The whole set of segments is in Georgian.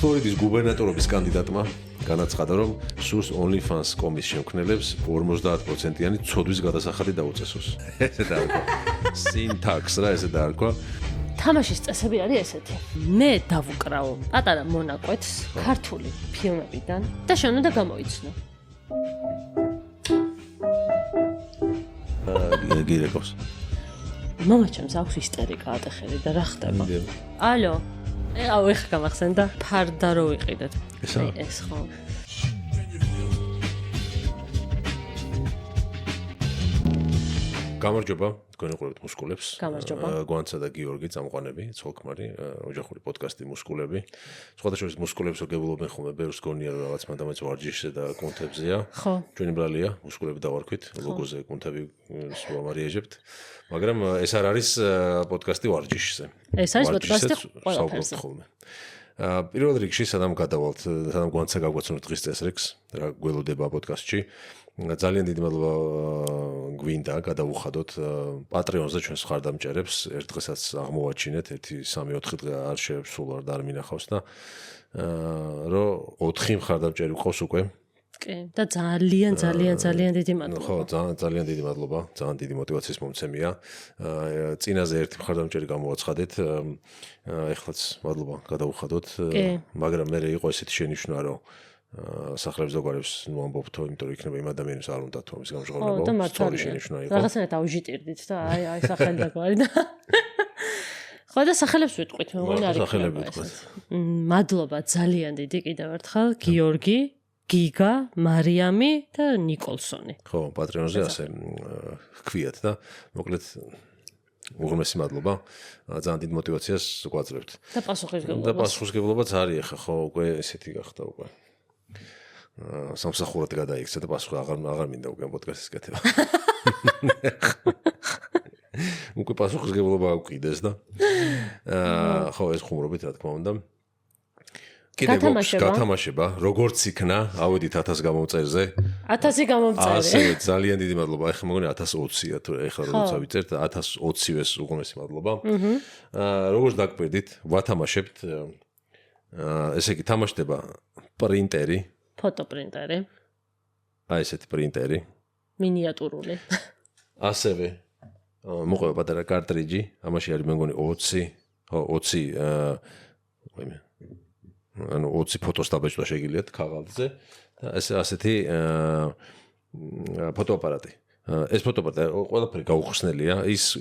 ფლორიდის გუბერნატორობის კანდიდატმა განაცხადა, რომ სურს OnlyFans.com-ის შემქმნელებს 50%-იანი ცოდვის გადასახადი დაუწესოს. ესე დაარქვა. Syntax რა ესე დაარქვა. თამაშის წესები არის ესეთი. მე დავუკრავო პატარა მონაკვეთს ქართული ფილმებიდან და შენ უნდა გამოიცნო. გირეკოს. მომაჩემს აქვს ისტერიკა ატეხელი და რა ხდება? ალო. აუ ეხა გამახსენდა ფარდა რო ვიყიდეთ. ეს ხო. გამარჯობა, თქვენ უყურებთ მუსკულებს. გამარჯობა. გვანცა და გიორგი წამყვანები, ცოლქმარი, ოჯახური პოდკასტი მუსკულები. სხვადასხვა მუსკულებს გებულობენ ხოლმე, ბევრს გონია რომ რაღაც მანდამაც ვარჯიშზე და კუნთებზეა. ხო. ჩვენი ბრალია, მუსკულები დავარქვით, ლოგოზე კუნთები ვამარიეჟებთ. მაგრამ ეს არ არის პოდკასტი ვარჯიშზე. ეს არის პოდკასტი ყველაფერზე. პირველ რიგში სადამ გადავალთ, სადამ გვანცა გაგვაცნოთ დღის წესრიგს, რა გველოდება პოდკასტში. ძალიან დიდი მადლობა გვინდა გადავუხადოთ პატრიონზე ჩვენს ხარდამჭერებს. ერთ დღესაც აღმოვაჩინეთ, 1-3-4 დღე არ შეესრულა და არ მინახავს და რომ 4 მხარდამჭერი ყავს უკვე. კი, და ძალიან დიდი მადლობა. ხო, ძალიან დიდი მადლობა, ძალიან დიდი мотиваციის მომცემია. წინაზე ერთი მხარდამჭერი გამოვაცხადეთ. ეხლაც მადლობა გადავუხადოთ, მაგრამ მე იყო ესეთი შენიშვნა, რომ სახლებს ზოგადებს მოამბობთო, იმიტომ რომ იქნება იმ ადამიანებს არ უნდა თუ ამის გამჟღავნება, სწორი შენიშვნა იყო. რაღაცნაირად ავჟიტირდით და აი სახელი დაგვარი და ხო და სახელებს ვიტყვით, მე მგონი არის. სახელები ვიტყვით. მადლობა ძალიან დიდი კიდევ ერთხელ გიორგი, გიგა, მარიამი და ნიკოლსონი. ხო, პატრიონზე ასე ჰქვიათ და მოკლედ უღრმესი მადლობა. ძალიან დიდ мотиваციას გვაძლევთ. და პასუხისგებლობა. და პასუხისგებლობაც არის ახლა ხო უკვე ესეთი გახდა უკვე. სამსახურად გადაიქცა და პასუხი აღარ მინდა უკვე პოდკასტის კეთება. უკვე პასუხისგებლობა აკვიდეს და ხო ეს ხუმრობით რა თქმა უნდა. გათამაშება, როგორც იქნა, ავედით 1000 გამომწერზე. 1000 გამომწერე. ასე ძალიან დიდი მადლობა. ეხლა მეგონი 1020-ია თუ ეხლა როცა ვიწერთ 1020-ვეს უღრმესი მადლობა. როგორც დაგკვირდით, ვათამაშებთ. ესე იგი თამაშდება პრინტერი, ფოტოპრინტერი. აი ესეთი პრინტერი. მინიატურული. ასევე მოყვება პატარა კარტრიჯი, ამაში არის მეგონი 20 ანუ 20 ფოტოს დაბეჭდა შეგიძლიათ ქაღალდზე და ასეთი ფოტოაპარატი. ეს ფოტოაპარატი ყველაფერი გაუხსნელია,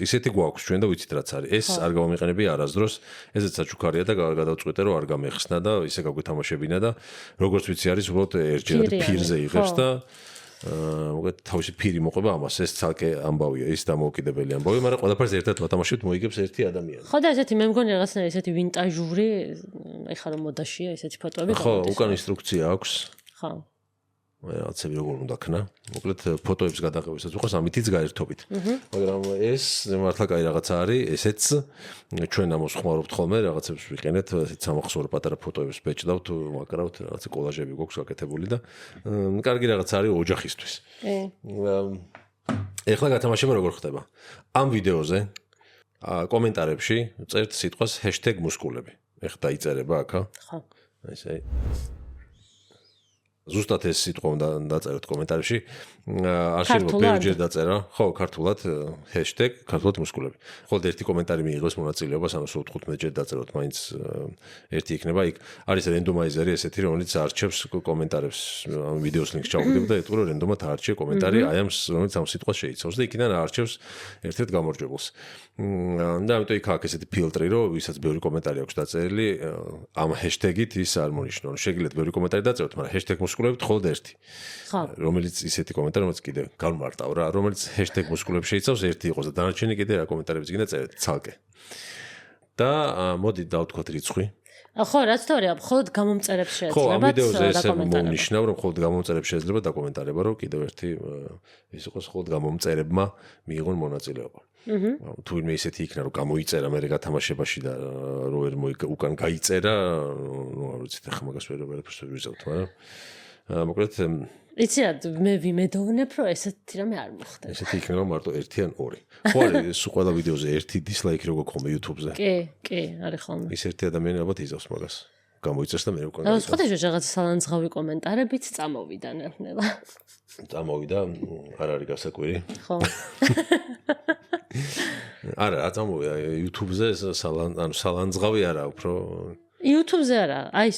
ისეთი გვაქვს ჩვენ და ვიცით რაც არის. ეს არ გავამიყენებია არასდროს, ესეც საჩუქარია და გადავწყვიტე რომ არ გამეხსნა და ისე გაგვეთამაშებინა და როგორც ვიცი არის უბრალოდ ერთჯერად ფირზე იღებს და მოგეთ თავისი ფირი მოყვება ამას, ეს ცალკე ამბავია, ის დამოუკიდებელი ამბავია, მაგრამ ყველაფერს ერთად ვათამაშებთ, მოიგებს ერთი ადამიანი. ხო და ესეთი მე მგონი რაღაცნაირად ესეთი ვინტაჟური, ეხლა რომ მოდაშია ესეთი ფოტოები. ხო, უკან ინსტრუქცია აქვს. ხო. რაღაცები როგორ უნდა ქნა. მოკლედ ფოტოების გადაღებასაც უყურს ამითიც გაერთობით. მაგრამ ეს მართლა კაი რაღაცა არის, ესეც ჩვენ ამას ხმარობთ ხოლმე, რაღაცებს ვიყენეთ, ესეთ სამახსოვრო პატარა ფოტოებს ბეჭდავთ, ვაკრავთ, რაღაცა კოლაჟები გვაქვს გაკეთებული და კარგი რაღაცა არის ოჯახისთვის. ეხლა გათამაშება როგორ ხდება? ამ ვიდეოზე კომენტარებში წერთ სიტყვას #მუსკულები. ეხლა დაიწერება აქა. ხო. ესე ზუსტად ეს სიტყვა უნდა დაწეროთ კომენტარებში. არ შეიძლება ბევრჯერ დაწერა. ხო, ქართულად #ქართულად მუსკულები. ხოლმე ერთი კომენტარი მიიღოს მონაწილეობას, ანუ სულ 15 ჯერ დაწეროთ, მაინც ერთი იქნება იქ. არის რენდომაიზერი ესეთი, რომელიც არჩევს კომენტარებს, ამ ვიდეოს ლინკს ჩავყიდებ და ეტყვი რომ რენდომად აარჩიე კომენტარი აი ამ რომელიც ამ სიტყვას შეიცავს და იქიდან არჩევს ერთ-ერთ გამარჯვებულს. და ამიტომ იქ აქვს ესეთი ფილტრი, რომ ვისაც ბევრი კომენტარი აქვს დაწერილი, ამ ჰეშტეგით ის არ მონიშნავს. შეგიძლიათ ბევრი კომენტარი დაწეროთ, მაგრამ მუსკულები თხოვთ ერთი. ხო. რომელიც ისეთი კომენტარი, რომელიც კიდე გამმარტავ რა, რომელიც #მუსკულები შეიცავს ერთი იყოს და დანარჩენი კიდე რა კომენტარებს გინდა წერეთ ცალკე. და მოდი დავთქვათ რიცხვი. ხო, რაც თორეა, მხოლოდ გამომწერებს ხო, ამ შეეძლება ვიდეოზე და ესე კომენტარები. მომნიშნავ, რომ მხოლოდ გამომწერებს შეეძლება და კომენტარება, რომ კიდევ ერთი ის იყოს მხოლოდ გამომწერებმა მიიღონ მონაწილეობა. თუ ვინმე ისეთი იქნა, რომ გამოიწერა მე გათამაშებაში და რო ვერ უკან გაიწერა, ნუ არ ვიცით, ახლა მაგას ვერაფერს ვერ ვიზავთ, მაგრამ მოკლედ იცი რა, მე ვიმედოვნებ, რომ ესეთი რამე არ მოხდება. ესეთი იქნება მარტო 1 ან 2. ხო არის, სულ ყველა ვიდეოზე 1 დისლაიკი როგორ გქონდა YouTube-ზე. კი, არის ხოლმე. ის ერთი ადამიანი ალბათ იზავს მაგას. გამოიწერს და მე უკვე და სხვადასხვა რაღაც სალანძღავი კომენტარებიც წამოვიდა ნელ-ნელა. წამოვიდა, არ არის გასაკვირი. ხო. არა, წამოვიდა YouTube-ზე სალანძღავი არა, უფრო YouTube-ზე არა, აი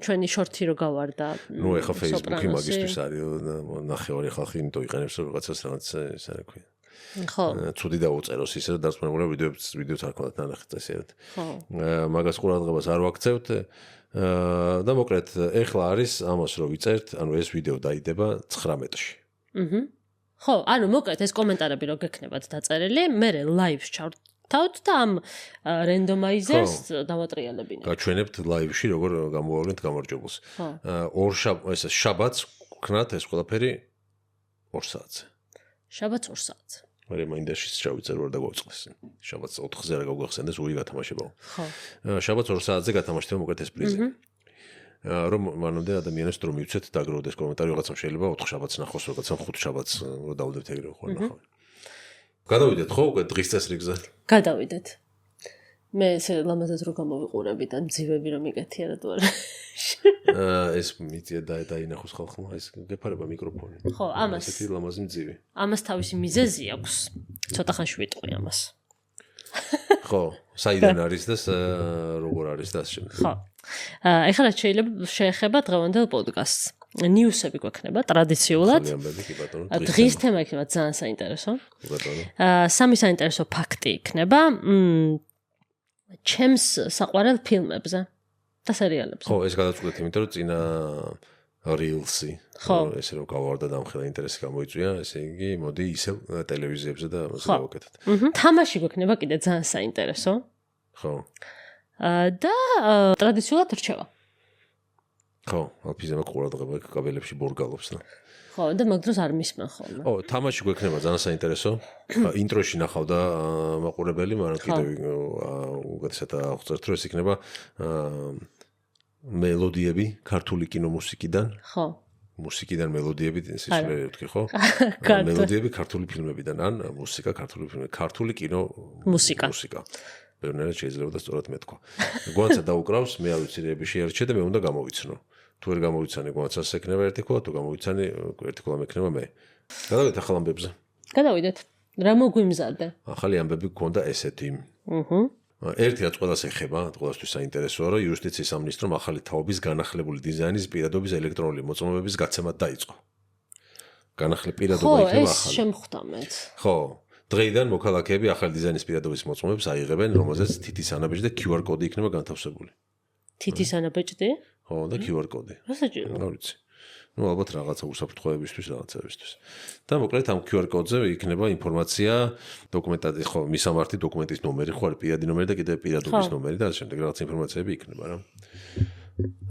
ჩვენი შორტი რო გავარდა. ნუ ეხა Facebook-ი მაგისტრის არის, ნახევარი ხალხი იმიტომ იყენებს რაღაცას რაღაც ეს რა ქვია. ხო. ცუდი დაუწეროს ისე და დასმენებული ვიდეოც არ ქონდათ ნანახი წესიერ. ხო. მაგას ყურადღებას არ ვაქცევთ და მოკლედ ეხლა არის ამას რო ვიწერთ, ანუ ეს ვიდეო დაიდება 19-ში. ხო, ანუ მოკლედ ეს კომენტარები რო გექნებათ დაწერილი, მე ლაივს ჩავთავთ და ამ რენდომაიზერს დავატრიალებინებ. გაჩვენებთ ლაივში როგორ გამოვავლენთ გამარჯვებულს. ეს შაბათს ვქნათ ეს ყველაფერი 2 საათზე. შაბათს 2 საათზე. მე მაინდაში შევიწერ ვარ და გვაწყდეს. შაბათს 4-ზე რა გაგვახსენდეს უი გათამაშებაო. ხო. შაბათს 2 საათზე გათამაშდება მოკლედ ეს პრიზი. რომ მანამდე ადამიანებს რომ მივცეთ დაგროვდეს კომენტარი რაღაცა შეიძლება 4 შაბათს ნახოს რაღაცა 5 შაბათს რომ დავდებთ ეგრევე ხო ნახავ. გადავიდეთ ხო უკვე დღის წესრიგზე? გადავიდეთ. მე ესე ლამაზად რო გამოვიყურები და მძივები რომ იკეთია რა თუ არა. ეს მიწია დაინახოს ხალხმა ეს გეფარება მიკროფონი. ხო, ამას. ესეთი ლამაზი მძივი. ამას თავისი მიზეზი აქვს. ცოტა ხანში ვიტყვი ამას. ხო, საიდან არის და როგორ არის და ასე. ხო. ეხლა რაც შეეხება დღევანდელ პოდკასტს. ნიუსები გვექნება ტრადიციულად. დღის თემა იქნება ძალიან საინტერესო. სამი საინტერესო ფაქტი იქნება. ჩემს საყვარელ ფილმებზე და სერიალებზე. ხო, ეს გადავწყვეტ, იმიტომ რომ წინა Reels-ი, ესე რომ გავარდა და ამხელა ინტერესი გამოიწვია, ესე იგი, მოდი ისევ ტელევიზიებზე და ამაზე გავაკეთოთ. თამაში გვექნება კიდე ძალიან საინტერესო. ხო. და ტრადიციულად რჩევა. ხო, ალფიზემა ყურადღება კაბელებში ბორგალობს და. ხო, და მაგ დროს არ მისმენ ხოლმე. ო, თამაში გვექნება ძალიან საინტერესო. ინტროში ნახავდა მაყურებელი, მაგრამ კიდევ უგეთესად აღწერთ, რომ ეს იქნება მელოდიები ქართული კინომუსიკიდან. ხო. მუსიკიდან მელოდიები, სიცოცხლე ვთქვი, ხო? მელოდიები ქართული ფილმებიდან, ან მუსიკა ქართული ფილმებიდან, ქართული კინო მუსიკა. ბერნერად შეიძლება და სწორად მეთქვა. გვანცა დაუკრავს, მე არ ვიცი რეები შეერჩე და მე უნდა გამოვიცნო. თუ ვერ გამოვიცანი გვანცას ეკნება ერთი ქოლა, თუ გამოვიცანი ერთი ქოლა მეკნება მე. გადავიდეთ ახალ ამბებზე. გადავიდეთ. რა მოგვიმზადე? ახალი ამბები გქონდა ესეთი. ერთი რაც ყველას ეხება, ყველასთვის საინტერესოა, რომ იუსტიციის სამინისტრომ ახალი თაობის განახლებული დიზაინის პირადობის ელექტრონული მოწმობების გაცემად დაიწყო. განახლებული პირადობა იქნება ახალი. ხო, ეს შემხვდა მეც. ხო. დღეიდან მოქალაქეები ახალი დიზაინის პირადობის მოწმობებს აიღებენ, რომელზეც თითის ანაბეჭდი და QR კოდი იქნება განთავსებული. თითის ანაბეჭდი? ხო, და QR კოდი. რა საჭირო? არ ვიცი. ნუ ალბათ რაღაცა უსაფრთხოებისთვის, რაღაცებისთვის. და მოკლედ ამ QR კოდზე იქნება ინფორმაცია, დოკუმენტაცია, ხო, მისამართი დოკუმენტის ნომერი, ხო, პირადი ნომერი და კიდევ პირადობის ნომერი და ასე შემდეგ რაღაც ინფორმაციები იქნება რა.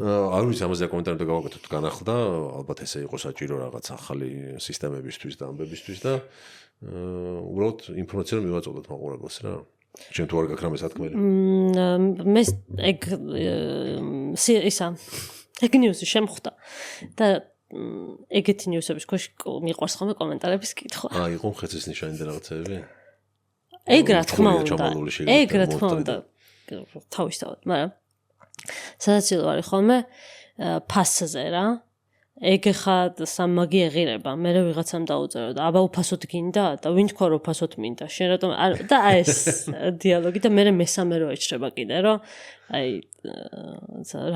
არ ვიცი ამაზე კომენტარები გავაკეთოთ განახლდა, ალბათ ესე იყო საჭირო რაღაც ახალი სისტემებისთვის და ამბებისთვის და უბრალოდ ინფორმაცია რომ მივაწოდოთ მაყურებელს რა. ჩემ თუ არ გაქვს რამე სათქმელი. მე ეგ ეგ ნიუსი შემხვდა და ეგეთი ნიუსების ქვეშ მიყვარს ხოლმე კომენტარების კითხვა. იყო ხეთის ნიშანი და რაღაცები? ეგ რა თქმა უნდა. თავისთავად, მაგრამ სადაც ვარ ხოლმე ფასზე რა. ეგ ხა სამმაგი ეღირება, მე ვიღაცამ დაუწერო და აბა უფასოდ გინდა და ვინ თქვა რომ უფასოდ მინდა. შენ რატომ და ეს დიალოგი და მე მესამე რო ეჩრება კიდე რომ აი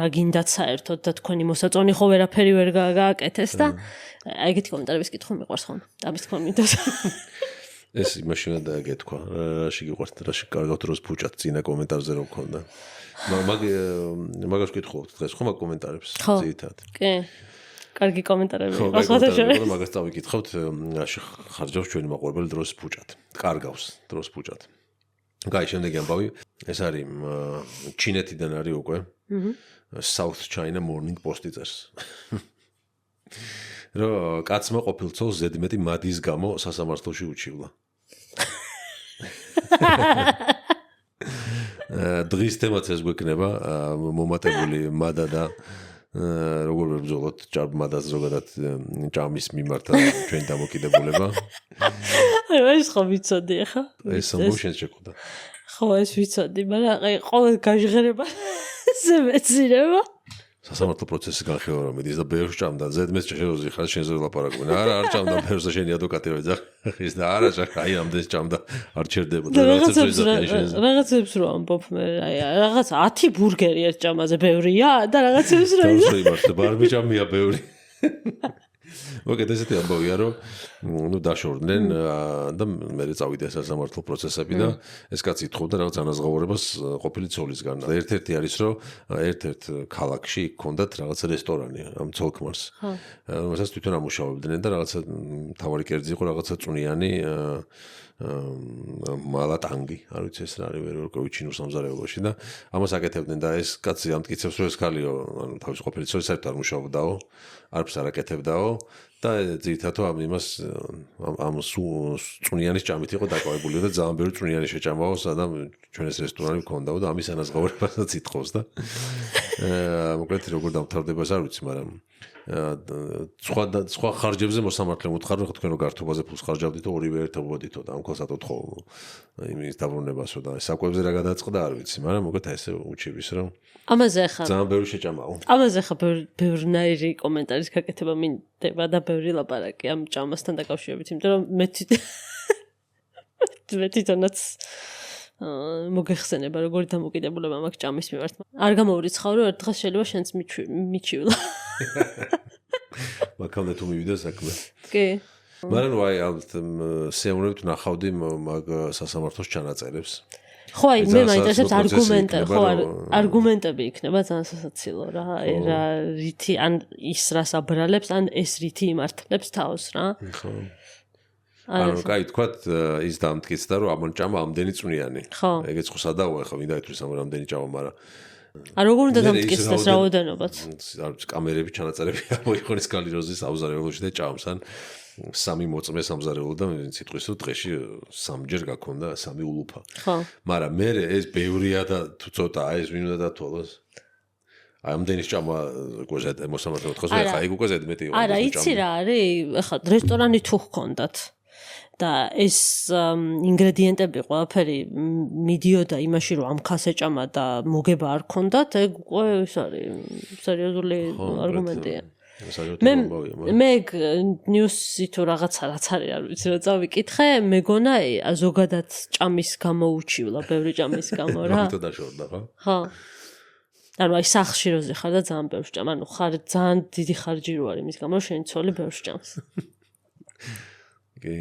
რა გინდათ საერთოდ და თქვენი მოსაწონი ხო ვერაფერი ვერ გააკეთეს და ეგეთი კომენტარების კითხვა მიყვარს ხოლმე. ამის თქმა მინდა. ეს იმაშინა და გეთქვა. რაში გიყვართ, რაში კარგავთ დროს ფუჭად წინა კომენტარზე რომ მქონდა. მაგას ვკითხულობთ დღეს ხო მაგ კომენტარებს ძირითადად. კი. კარგი კომენტარები იყო სხვადასხვა. მაგას წავიკითხავთ, რაში ხარჯავს ჩვენი მაყურებელი დროს ფუჭად. კარგავს დროს ფუჭად. გაი, შემდეგი ამბავი, ეს არის ჩინეთიდან არის უკვე. South China Morning Post-ი წერს. რომ კაცმა ყოფილ ცოლს ზედმეტი მადის გამო სასამართლოში უჩივლა. დღის თემაც ეს გვექნება მომატებული მადა და როგორ ვებრძოლოთ ჭარბმადას ზოგადად ჭამის მიმართ ჩვენ დამოკიდებულება. აი ეს ხო ვიცოდი ახლა. ეს მომშენ შეკვდა. ხო ეს ვიცოდი, მაგრამ აი ყოველ გაჟღერება ზემეცირება სასამართლო პროცესის განხილვა რომ მიდის და ბევრს ჭამდა ზედმეც შეუძლია ხარ შენზე ვლაპარაკობენ არა არ ჭამდა ბევრს და შენი ადვოკატი რო ეძახის და არა აი ამდენს ჭამდა არ ჩერდებოდა რაღაცებს რო ამბობ მე აი რაღაც 10 ბურგერი ერთ ჭამაზე ბევრია და რაღაცებს რო იმართება ბარბიჭამია ბევრი მოგეთ ესეთი ამბავია რომ ნუ დაშორდნენ და მე წავიდა სასამართლო პროცესები და ეს კაცი ითხოვდა რაღაც ანაზღაურებას ყოფილი ცოლისგან და ერთ-ერთი არის რომ ერთ-ერთ ქალაქში ჰქონდათ რაღაც რესტორანი ამ ცოლქმარს რომელსაც თვითონ ამუშავებდნენ და რაღაცა თავარი კერძი იყო რაღაცა წვნიანი მალატანგი არ ვიცი ეს რა არის ვერ ვიცინო სამზარეულოში და ამას აკეთებდნენ და ეს კაცი ამტკიცებს რომ ეს ქალიო ანუ თავის ყოფილი ცოლი საერთოდ არ მუშაობდაო არც არ აკეთებდაო და ძირითადად ამ იმას ამ წვნიანის ჭამით იყო დაკავებული და ძალიან ბევრი წვნიანი შეჭამაო სადამ ჩვენ ეს რესტორანი გქონდაო და ამის ანაზღაურებასაც ითხოვს და მოკლედ როგორ დამთავრდება არ ვიცი მაგრამ სხვა ხარჯებზე მოსამართლემ უთხარ რომ თქვენ რო გართობაზე ფულს ხარჯავდით ორივე ერთობოდითო და ამ ქოსად უთხოვ იმის დაბრუნებასო და საკვებზე რა გადაწყდა არ ვიცი მაგრამ მოკლედ აი ესე უჩიბის რომ ამაზე ახლა ძალიან ბევრი შეჭამაო ამაზე ახლა ბევრნაირი კომენტარის გაკეთება მინდება და ბევრი ლაპარაკი ამ ჭამასთან დაკავშირებით იმიტომ რომ მე თვითონაც მოგეხსენება როგორი დამოკიდებულება მაქვს ჭამის მიმართ. არ გამოვრიცხავ რომ ერთ დღეს შეიძლება შენც მიჩივლა. მაგამდე თუ მივიდა საქმე. კი. მაგრამ აი ალბათ სეუნებთ ნახავდი მაგ სასამართლოს ჩანაწერებს. ხო აი მე მაინტერესებს არგუმენტები, ხო არგუმენტები იქნება ძალიან სასაცილო რა. რა რითი ან ის რას აბრალებს ან ეს რითი იმართლებს თავს რა. ხო. ანუ კაი თქვათ ის დამტკიცდა რომ ამონჭამა ამდენი წვნიანი. ეგეც ხო სადაოა ხო მინდა ითქვას ამ ამდენი ჭამა მაგრამ არ როგორ უნდა დამტკიცდეს რაოდენობაც. კამერები ჩანაწერები მოიხონეს კალიროზის ამზარეულოში და ჭამს ან სამი მოწმე სამზარეულო და სიტყვის რომ დღეში სამჯერ გაქონდა სამი ულუფა. ხო. მაგრამ მე ეს ბევრია და თუ ცოტა ეს ვინ უნდა დათვალოს? აი ამდენი ჭამა გოზეთ მოსამართლე ოთხას ხა ეგ უკვე ზედმეტი იყო. არა იცი რა არის ახლა რესტორანი თუ ჰქონდათ და ეს ინგრედიენტები ყველაფერი მიდიოდა იმაში რომ ამ ქას ეჭამა და მოგება არ ქონდათ ეგ უკვე ეს არის სერიოზული არგუმენტია. მე ნიუსი თუ რაღაცა რაც არის არ ვიცი რა წავიკითხე მეგონა ზოგადად ჭამის გამოუჩივლა ბევრი ჭამის გამო რა. რატო დაშორდა ხო? ხო. ანუ აი სახლში როზე ხარ და ძალიან ბევრს ჭამ, ანუ ხარ ძალიან დიდი ხარჯი რო არის მის გამო შენი ცოლი ბევრს ჭამს. კი.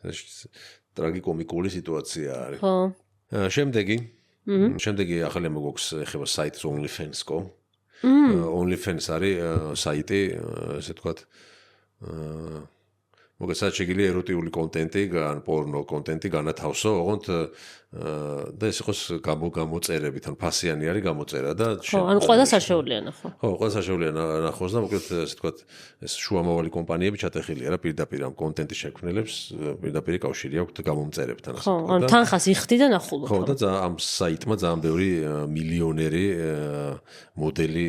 ეს ტრაგიკომიკული სიტუაცია არის. ხო. შემდეგი ახალი მოგოქვს ეხება საიტს OnlyFans-კო. OnlyFans არის საიტი, ესე ვთქვათ, მოგეცათ შეგიძლია ეროტიული კონტენტი, ან პორნო კონტენტი განათავსო, ოღონდ და ეს იყოს გამოწერებით, ან ფასიანი არის გამოწერა და ხო, ანუ ყველას არ შეუძლია ნახო. ხო, ყველას არ შეუძლია ნახოს და მოკლედ ესე ვთქვათ, ეს შუამავალი კომპანიები ჩატეხილია რა პირდაპირ ამ კონტენტის შექმნელებს, პირდაპირ კავშირი აქვთ გამომწერებთან ასე ვთქვათ. ხო, ანუ თანხას იხდი და ნახულობ. ხო, და ამ საიტმა ძალიან ბევრი მილიონერი მოდელი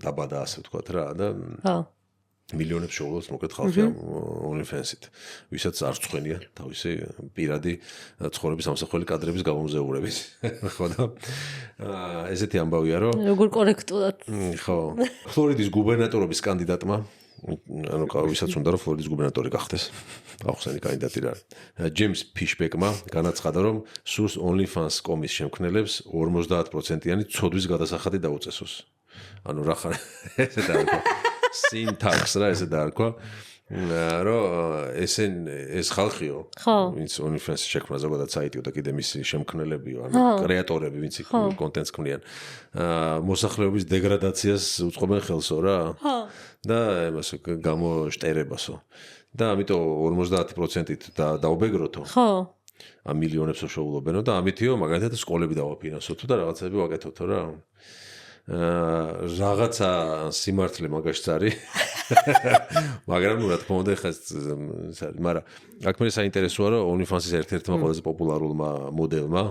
დაბადა ასე ვთქვათ რა და ხო. მილიონებს შეუძლებს მოკლედ ხალხი ამ OnlyFans-ით, ვისაც არ წვენია თავისი პირადი ცხოვრების ამსახველი კადრების გამომზეურებით. ხო და ესეთი ამბავია რომ როგორ კორექტულად. ხო. ფლორიდის გუბერნატორობის კანდიდატმა ანუ ვისაც უნდა რომ ფლორიდის გუბერნატორი გახდეს. ახსენი კანდიდატი რა. ჯეიმს ფიშბეკმა განაცხადა რომ სურს OnlyFans.com-ის შემქმნელებს 50%-იანი ცოდვის გადასახადი დაუწესოს. ანუ რა ხარ ესე და სინტაქს რა ესე დაარქვა რომ ეს ხალხიო ვინც OnlyFans-ს შექმნა ზოგადად საიტიო და კიდე მისი შემქმნელებიო ანუ კრეატორები ვინც კონტენტს ქმნიან მოსახლეობის დეგრადაციას უწყობენ ხელსო რა და იმას გამოშტერებასო და ამიტომ 50%-ით დაუბეგროთო ხო ამ მილიონებს შეულობენო და ამითიო მაგალითად სკოლები დავაფინანსოთო და რაღაცები ვაკეთოთო რა რაღაცა სიმართლე მაგაშიც არის მაგრამ რა თქმა უნდა ხა მაგრამ აქ მე საინტერესოა რომ OnlyFans-ის ერთ-ერთმა ყველაზე პოპულარულმა მოდელმა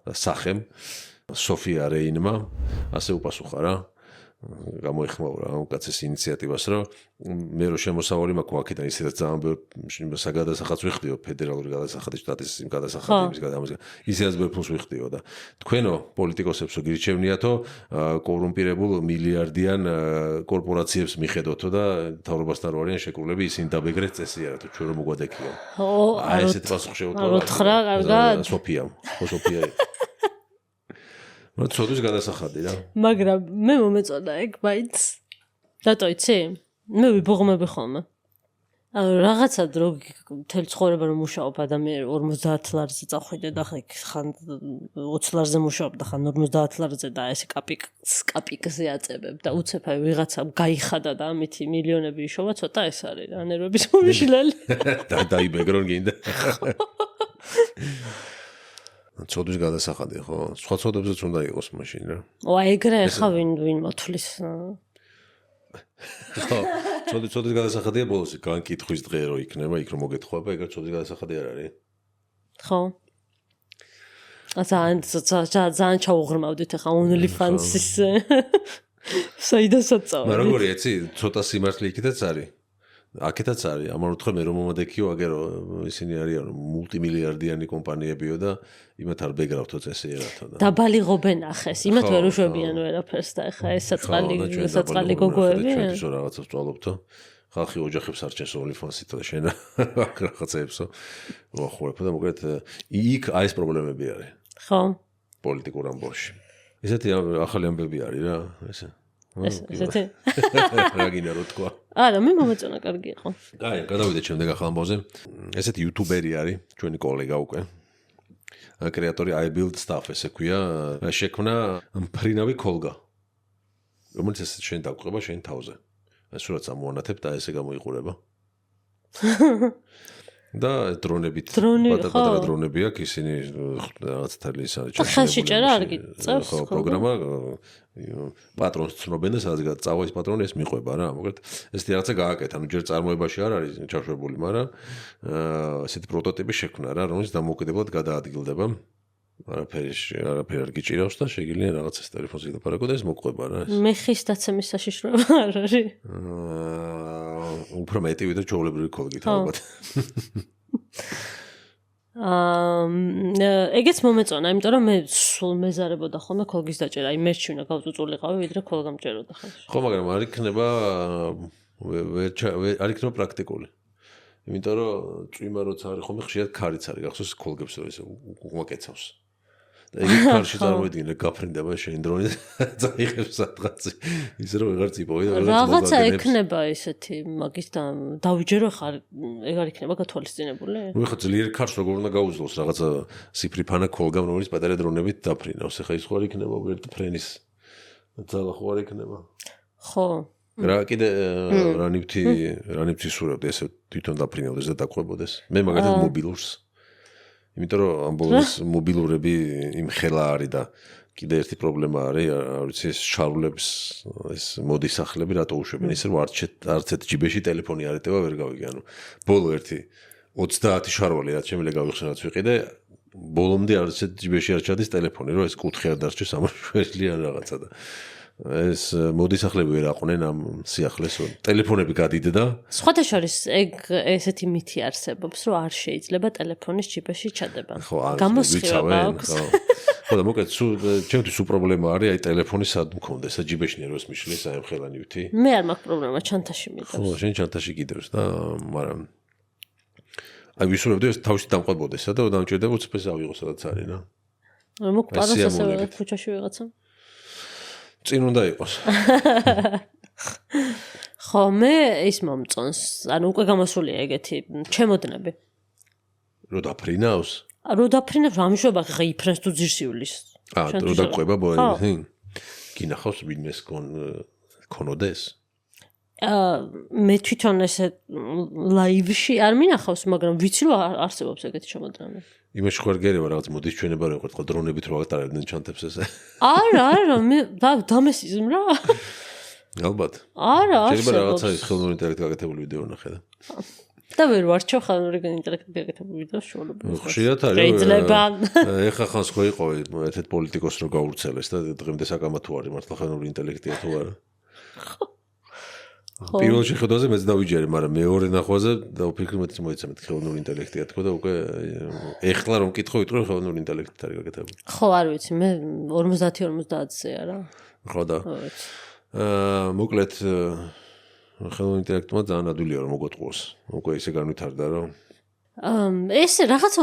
სახემ სოფია რეინმა ასე უპასუხა რა გამოიხმაურა ამ კაცის ინიციატივას, რომ მე რო შემოსავალი მაქვს აქედან ისედაც ძალიან ბევრ საგადასახადს ვიხდიო, ფედერალური გადასახადი, შტატის გადასახადი, იმის გადამოსა. ისედაც ბევრ ფულს ვიხდიო და თქვენო პოლიტიკოსებსო გირჩევნიათო კორუმპირებულ მილიარდიან კორპორაციებს მიხედოთო და თავრობასთან რო არიან შეკრულები, ისინი დაბეგრეთ წესიარათო, ჩვენ რომ მოგვადექიო. აი ესეთ პასუხს შევუდგა. უთხრა, კარგად. სოფია. მაგრამ ცოდვის გადასახადი რა. მაგრამ მე მომეწონა ეგ მაინც. რატო იცი? მე ვიბოღმები ხოლმე. რაღაცა დრო მთელი ცხოვრება რომ მუშაობ ადამიანი 50 ლარზე წახვიდე და ხან 20 ლარზე მუშაობ და ხან 50 ლარზე და ესე კაპიკზე აწებებ და უცებ აი ვიღაცამ გაიხადა და ამითი მილიონები იშოვა, ცოტა ეს არის რა ნერვების მომიშლელი. და დაიბეგრონ გინდა. ცოდვის გადასახადი ხო? სხვა ცოდებზეც უნდა იყოს მაშინ რა. ეგრე ხა ვინ მოთulis. ხო, ცოდვის გადასახადია ბოლოს განკითხვის დღე რო იქნება, იქ რომ მოგეთხოვება, ეგრე ცოდვის გადასახადი არ არის. ხო. ძალიან ჩაუღრმავდით ახლა OnlyFans-ის საიდანაც წავედი. მაგრამ როგორია, იცი, ცოტა სიმართლე იქითაც არის. აქეთაც არის, ამან უთხრა მე რომ მომადექიო, აგერო ისინი არიან მულტიმილიარდიანი კომპანიებიო და იმათ არ ბეგრავთო წესიერათო და. დაბალიღობენ ახეს, იმათ ვერ უშვებიან ვერაფერს და ახლა ეს საწყალი გოგოები. ჩვენ ისო რაღაცას ვწვალობთო. ხალხი ოჯახებს არჩენს OnlyFans-ით და შენ რაღაცეებსო. ვახურებ და მოკლედ იქ აი ეს პრობლემები არის. ხო. პოლიტიკურ ამბავში. ესეთი ახალი ამბები არის რა, ესე. ესეთი. რა გინდა რო თქვა. არა, მე მომეწონა, კარგი იყო. აი, გადავიდეთ შემდეგ ახალ ამბავზე. ესეთი იუთუბერი არის, ჩვენი კოლეგა უკვე. კრეატორი I Build Stuff ესე ქვია, შექმნა მფრინავი კოლგა. რომელიც ესე შენ დაგვყება შენ თავზე. სურათს ამოანათებ და ესე გამოიყურება. და დრონებით პატარა დრონები აქვს ისინი რაღაც თალის არის ხალხი ჭერა არ გიწევს ხო პროგრამა პატრონს ცნობენ და სადაც წავა ის პატრონი ეს მიყვება რა მოკლედ ესეთი რაღაცა გააკეთა ანუ ჯერ წარმოებაში არ არის ჩაშვებული მაგრამ ესეთი პროტოტიპი შექმნა რა რომელიც დამოუკიდებლად გადაადგილდება არაფერი არ გიჭირავს და შეგიძლია რაღაცას ტელეფონზე დაპარაკო და ეს მოყვება რა მე ხის დაცემის საშიშროება არ არის უფრო მეტი ვიდრე ჩვეულებრივი კოლგით ალბათ ეგეც მომეწონა, იმიტომ რომ მე სულ მეზარებოდა ხოლმე კოლგის დაჭერა, აი მერჩივნა გავწუწულიყავი ვიდრე კოლგა მჭეროდა ხალხს. ხო, მაგრამ არ იქნება პრაქტიკული. იმიტომ რომ წვიმა როცა არის ხოლმე ხშირად ქარიც არის, გახსოვს კოლგებს რომ ესე უკმაკეცავს. და იგი ქარში წარმოიდგინე გაფრინდება შენ დრონი წაიღებს სადღაც ისე რომ ვეღარ წიპოვი და რაღაცა ექნება ესეთი მაგის და დავიჯერო ხარ ეგ არ იქნება გათვალისწინებული? ნუ ეხა ძლიერ ქარს როგორ უნდა გაუძლოს რაღაცა სიფრიფანა კოლგამ რომელიც პატარა დრონებით დაფრინავს ეხა ის ხო არ იქნება ვერტ ფრენის ძალა ხო არ იქნება ხო რა კიდე რა ნივთი სურებდი ესე თვითონ დაფრინავდეს და დაყვებოდეს მე მაგალითად მობილურს იმიტომ რომ ამ ბოლოს მობილურები იმ ხელა არის და კიდე ერთი პრობლემა არის, არ ვიცი ეს შარულებს ეს მოდისახლები რატო უშვებენ ისე რომ არც ერთ ჯიბეში ტელეფონი არ ეტევა ვერ გავიგე ანუ ბოლო ერთი 30 შარვალი რაც შემიძლია გავიხსენო რაც ვიყიდე ბოლომდე არც ერთ ჯიბეში არ ჩადის ტელეფონი რომ ეს კუთხე არ დარჩეს ამაშველი ან რაღაცა და ეს მოდისახლები ვერ აყვნენ ამ სიახლეს ტელეფონები გადიდდა სხვათა შორის ეგ ესეთი მითი არსებობს რომ არ შეიძლება ტელეფონის ჯიბეში ჩადება გამოსხივება აქვს ხო და მოკლედ ჩემთვის პრობლემა არის აი ტელეფონი სად მქონდეს ჯიბეში ნერვს მიშლის აი ხელა ნივთი მე არ მაქვს პრობლემა ჩანთაში მიდევს ხო შენ ჩანთაში კიდევს და მაგრამ აი ვისურვებდი ეს თავში დამყვებოდესა და დამჭირდება უცბეს ავიღო სადაც არის რა მოგვპაროს ასე ქუჩაში ვიღაცა წინ უნდა იყოს. ხო, მე ის მომწონს. ანუ უკვე გამოსულია ეგეთი ჩემოდნები. რო დაფრინავს? რო დაფრინავს, ამშვება ხა იფრენს თუ ძირს ივლის. რო დაყვება ბოები. გინახავს ვინმეს კონოდეს? მე თვითონ ესე ლაივში არ მინახავს, მაგრამ ვიცი რომ არსებობს ეგეთი ჩემოდნები. იმაში ხარ გერევა რაღაც მოდის ჩვენება რო იყო დრონებით რო ატარებდნენ ჩანთებს ესე. არა, მე დამესიზმ რა. ალბათ. არა, შეიძლება რაღაცა ის ხელოვნური ინტელექტი გაკეთებული ვიდეო ნახე და. და ვერ ვარჩევ ხელოვნური ინტელექტი გაკეთებული ვიდეოს შუალობას. ხშირად არის. შეიძლება. ეხა ხანს ხო იყო ერთ პოლიტიკოს რო გაურცელეს და დღემდე საკამათო არის მართლა ხელოვნური ინტელექტია თუ არა. პირველ შეხედვაზე მეც დავიჯერე, მაგრამ მეორე ნახვაზე დავფიქრე მეც მოიცემეთ ხელოვნური ინტელექტია თქო და უკვე ეხლა რომ კითხო ვიტყვი ხელოვნური ინტელექტით არის გაკეთებული. ხო, არ ვიცი, მე 50-50-ზე არა. ხო და მოკლედ ხელოვნური ინტელექტმა ძალიან ადვილია რომ მოგოტყუოს. უკვე ისე განვითარდა რომ ეს რაღაცა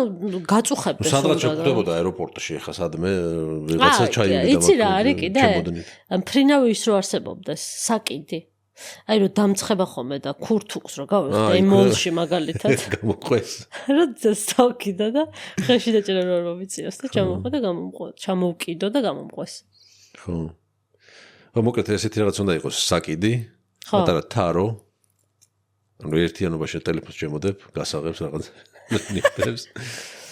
გაწუხებდეს. სადღაც შეხვდებოდა აეროპორტში ხა სადმე ვიღაცა ჩაივიდა და იცი რა არის კიდე? ფრინავი ის რო არსებობდეს, საკიდი. აი რომ დამცხება ხოლმე და ქურთუყს რო გავიხდე მოლში მაგალითად. გამოყვეს. როცა სტოკიდა და ხეში დაჭერა რომ მომიწიოს და ჩამოყვე და ჩამოვკიდო და გამომყვეს. ხო. მოკლედ ესეთი რაღაც უნდა იყოს საკიდი, პატარა თარო. ანუ ერთიანობაში ტელეფონს შემოდებ, გასაღებს რაღაც ნიფებს.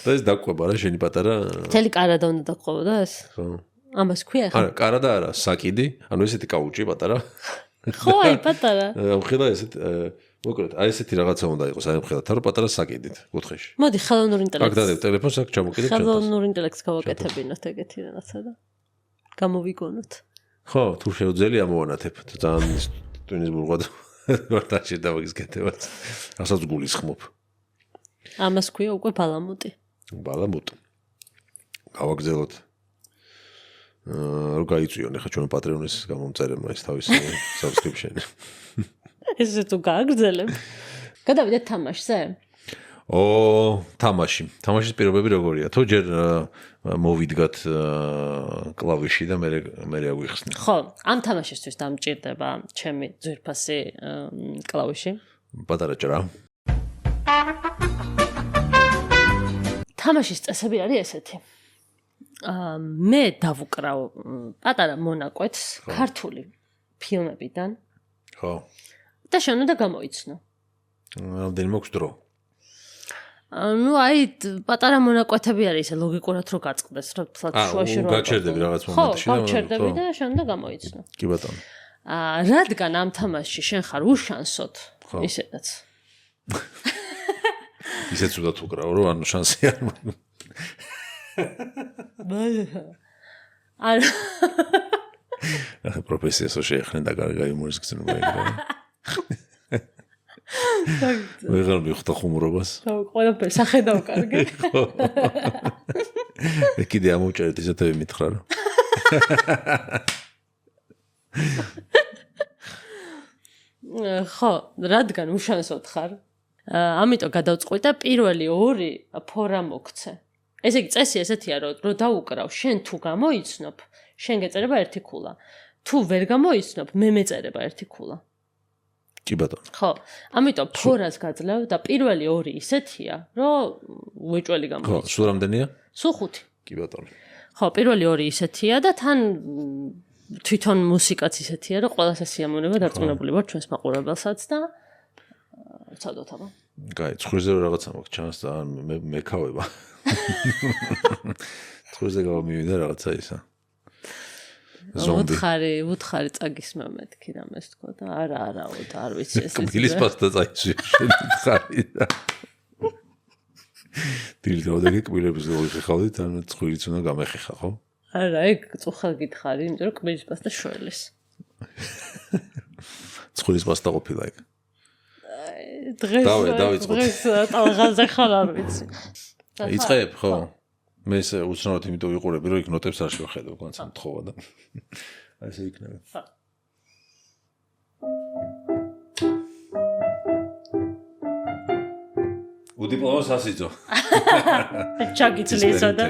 და ეს დაგვყვება რა შენი პატარა. თელი კარადა უნდა დაგვყვებოდა ეს? ხო. ამას ქვია ხა? არა, კარადა არა, საკიდი, ანუ ესეთი კაუჭი პატარა. ხო, აი პატარა. ამხელა ესეთ მოკლედ აი ესეთი რაღაცა უნდა იყოს, აი ამხელა თარო პატარა საკიდით კუთხეში. მოდი ხელოვნური ინტელექტს. აქ დადებ ტელეფონს, აქ ჩამოკიდებ ჩანთას. ხელოვნური ინტელექტს გავაკეთებინოთ ეგეთი რაღაცა და გამოვიგონოთ. ხო, თუ შეუძლია ამოვანათებ, ძალიან ტვინის ბურღვა ვარტაში დავაგის გეთევაც. რასაც გულისხმობ. ამას ქვია უკვე ბალამუტი. ბალამუტი. გავაგზელოთ. რო გაიწვიონ ახლა ჩვენ პატრეონის გამომწერებმა ის თავის subscription. ესე თუ გააგრძელებ. გადავიდეთ თამაშზე? თამაში. თამაშის პირობები როგორია? თუ ჯერ მოვიდგათ კლავიში და მე აგვიხსნი. ხო, ამ თამაშისთვის დამჭირდება ჩემი ძვირფასი კლავიში. პატარა ჭრა. თამაშის წესები არის ესეთი. მე დავუკრავ პატარა მონაკვეთს ქართული ფილმებიდან. ხო. და შენ უნდა გამოიცნო. რამდენი მოქვს დრო? ну აი პატარა მონაკვეთები არის ესე ლოგიკურად რო გაწყდეს რა შუაში რო გაჩერდები რაღაც მომენტში და გაჩერდები და შენ უნდა გამოიცნო. კი ბატონო. რადგან ამ თამაშში შენ ხარ უშანსოდ ისედაც. ისეც უნდა უკრავ რომ ანუ შანსი არ მაქვს. არა. პროფესიასო შეეხნენ და კარგი იუმორის გზნობა ეგრე. ვეღარ მიხდა ხუმრობას. ყველაფერს ახედავ კარგი. კიდე ამოვჭერეთ ისეთები მითხრა რომ. ხო, რადგან უშანსოდ ხარ. ამიტომ გადავწყვი და პირველი ორი ფორა მოგცე. ესე იგი წესი ესეთია რომ დაუკრავ შენ თუ გამოიცნობ, შენ გეწერება ერთი ქულა. თუ ვერ გამოიცნობ, მე მეწერება ერთი ქულა. კი ბატონო. ხო, ამიტომ ფორას გაძლევ და პირველი ორი ისეთია, რომ უეჭველი გამოიცნო. ხო, სულ რამდენია? სულ 5. კი ბატონო. ხო, პირველი ორი ისეთია და თან თვითონ მუსიკაც ისეთია, რომ ყველა სასიამოვნება დარწმუნებული ვარ ჩვენს მაყურებელსაც და ვცადოთ აბა. კაი, ცხრიზე რაღაცა მაქვს ჩანს და მე ქავება. ცხრიზე გამომივიდა რაღაცა ისა. უთხარი წაგისმა მეთქი რამეს თქო და არაო და არ ვიცი ეს კბილის პასტა წაიწვია შენ უთხარი და დილდროდე კბილების გიხავდით ან ცხვირიც უნდა გამეხეხა ხო? არა, ეგ წუხა გითხარი, იმიტომ რომ კბილის პასტა შველეს. ცხვირის პასტა ყოფილა ეგ. დღეს ტალღაზე ხარ არ ვიცი. იწყებ ხო? მე ეს უცნაურად იმიტომ ვიყურები, რომ იქ ნოტებს არ შევხედო, განსა მთხოვა და აი ესე იქნება. უდიპლომოს ასიძო. ჩაგიწლისა და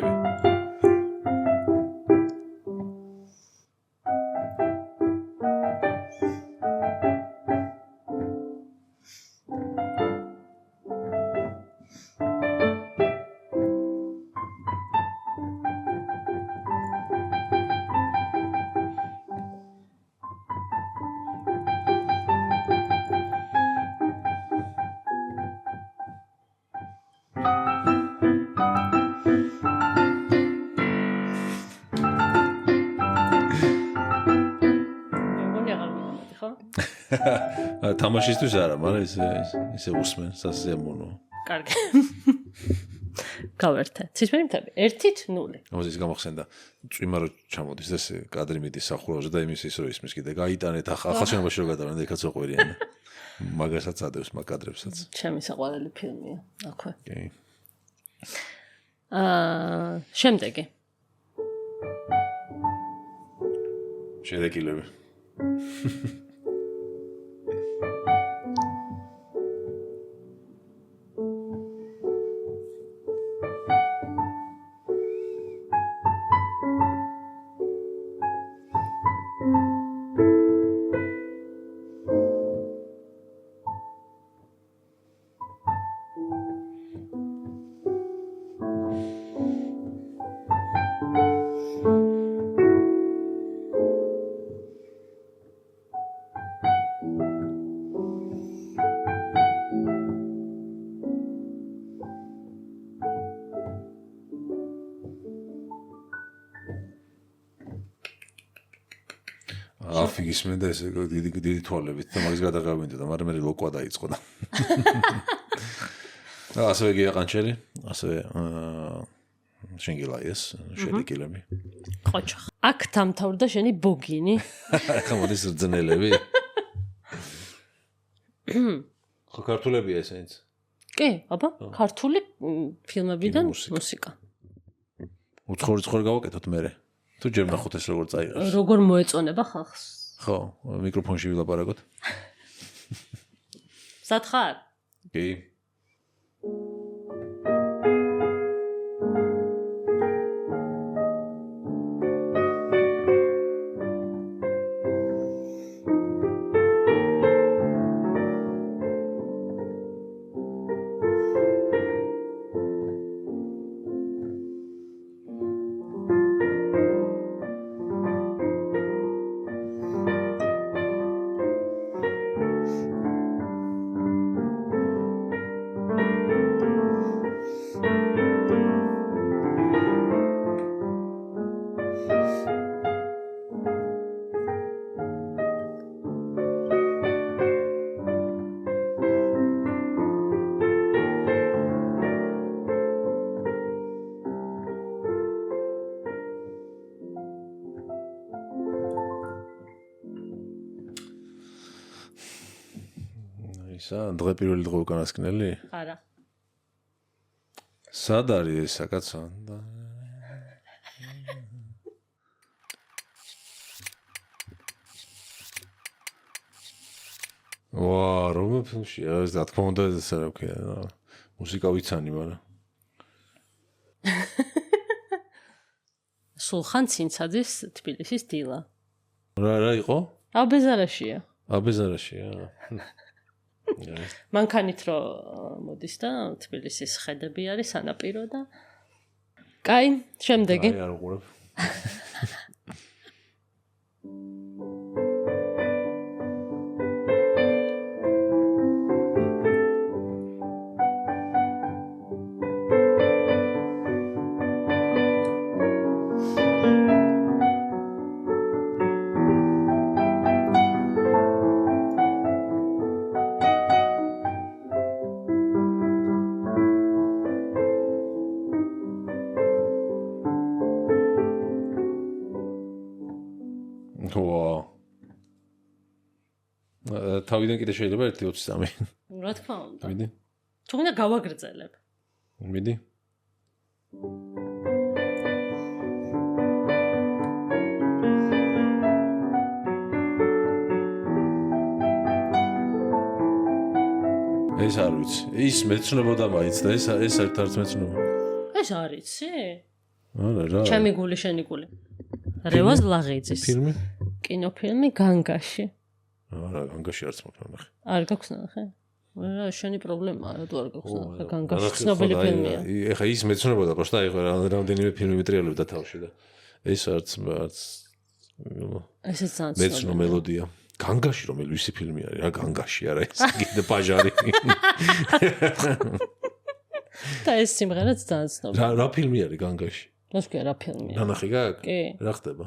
თამაშისთვის არა, მაგრამ ისე უსმენ სასიამოვნოა. კარგი. გავერთე. ცისფერი მთები 1-0. ამას გამოხსენდა. წვიმა რო ჩამოდის ეს კადრი მიდის სახურავზე და იმის ის რო ისმის კიდე გაიტანეთ ახალ შენობაში რო გადავარდეთ ეკაც ოყვერიანი. მაგასაც ადევს მაგ კადრებსაც. ჩემი საყვარელი ფილმია აქვე. კი. შემდეგი. შედეკილები. აფიგის მე და ეს დიდი თვალებით და მაგის გადაღებინდა, მაგრამ მე ლოკვა დაიწყო და. ასევე გიაყანჩელი, ასევე შენგილაიეს, შედიკილები. ყოჩა. აქ დამთავრდა შენი ბოგინი. ახლა მოდის რძნელები. ხო ქართულებია ესენიც. კი, აბა, ქართული ფილმებიდან მუსიკა. უცხოური გავაკეთოთ მე. თუ ჯერ ნახოთ ეს როგორ წაიღებს. როგორ მოეწონება ხალხს? ხო, მიკროფონში ვილაპარაკოთ. სათხარ? კი. დღე პირველი დღე უკანასკნელი? არა. სად არის ეს საკაცო? ვა, რომ ფილმშია, ეს რა თქმა უნდა ეს რა ქვია, მუსიკა ვიცანი, მაგრამ სულხან ცინცაძის თბილისის დილა. რა იყო? აბეზარაშია. აბეზარაშია. მანქანით რო მოდის და თბილისის ხედები არის სანაპირო და კაი, შემდეგი. აი არ უყურებ. თავიდან კიდე შეიძლება 1-23. რა თქმა უნდა. მიდი. თუ უნდა გავაგრძელებ. მიდი. ეს არ ვიცი. ის მეცნობოდა მაინც და ეს ერთ-ერთ მეცნობა. ეს არიცი? არა რა. ჩემი გული შენი გული. რევაზ ლაღიძის. ფილმი? კინოფილმი განგაში. არა, განგაში არც მოგნახე. არ გაქვს ნახე? რა შენი პრობლემაა, რატო არ გაქვს ნახე განგაში ცნობილი ფილმია. ეხა ის მეცნობოდა პროსტა ეხა რამდენიმე ფილმი მეტრიალებდა თავში და ეს არც ესეც ძალიან მეცნო მელოდია. განგაში რომ ვისი ფილმი არის? რა განგაში არა ეს კიდე ბაჟარი. და ეს სიმღერაც ძალიან ცნობილია. რა ფილმი არის განგაში? რა თქვია რა ფილმია? ნანახი გაქვს? კი. რა ხდება?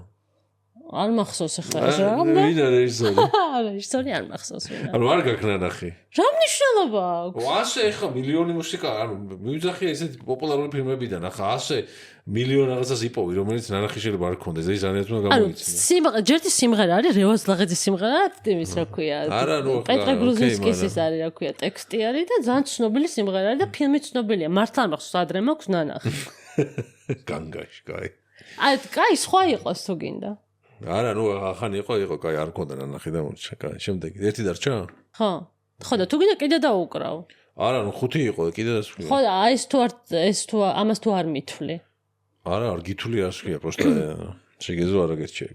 არ მახსოვს ახლა რა. ვინ არის რეჟისორი? რეჟისორი არ მახსოვს ვინ. ანუ არ გაქვს ნანახი. რა მნიშვნელობა აქვს? ასე ახლა მილიონი მუსიკა, ანუ მივიძახია ესეთი პოპულარული ფილმებიდან, ახლა ასე მილიონ რაღაცას იპოვი, რომელიც ნანახი შეიძლება არ გქონდეს, ეს ძალიან თუმა გამოიწვია. ჯერტი სიმღერა არის რევაზ ლაღიძის სიმღერა, იმის რა ქვია. პეტრე გრუზინსკის ის არის რა ქვია, ტექსტი არის და ძალიან ცნობილი სიმღერა არის და ფილმი ცნობილია. მართლა არ მახსოვს ადრე მაქვს ნანახი. განგაში, კაი. კაი, სხვა იყოს თუ გინდა. არა, ნუ ახანი იყო, კაი, არ მქონდა ნანახი და მორჩა, კაი. შემდეგი ერთი დარჩა? ხო. ხო და თუ გინდა კიდე დაუკრავ. არა, ნუ 5 იყო, კიდე დასვია. ხო და ეს თუ ამას თუ არ მithვლი. არა, არ გითვლი ასვია, просто შეგეზო არა გერჩია.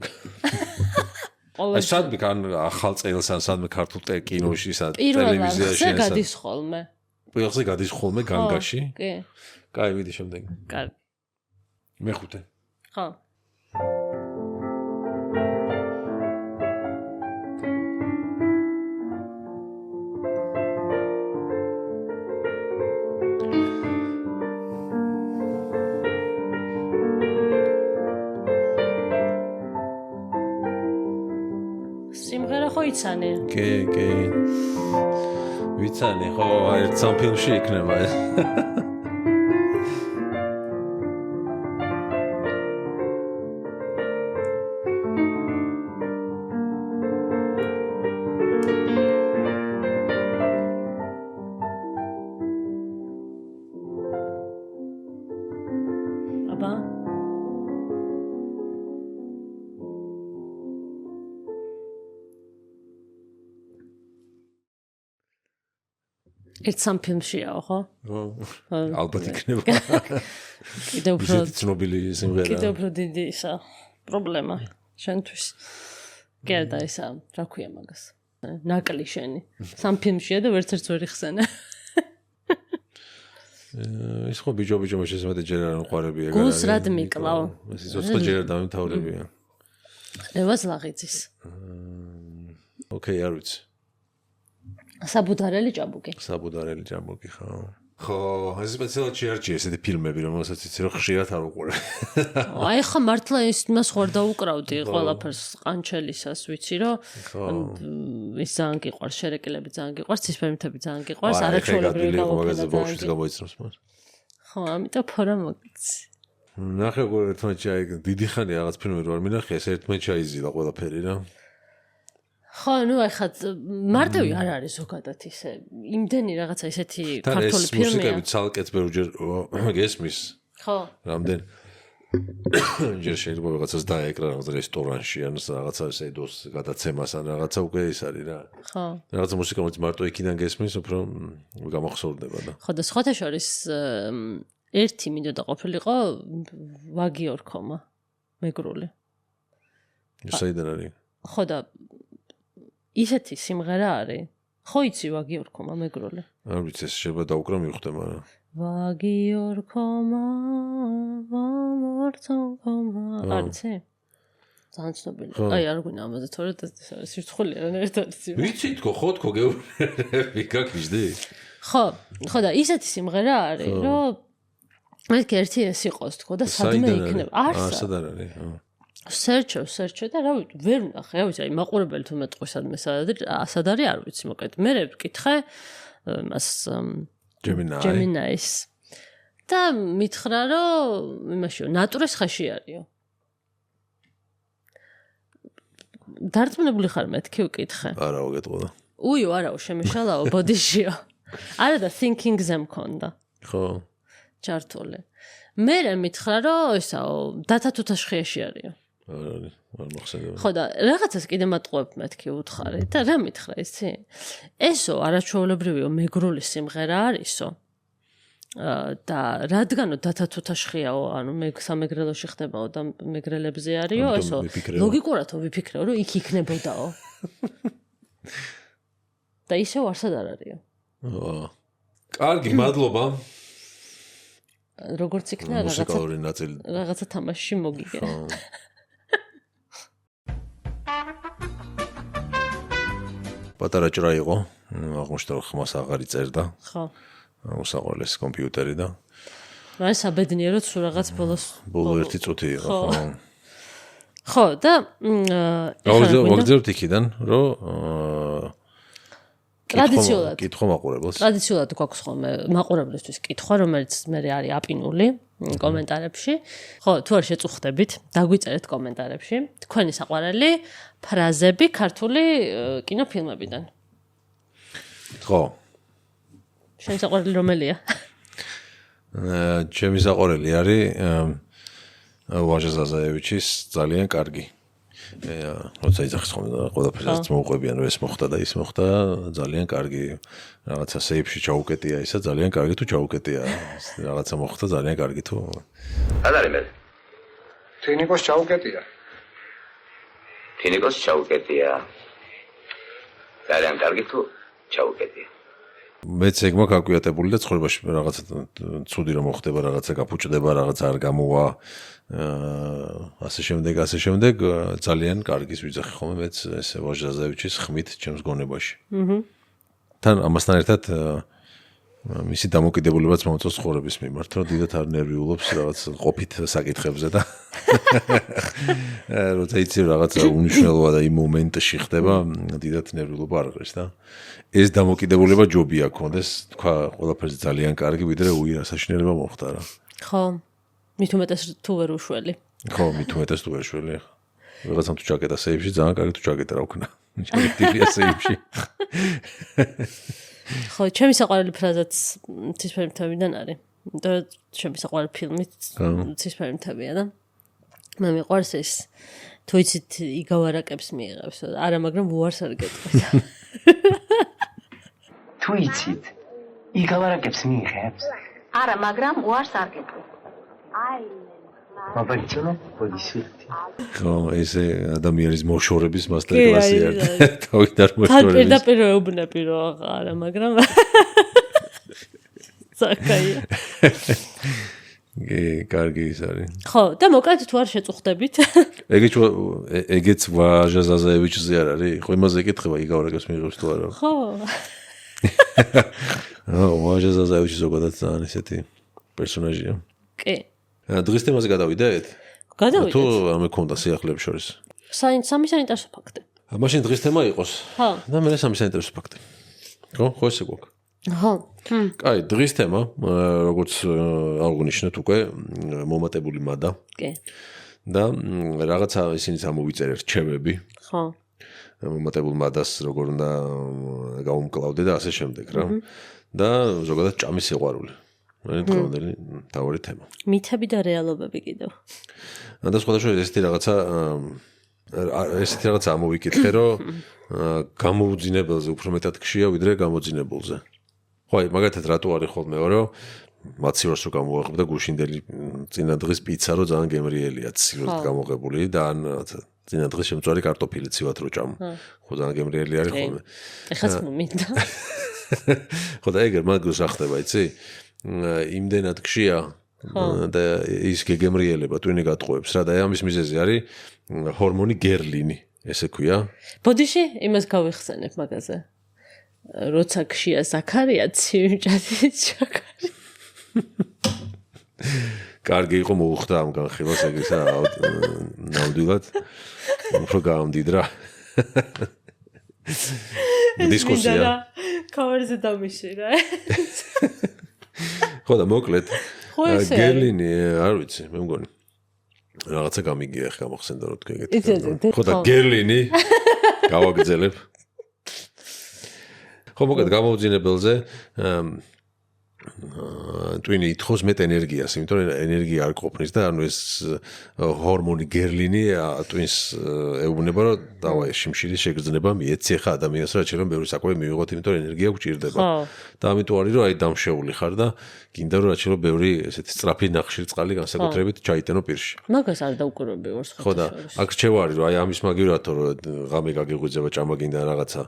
აი სადმე კან ახალ წელს ან სადმე ქართულ კინოში, ტელევიზიაში პირველად გადის ხოლმე. პირველზე გადის ხოლმე განგაში? კი. კაი, მიდი შემდეგი. კარგი. მეხუთე. ხო. სიმღერა ხო იცანე? კი. ვიცანი ხო, ერთ სამ ფილმში იქნება ეს. აბა ერთ სამ ფილმშიაო ხო? ალბათ იქნება. კიდევ უფრო ცნობილი სიმღერა. კიდევ უფრო დიდი ისა პრობლემა შენთვის. გერდა ისა, რა ქვია მაგას? ნაკლი შენი. სამ ფილმშია და ვერც ვერ იხსენე. ის ხო ბიჭო შესაძლოა ჯერ არ უყარებია გარდა. გულს რად მიკლავ? ეს ცოცხლ ჯერ დამთავრებია. რევაზ ლაღიძის. ოკეი, არ ვიცი. საბუდარელი ჭაბუკი. საბუდარელი ჭაბუკი, ხო. ხო, ეს სპეციალურად შეარჩია ესეთი ფილმები, რომელსაც იცი რომ ხშირად არ უყურებ. აი ხა მართლა იმას ხوار დაუკრავდი ყველაფერს ყანჩელისას, ვიცი რომ ის ძალიან გიყვარს, შერეკილები ძალიან გიყვარს, ცისფერმითები ძალიან გიყვარს, არაჩვეულებრივი გამოიწნოს მას. ხო, ამიტომ ფორა მოგიცი. ნახე როგორ ერთმანეთში აი დიდი ხანი რაღაც ფილმები რო არ მინახე, ეს ერთმანეთში აიზილა ყველაფერი რა. ხო, ნუ ახლა მარტივი არ არის ზოგადად ისე. იმდენი რაღაცა ისეთი ქართული ფილმია. ეს მუსიკები ცალკეც ბევრჯერ გესმის. ხო. რამდენ ჯერ შეიძლება რაღაცას დაეკრა რაღაც რესტორანში ან რაღაცა ესედოს გადაცემას ან რაღაცა უკვე ის არის რა. ხო. რაღაცა მუსიკა რომელიც მარტო იქიდან გესმის, უფრო გამოხსოვდება და. ხო და სხვათა შორის ერთი მინდოდა ყოფილიყო ვაგი ორქომა მეგრული. საიდან არის? ხო და ისეთი სიმღერა არის. ხო იცი ვაგი ორქომა მეგრული? არ ვიცი, ეს შეიძლება დაუკრა მივხვდება, მაგრამ ვაგი ორქომა ვამორთომა. არიცი? ძალიან ცნობილი. აი არ გვინა ამაზე თორე სირცხული არანაირად არ იცი. ვიცი თქო, ხო თქო გეუბნები გაგიჟდი? ხო და ისეთი სიმღერა არის, რომ მეთქი ერთი ეს იყოს თქო და სადმე იქნება. სად არის? სერჩო და რა ვიცი, ვერ ვნახე, რა ვიცი, აი მაყურებელი თუ მეტყვი სადმე სად არის, არ ვიცი, მოკლედ. მე ვკითხე მას Gemini-ის. და მითხრა, რომ იმაშიო, ნატურეს ხეში არისო. დარწმუნებული ხარ მეთქი ვკითხე? არა, უგეტყოდა. უიო, არაო, შემეშალაო, ბოდიშიო. არა და thinking-ზე მქონდა. ხო. ჩართული. მე მითხრა, რომ ისაო, დათა თუთაშხიაში არისო. არ მოხსენდება. ხო და რაღაცას კიდე მატყუებ მეთქი უთხარი და რა მითხრა იცი? ესო არაჩვეულებრივიო მეგრული სიმღერა არისო. და რადგანო დათა თუთაშხიაო, ანუ მე სამეგრელოში ხდებაო და მეგრელებზე არისო, ესო ლოგიკურადო ვიფიქრეო, რომ იქ იქნებოდაო. და ისევ არსად არ არისო. კარგი, მადლობა. როგორც იქნა მუსიკალური ნაწილი. რაღაცა თამაში მოგიგე. პატარა ჭრა იყო, აღმოჩნდა რომ ხმას აღარ იწერდა. ხო. უსაყვარლეს კომპიუტერი და რა საბედნიეროდ სულ რაღაც ბოლო 1 წუთი იყო, ხო. ხო და ვაგრძელებთ იქიდან რომ ტრადიციულად კითხვა მაყურებელს. ტრადიციულად გვაქვს ხოლმე მაყურებლისთვის კითხვა, რომელიც მე არის აპინული კომენტარებში. ხო, თუ არ შეწუხდებით, დაგვიწერეთ კომენტარებში თქვენი საყვარელი ფრაზები ქართული კინოფილმებიდან. ხო. შენი საყვარელი რომელია? ჩემი საყვარელი არის ვაჟა ზაზაევიჩის ძალიან კარგი. როცა იძახის ხოლმე ყველაფერს მოუყვებიან რომ ეს მოხდა და ის მოხდა ძალიან კარგი რაღაცა სეიფში ჩაუკეტია ისა ძალიან კარგი თუ ჩაუკეტია რაღაცა მოხდა ძალიან კარგი თუ არ არის მე თინიკოს ჩაუკეტია ძალიან კარგი თუ ჩაუკეტია მეც ეგ მაქვს აკვიატებული და ცხოვრებაში რაღაცა ცუდი რომ მოხდება რაღაცა გაფუჭდება რაღაცა არ გამოვა ასე შემდეგ ძალიან კარგის ვიძახი ხოლმე მეც ეს ვაჟა ზაზაევიჩის ხმით ჩემს გონებაში. თან ამასთან ერთად მისი დამოკიდებულებაც მომწონს ცხოვრების მიმართ, რომ დიდად არ ნერვიულობს რაღაც ყოფით საკითხებზე და როცა იცი რაღაცა უნიშნელოა და იმ მომენტში ხდება, დიდად ნერვიულობა არ ღირს და ეს დამოკიდებულება ჯობია გქონდეს, თქვა ყველაფერზე ძალიან კარგი, ვიდრე უირა საშინელება მოხდა რა. ხო. მით უმეტეს თუ ვერ უშველი. ხო, მით უმეტეს თუ ვერ უშველი. რაღაცამ თუ ჩაკეტა სეიფში, ძალიან კარგი თუ ჩაკეტა რა ვქნა. ჩაკეტილია სეიფში. ხო, ჩემი საყვარელი ფრაზაც ცისფერი მთებიდან არის. იმიტომ რომ ჩემი საყვარელი ფილმი ცისფერი მთებია და მე მიყვარს ეს თუ იცით იგავარაკებს მიიღებს. არა, მაგრამ უარს არ გეტყვით. თუ იცით იგავარაკებს მიიღებს? არა, მაგრამ უარს არ გეტყვით. მაბარიცო პოლიცია. ხო, ესე ადამიანის მოშორების მასტერკლასია. თავიდან მოშორების. თან პირდაპირ ეუბნები რომ არა, მაგრამ საკაია. კარგი ის არის. ხო, და მოკლედ თუ არ შეწუხდებით. ეგეც ვაჟა ზაზაევიჩზე არ არის? ხო, იმაზე ეკითხება იგავარაკებს მიიღებს თუ არა? ხო. ვაჟა ზაზაევიჩი ზოგადად ძალიან ესეთი პერსონაჟია. კი. დღის თემაზე გადავიდეთ? გადავიდეთ. თუ არ მეკონდა სიახლეების შორის. სამი საინტერესო ფაქტი. მაშინ დღის თემა იყოს? ხო. და მე სამი საინტერესო ფაქტი. ხო ესე გვაქვს. ხო. კაი, დღის თემა, როგორც აღნიშნეთ უკვე, მომატებული მადა. კი. და რაღაცა ისინიც ამოვიწერე რჩევები. ხო. მომატებულ მადას როგორ უნდა გაუმკლავდე და ასე შემდეგ რა. და ზოგადად ჭამის სიყვარული. მე დღევანდელი თავი თემა. მითები და რეალობები კიდევ. და სხვადასხვა ესეთი რაღაცა ამოვიკითხე, რომ გამოუძინებელზე უფრო მეტად გშია ვიდრე გამოძინებულზე. ხო, მაგათად რატო არის ხოლმე, რომ მაცივარს რო გამოაღებ და გუშინდელი წინა დღის პიცა რო ძალიან გემრიელია, ცივად გამოღებული და ან წინა დღის შემწვარი კარტოფილი ცივად რო ჭამ. ხო, ძალიან გემრიელი არის ხოლმე. ეხაც მომინდა. ხო, და ეგერ მაგას ახდება, იცი? იმდენად გშია და ის გემრიელება ტვინი გატყუებს რა და ამის მიზეზი არის ჰორმონი გერლინი, ესე ქვია. ბოდიში იმას გავიხსენებ მაგაზე. როცა გშია ზაქარია ცივჭადის ჩაქარი. კარგი იყო მოუხდა ამ განხილვას ეგრისა ნამდვილად უფრო გაამდიდრა. დისკუსია. კავერზე დამიში რა. ხო და მოკლედ გერლინი არ ვიცი მე მგონი რაღაცა გამიგია ხა მოხსენდა რომ თქვენ ეგეთი ხო და გერლინი გავაგრძელებ ხო მოკლედ გამოუძინებელზე ტვინი ითხოვს მეტ ენერგიას იმიტომ რომ ენერგია არ ყოფნის და ანუ ეს ჰორმონი გერლინი ტვინს ეუბნება რომ დავაი შიმშილის შეგრძნება მიეცი ხა ადამიანს რა შეიძლება ბევრი საკვები მივიღოთ იმიტომ რომ ენერგია გვჭირდება და ამიტომ არის რომ აი დამშეული ხარ და გინდა რომ რა შეიძლება ბევრი ესეთი სწრაფი ნახშირწყალი განსაკუთრებით ჩაიტენო პირში მაგას არ დაუკვირვები ვარს ხო და აქ რჩევა არის რომ აი ამის მაგივრათო რომ ღამე გაგიღვიძება ჭამა გინდა რაღაცა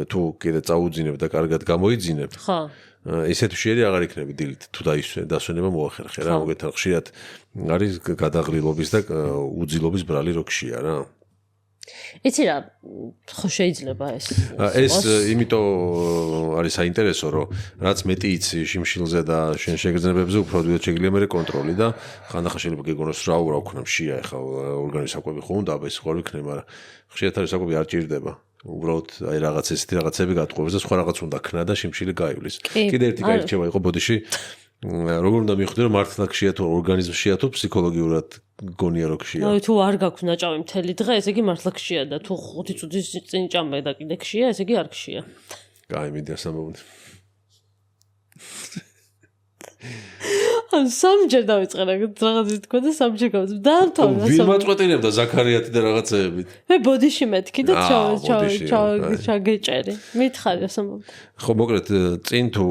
თუ კიდე წაუძინებ და კარგად გამოიძინებ ხო ისეთ შეერი აღარ იქნები დილით თუ დასვენება მოახერხე რა მოგეთან ხშირად არის გადაღრილობის და უძილობის ბრალი როქშია რა იცი რა, ხო შეიძლება ეს. ეს იმიტომ არის საინტერესო, რომ რაც მეტი იცი შიმშილზე და შენ შეგრძნებებზე, უფრო დიდ შეგიძლია მე კონტროლი და ხანდახან შეიძლება გეგონოს რა ვქნა მშია ეხა ორგანიზმის საკვები ხო უნდა ეს ხო ვიქნე, მაგრამ ხშირად არის საკვები არ ჭირდება. უბრალოდ აი რაღაც ესეთი რაღაცები გატყობს და სხვა რაღაც უნდა ქნა და შიმშილი გაივლის. კიდე ერთი კაი რჩევა იყო ბოდიში. როგორ უნდა მივხვდე რომ მართლა ქშია თუ ორგანიზმშია თუ ფსიქოლოგიურად გონია რომ ქშია. აი თუ არ გაქვს ნაჭამი მთელი დღე, ესე იგი მართლა ქშია და თუ 5 წუთის წინ ჭამე და კიდე ქშია, ესე იგი არ ქშია. კაი, მინდა სამოვიდე. ან სამჯერ დავიწყე რაღაცის თქვა და სამჯერ გავწ. დაამთავრა. ვინ მაწყვეტინებდა ზაქარიათი და რაღაცეებით? მე ბოდიში მეთქი და ჩაგეჭერი. მითხარი ასამოვიდე. ხო, მოკლედ წინ თუ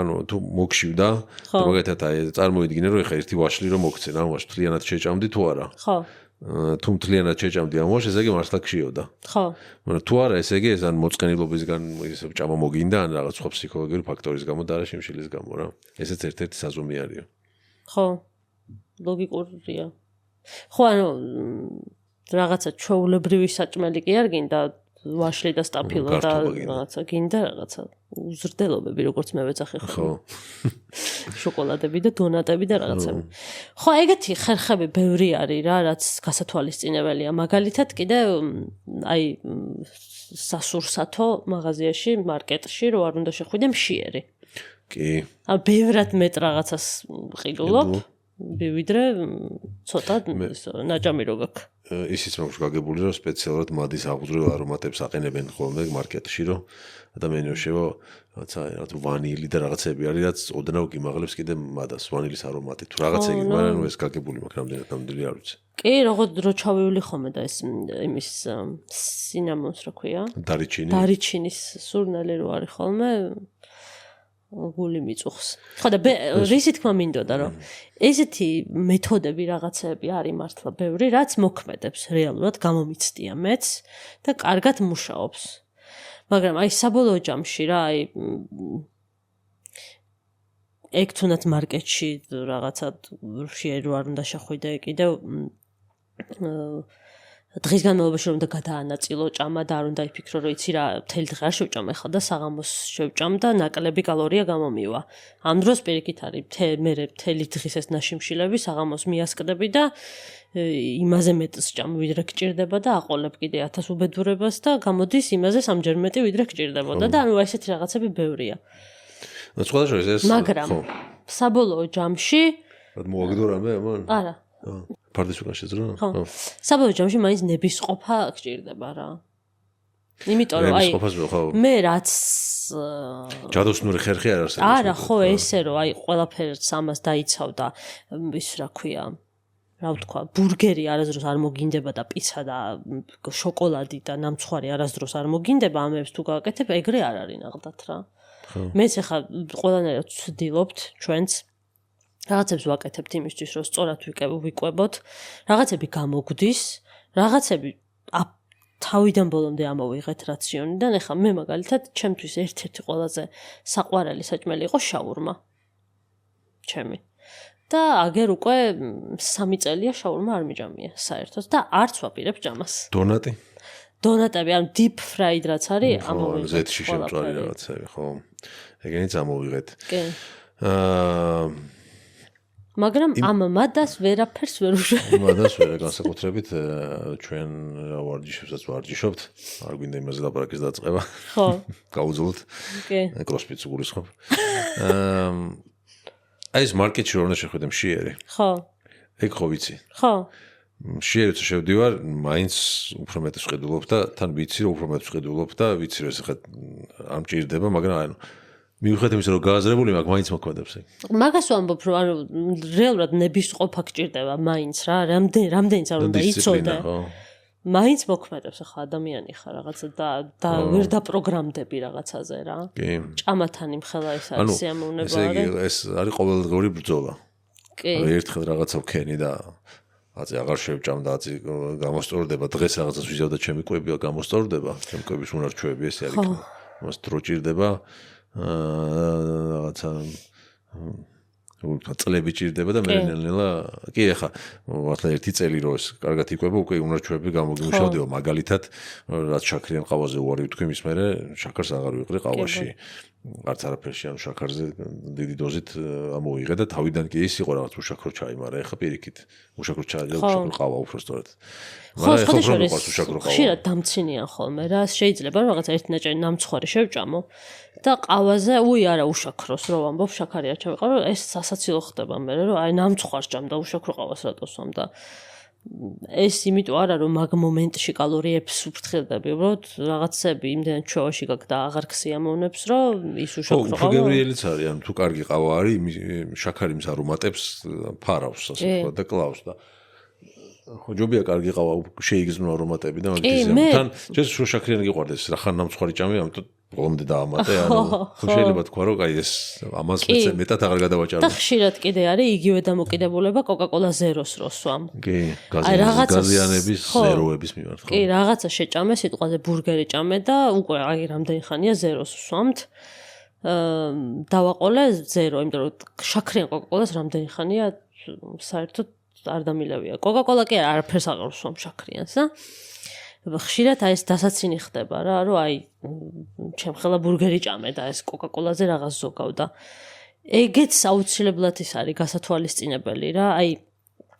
ანუ თუ მოგშივდა, მაგალითად აი წარმოვიდგინე რომ ეხა ერთი ვაშლი რომ მოგცენ, ამ ვაშლს მთლიანად შეჭამდი თუ არა? ხო. თუ მთლიანად შეჭამდი ამ ვაშლს, ესე იგი მართლა ქშიოდა. ხო. მაგრამ თუ არა, ესე იგი ეს ან მოწყენილობისგან ისე ჭამა მოგინდა, ან რაღაც სხვა ფსიქოლოგიური ფაქტორის გამო და არა შიმშილის გამო რა. ესეც ერთ-ერთი საზომი არისო. ხო. ლოგიკურია. ხო, ანუ რაღაცა ჩვეულებრივი საჭმელი კი არ გინდა ვაშლი და სტაფილო და რაღაცა გინდა რაღაცა უზრდელობები როგორც მე ვეძახი ხო. შოკოლადები და დონატები და რაღაცები. ხო, ეგეთი ხერხები ბევრი არის რა, რაც გასათვალისწინებელია. მაგალითად კიდე აი სასურსათო მაღაზიაში, მარკეტში რო არ უნდა შეხვიდე მშიერი. კი. ა ბევრად მეტ რაღაცას ყიდულობ, ვიდრე ცოტა ნაჭამი რო გაქვს. ისიც მაქვს გაგებული რომ სპეციალურად მადის აღუზრდელ არომატებს აყენებენ ხოლმე მარკეტში რომ ადამიანს შევა რაცა ვანილი და რაღაცები არის რაც ოდნავ გიმაღლებს კიდე მადას ვანილის არომატი თუ რაღაცა იგი მაგრამ ეს გაგებული მაქვს რამდენად ნამდვილი არ ვიცი. კი, როგორც რო ჩავივლი ხოლმე და ეს იმის სინამონს რა ქვია? დარიჩინის სურნელი რო არის ხოლმე გული მიწუხს. ხო და რისი თქმა მინდოდა რომ ესეთი მეთოდები რაღაცეები არის მართლა ბევრი, რაც მოქმედებს რეალურად გამომიცდია მეც და კარგად მუშაობს. მაგრამ აი საბოლოო ჯამში რა აი ეგ თუნდაც მარკეტში რაღაცა შეერო არ უნდა შეხვიდე კიდევ დღის განმავლობაში რომ და გადაანაწილო ჭამა და არ უნდა იფიქრო რომ იცი რა მთელი დღე არ შევჭამ ახლა და საღამოს შევჭამ და ნაკლები კალორია გამომივა. ამ დროს პირიქით არის მე მთელი დღის ეს ნაშიმშილები საღამოს მიასკდები და იმაზე მეტს ჭამ ვიდრე გჭირდება და აყოლებ კიდე 1000 უბედურებას და გამოდის იმაზე სამჯერ მეტი ვიდრე გჭირდებოდა და ანუ ესეთი რაღაცები ბევრია. მაგრამ საბოლოო ჯამში მოაგდო რამე ამან? არა. ფარდის უკან შეძრო? ხო. საბოლოო ჯამში მაინც ნებისყოფა გჭირდება რა. იმიტომ რომ აი მე რაც ჯადოსნური ხერხი არ არსებობს. არა, ხო, ესე რომ აი ყველაფერს ამას დაიცავ და ის რა ქვია, რა ვთქვა, ბურგერი არასდროს არ მოგინდება და პიცა და შოკოლადი და ნამცხვარი არასდროს არ მოგინდება, ამებს თუ გააკეთებ, ეგრე არ არის ნახდათ რა. მეც ახლა ყველანაირად ვცდილობთ ჩვენც რაღაცებს ვაკეთებთ იმისთვის, რომ სწორად ვიკვებოთ, რაღაცები გამოგვდის, რაღაცები თავიდან ბოლომდე ამოვიღეთ რაციონიდან. ეხლა მე მაგალითად ჩემთვის ერთ-ერთი ყველაზე საყვარელი საჭმელი იყო შაურმა. ჩემი. და აგერ უკვე 3 წელია შაურმა არ მიჭამია საერთოდ და არც ვაპირებ ჭამას. დონატი? დონატები, ანუ deep fried რაც არის, ამოვიღეთ. ზეთში შემწვარი რაღაცები, ხო. ეგენიც ამოვიღეთ. კი. მაგრამ ამ მადას ვერაფერს ვერ უშვებ. მადას ვერ განსაკუთრებით ჩვენ რა ვარჯიშებსაც ვარჯიშობთ. არ გვინდა იმაზე ლაპარაკის დაწყება. ხო. გაუძლოთ. კი. კროსფიტს უგულისხმობ. აი ეს მარკეტში რომ უნდა შეხვიდე მშიერი. ხო. ეგ ხო ვიცი. ხო. მშიერიც შევდივარ, მაინც უფრო მეტს ვხედულობ და თან ვიცი რომ უფრო მეტს ვხედულობ და ვიცი რომ ეს ხა არ მჭირდება, მაგრამ ანუ მიუხედავად იმისა, რომ გააზრებული მაქვს, მაინც მოქმედებს ეგ. მაგას ვამბობ, რომ ანუ რეალურად ნებისყოფა გჭირდება მაინც რა, რამდენიც არ უნდა იცოდე. მაინც მოქმედებს ახლა ადამიანი ხარ რაღაცა და ვერ დაპროგრამდები რაღაცაზე რა. კი. ჭამათან იმხელა ეს არის სიამოვნება არა? ეს არის ყოველდღიური ბრძოლა. კი. ერთხელ რაღაცა ვქენი და აწი აღარ შევჭამ და აწი გამოსწორდება, დღეს რაღაცას ვიზავ და ჩემი კვები გამოსწორდება, ჩემი კვების უნარჩვევები ესე არის. მას დრო ჭირდება რაღაცა წლები ჭირდება და მე ნელ-ნელა კი ეხა მართლა ერთი წელი რო ეს კარგად იკვება უკვე უნარჩვები გამოგიმუშავდება მაგალითად რაც შაქრიან ყავაზე უარი ვთქვი მის მერე შაქარს აღარ ვიყრი ყავაში არც არაფერში ანუ შაქარზე დიდი დოზით ამოიღე და თავიდან კი ის იყო რაღაც უშაქრო ჩაი მაგრამ ეხა პირიქით უშაქრო ჩაი და უშაქრო ყავა უფრო სწორად მაგრამ ეხა ხშირად დამცინიან ხოლმე რა შეიძლება რომ რაღაც ერთი ნაჭერი ნამცხვარი შევჭამო და ყავაზე არა უშაქროს რო ვამბობ შაქარი არ ჩავიყავ რომ ეს სასაცილო ხდება მე რომ აი ნამცხვარს ჭამ და უშაქრო ყავას რატო სვამ და ეს იმიტომ არა რომ მაგ მომენტში კალორიებს უფრთხილდები უბრალოდ რაღაცები იმდენად ჩვევაში გაქვს და აღარ ქსიამოვნებს რომ ის უშაქრო ყავა გებრიელიც არის ანუ თუ კარგი ყავა არის შაქარი მის არომატებს ფარავს ასე ვთქვა და კლავს და ხო ჯობია კარგი ყავა შეიგრძნო არომატები და მაგის თან შეიძლება შაქრიანი გიყვარდეს რახან ნამცხვარი ჭამე ამიტომ ბოლომდე დაამატე ანუ შეიძლება თქვა რომ აი ეს ამას მეტად აღარ გადავაჭარო და ხშირად კიდე არის იგივე დამოკიდებულება კოკა-კოლა ზეროს რო სვამ კი გაზიანების ზეროების მიმართ კი რაღაცა შეჭამე სიტყვაზე ბურგერი ჭამე და უკვე აი რამდენი ხანია ზეროს ვსვამთ დავაყოლე ზერო იმიტომ რომ შაქრიან კოკა-კოლას რამდენი ხანია საერთოდ არ დამილევია კოკა-კოლა კი არაფერს აღარ ვსვამ შაქრიანს და ხშირად აი ეს დასაცინი ხდება რა რომ აი ჩემ ხელა ბურგერი ჭამე და ეს კოკა-კოლაზე რაღაც ზოგავ და ეგეც აუცილებლად ის არის გასათვალისწინებელი რა აი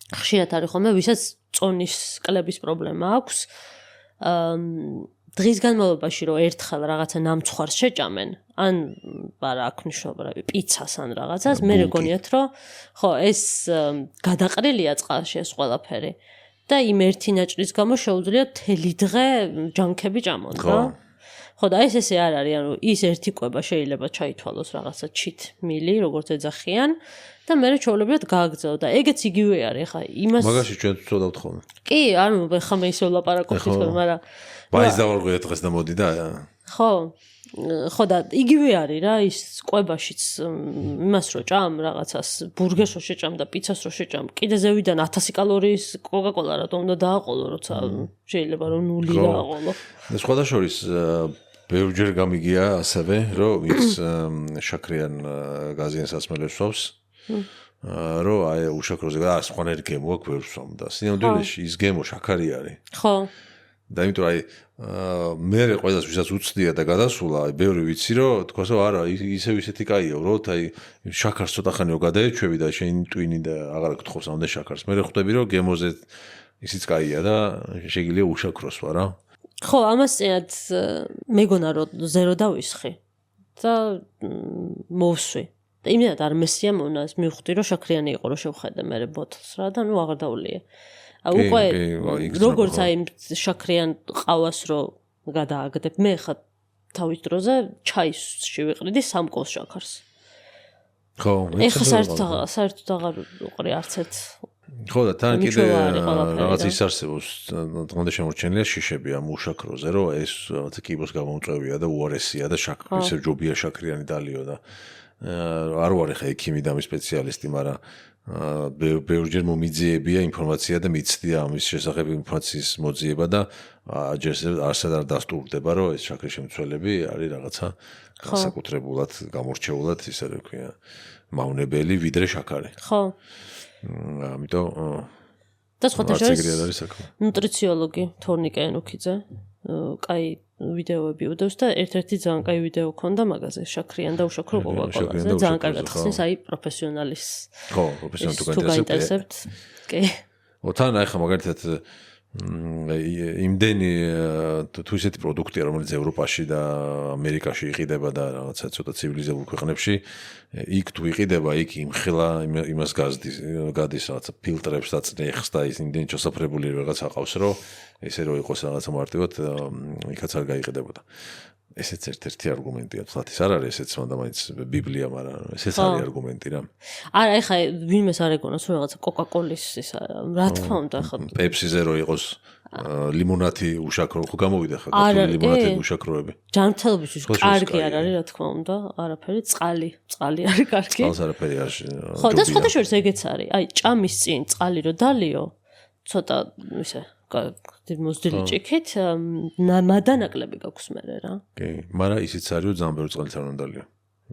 ხშირად არის ხოლმე ვისაც წონის კლების პრობლემა აქვს დღის განმავლობაში რომ ერთხელ რაღაცა ნამცხვარს შეჭამენ ან არა აქ ნიშნობა რა პიცას ან რაღაცას მე მეგონიათ რომ ხო ეს გადაყრილია წყალში ეს ყველაფერი და იმ ერთი ნაჭრის გამო შეუძლია მთელი დღე ჯანქები ჭამონ რა ხო და ესე არ არის ანუ ის ერთი კვება შეიძლება ჩაითვალოს რაღაცა ჩით მილი როგორც ეძახიან და მე ჩვეულებრივად გააგრძელო და ეგეც იგივე არის ხა იმას მაგაში ჩვენ ვწოდავთ ხოლმე კი ანუ ხა მე ისე ვლაპარაკობ თვითონ მაგრამ ბაის დავარღვია დღეს და მოდი და ხო ხო და იგივე არის რა ის კვებაშიც იმას რო ჭამ რაღაცას ბურგერს რო შეჭამ და პიცას რო შეჭამ კიდე ზევიდან 1000 კალორიის კოკა-კოლა რატომ უნდა დააყოლო როცა შეიძლება რომ 0 დააყოლო და სხვადასხვის ბევრჯერ გამიგია ასევე რომ ის შაქრიან გაზიან სასმელებს ვსვავს რომ აი უშაქროზე და სხვანაირი გემო აქვს ვერ ვსვამ და სინამდვილეში ის გემო შაქარი არის ხო და იმიტომ აი მე ყველას ვისაც უცდია და გადასულა აი ბევრი ვიცი რომ თქვას რომ არა ისევ ისეთი კაია რომ აი შაქარს ცოტა ხანიო გადაეჩვევი და შენ ტვინი და აღარ გთხოვს ამდენ შაქარს მე ხვდები რომ გემოზე ისიც კაია და შეგიძლია უშაქროს ვარ რა ხო ამას წინათ მეგონა რომ ზერო დავისხი და მოვსვი და იმედად არ მესიამოვნა ეს მივხვდი რომ შაქრიანი იყო რომ შევხედე მე ბოთლს რა და ნუ აღარ დავულიე უკვე როგორც აი შაქრიან ყავას რო გადააგდებ მე ხა თავის დროზე ჩაისში ვიყრიდი 3 კოლს შაქარს ხო ეხა საერთოდ აღარ ვიყრი არც ერთ ხო და თან კიდე რაღაც ის არსებობს დღემდე შემორჩენილია შიშები ამ უშაქროზე რომ ეს რაღაც კიბოს გამომწვევია და უარესია და ისევ ჯობია შაქრიანი დალიო და არ ვარ ხა ექიმი და სპეციალისტი მაგრამ ბევრჯერ მომიძიებია ინფორმაცია და მიცდია ამის შესახებ ინფორმაციის მოძიება და ჯერ არსად არ დასტურდება რომ ეს შაქრის შემცველები არის რაღაცა განსაკუთრებულად გამორჩეულად ისე რა ქვია მავნებელი ვიდრე შაქარი ხო ამიტომ და სხვადასხვა ნუტრიციოლოგი თორნიკე ენუქიძე კაი ვიდეოები უდევს და ერთ-ერთი ძალიან კაი ვიდეო ქონდა მაგაზე შაქრიან და უშაქრო კოკა-კოლაზე ძალიან კარგად ხსნის აი პროფესიონალის ხო პროფესიონალი თუ გაინტერესებთ კი ოთან აი ხა მაგალითად იმდენი თუ ისეთი პროდუქტია რომელიც ევროპაში და ამერიკაში იყიდება და რაღაცა ცოტა ცივილიზებულ ქვეყნებში იქ თუ იყიდება იქ იმხელა იმას გადის რაღაცა ფილტრებს და წნეხს და ის იმდენი ჩასაფრებული რაღაც აყავს რომ ესე რომ იყოს რაღაცა მარტივად იქაც არ გაიყიდებოდა ესეც ერთ-ერთი არგუმენტია თლათ ის არ არის ესეც მანდა მაინც ბიბლია მაგრამ ესეც არის არგუმენტი რა არა ეხა ვინმეს არ ეგონას რომ რაღაცა კოკა-კოლის ის რა თქმა უნდა ხა პეპსიზე რო იყოს ლიმონათი უშაქრო ხო გამოვიდა ხა ქართული ლიმონათი უშაქროები ჯანმრთელობისთვის კარგი არ არის რა თქმა უნდა არაფერი წყალი არის კარგი წყალს არაფერი არ ხო და სხვადასხვა ეგეც არის აი ჭამის წინ წყალი რო დალიო ცოტა ისე მოზრდილი ჭიქით მადანაკლები გაქვს მე რა კი მაგრამ ისიც არის რომ ძალიან ბევრი წყალიც არ უნდა დალიო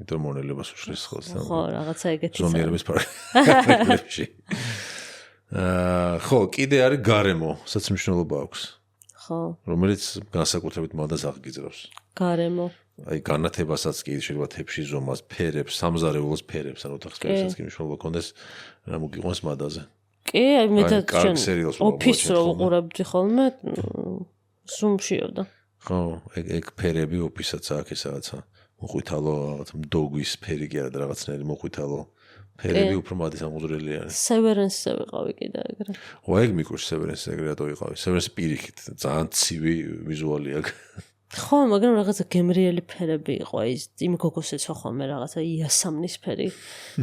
იმიტომ რომ მონელებას უშლის ხოლმე და ხო, რაღაცა ეგეთი. ზონიერების პარაგრაფში. ხო, კიდე არის გარემო, სადაც მნიშვნელობა აქვს. ხო. რომელიც განსაკუთრებით მადას აღგიძრავს. გარემო. აი განათებასაც კი შეიძლება თებში ზომას, ფერებს, სამზარეულოს ფერებს, ანუ ოთახის ფერებსაც კი მნიშვნელობა კონდეს, რა მოგიყვანს მადაზე. კი, აი მე და ოფისს რო უყურებდი ხოლმე, სუმშიოდა. ხო, ეგ ფერები ოფისაც აქვს ეს რაღაცა. მოყვითალო, რაღაცა მდოგვის ფერი კი არა და რაღაცნაირი მოყვითალო ფერები უფრო მადის ამოძრელი არის. Severance-ზე ვიყავი კიდე ეგრე. ხო, ეგ მიკურს Severance-ზე ეგრე რატო ვიყავი? Severance პირიქით ძალიან ცივი ვიზუალი აქვს. ხო, მაგრამ რაღაცა გემრიელი ფერები იყო, ის იმ გოგოს ეცვა ხოლმე რაღაცა იასამნის ფერი.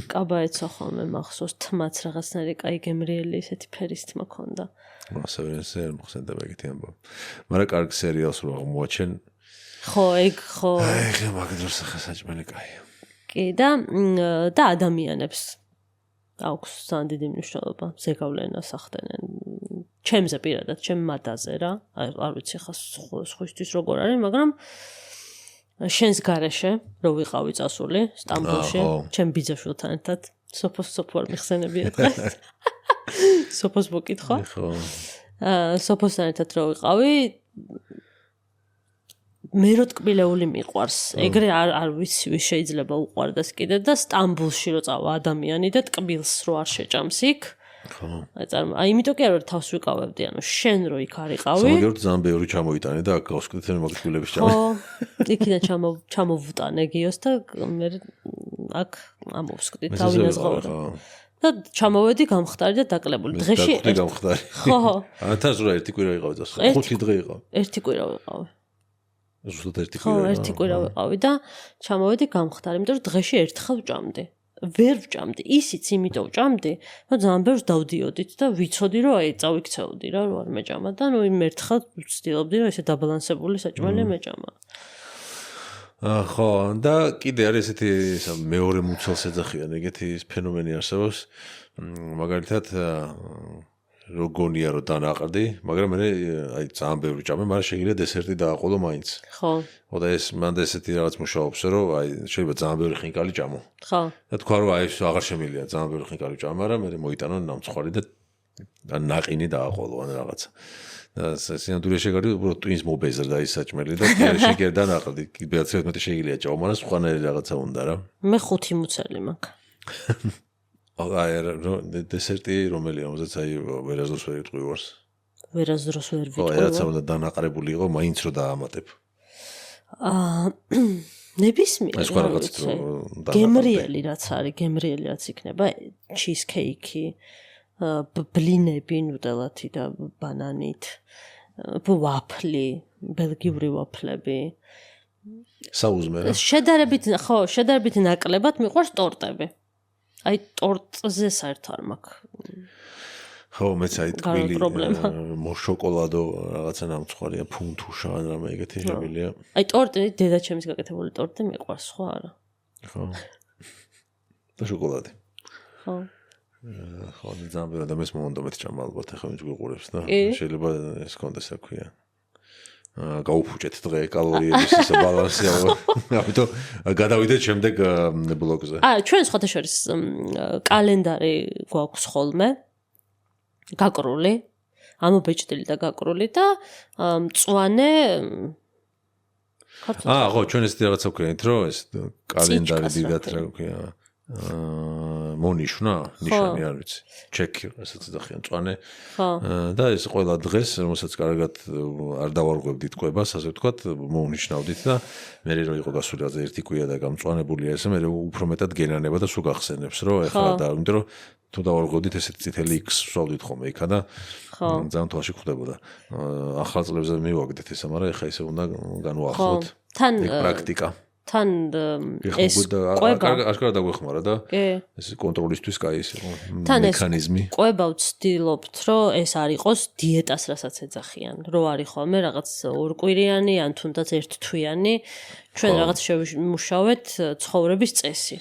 კაბა ეცვა ხოლმე მახსოვს, თმაც რაღაცნაირი კაი გემრიელი ესეთი ფერის თმა ქონდა. Severance-ზე მოხსენდება ეგეთი ამბავი. მაგრამ კარგ სერიალს რო აღმოაჩენ. ხო, ეგ ხო. ეგ მაგდროს სახასაჭმელი კაია. კი და ადამიანებს აქვს ძალიან დიდი მნიშვნელობა, ზეგავლენას ახდენენ. ჩემზე პირადად, ჩემ მადაზე რა. არ ვიცი ხა სხვისთვის როგორ არის, მაგრამ შენს გარეშე რო ვიყავი წასული სტამბოლში, ჩემ ბიძაშვილთან ერთად, სოფოს არ მიხსენებია დღეს. სოფოს მოკითხო. ხო. სოფოსთან ერთად რო ვიყავი, მე რო ტკბილეული მიყვარს. ეგრე არ ვიცი ვის შეიძლება უყვარდეს კიდე და სტამბოლში რო წავა ადამიანი და ტკბილს რო არ შეჭამს იქ. ხო. აი იმიტომ კი არა თავს ვიკავებდი, ანუ შენ რო იქ არიყავი. სამაგეროდ ძალიან ბევრი ჩამოიტანე და აქ გავსკვდით მე მაგ ტკბილების ჩამო. ხო. იქიდან ჩამოვუტანე გიოს და მე აქ ამოვსკვდით დავინაზღაურე. და ჩამოვედი გამხდარი და დაკლებული. დღეში გამხდარი. ხო. ანთას რა ერთი კვირა იყავი და 5 დღე იყავ. ერთი კვირა ვიყავი. ზუსტად ერთი ხო, ერთი კვირა ვიყავი და ჩამოვედი გამხდარი, იმიტომ რომ დღეში ერთხელ ვჭამდი. ვერ ვჭამდი, ისიც იმიტომ ვჭამდი, რომ ძალიან ბევრს დავდიოდით და ვიცოდი რომ აი წავიქცეოდი რა, რომ არ მეჭამა და ნუ იმ ერთხელ ვცდილობდი რომ ესე დაბალანსებული საჭმელი მეჭამა. ხო, და კიდე არის ესეთი მეორე მუცელს ეძახიან, ეგეთი ფენომენი არსებობს. მაგალითად როგორია რომ დანაყრდი, მაგრამ მე აი ძალიან ბევრი ჭამე, მაგრამ შეიძლება დესერტი დააყოლო მაინც. ხო. ხო და ეს მანდ ესეთი რაღაც მუშაობს, რომ აი შეიძლება ძალიან ბევრი ხინკალი ჭამო. ხო. და თქვა რომ აი ეს აღარ შემიძლია ძალიან ბევრი ხინკალი ჭამო, მაგრამ მე მოიტანო ნამცხვარი და ნაყინი დააყოლო ან რაღაცა. და სინამდვილეში შეგარი უბრალოდ twins მობეზრდა ის საჭმელი და შეიძლება დანაყრდი, ბეატრიოთ მეტი შეიძლება ჭამო, მაგრამ სხვანაირი რაღაცა უნდა რა. მე 5 მუცელი მაქვს. აი დესერტი რომელია, რომელზეც აი ვერასდროს ვერ იტყვივარს. ვერასდროს ვერ ვიტყვი. ხო, რაც უნდა დანაყრებული იყო, მაინც რო დაამატებ. ნებისმიერ. ეს რაღაც გემრიელი რაც არის, გემრიელი რაც იქნება, ჩიზკეიკი, ბლინები ნუტელათი და ბანანით, ვაფლი, ბელგიური ვაფლები. საუზმე რა. შედარებით ნაკლებად მიყვარს ტორტები. აი ტორტზე საერთოდ არ მაქვს. ხო, მეც აი ტკბილი შოკოლადო რაღაცა ნამცხვარია, ფუნთუშა ან რამე ეგეთი შემილია. აი ტორტი, დედაჩემის გაკეთებული ტორტი მიყვარს, ხო არა? ხო. და შოკოლადი. ხო. ხო, ძალიან ბევრი ადამიანს მომონდა მეც ჭამა ალბათ, ახლა ვინც გვიყურებს და შეიძლება ეს კონდეს რა ქვია. გაუფუჭეთ დღე კალორიების ეს ბალანსი, ამიტომ გადავიდეთ შემდეგ ბლოგზე. ჩვენ სხვათაშორის კალენდარი გვაქვს ხოლმე გაკრული, ამობეჭდილი და გაკრული და მწვანე ხო, ჩვენ ეს რაღაცა ვქენით, რომ ეს კალენდარი დიდად რა ქვია. მონიშნა, ნიშანი არ ვიცი. ჩეკი, რასაც ეძახიან მწვანე. და ეს ყველა დღეს, რომელსაც კარგად არ დავარღვევდით კვებას, ასე ვთქვათ, მოუნიშნავდით და მე რო იყო გასული რაღაც ერთი კვირა და გამწვანებულია ესე, მე უფრო მეტად გენანება და სულ გახსენებს, რომ ეხლა და იმიტომ რომ თუ დავარღვევდით ესეთი წითელი X ვსვავდით ხოლმე იქა და ძალიან თვალში ხვდებოდა. ახალ წლებზე მივაგდეთ ესა, მაგრამ ეხლა ესე უნდა განვაახლოთ. თან პრაქტიკა. თან ეს კვება აშკარად დაგვეხმარა და ეს კონტროლისთვის კაი ის იყო თან მექანიზმი. ეს კვება ვცდილობთ, რომ ეს არ იყოს დიეტას, რასაც ეძახიან, რომ არის ხოლმე რაღაც ორკვირიანი ან თუნდაც ერთთვიანი, ჩვენ რაღაც შევიმუშავეთ ცხოვრების წესი.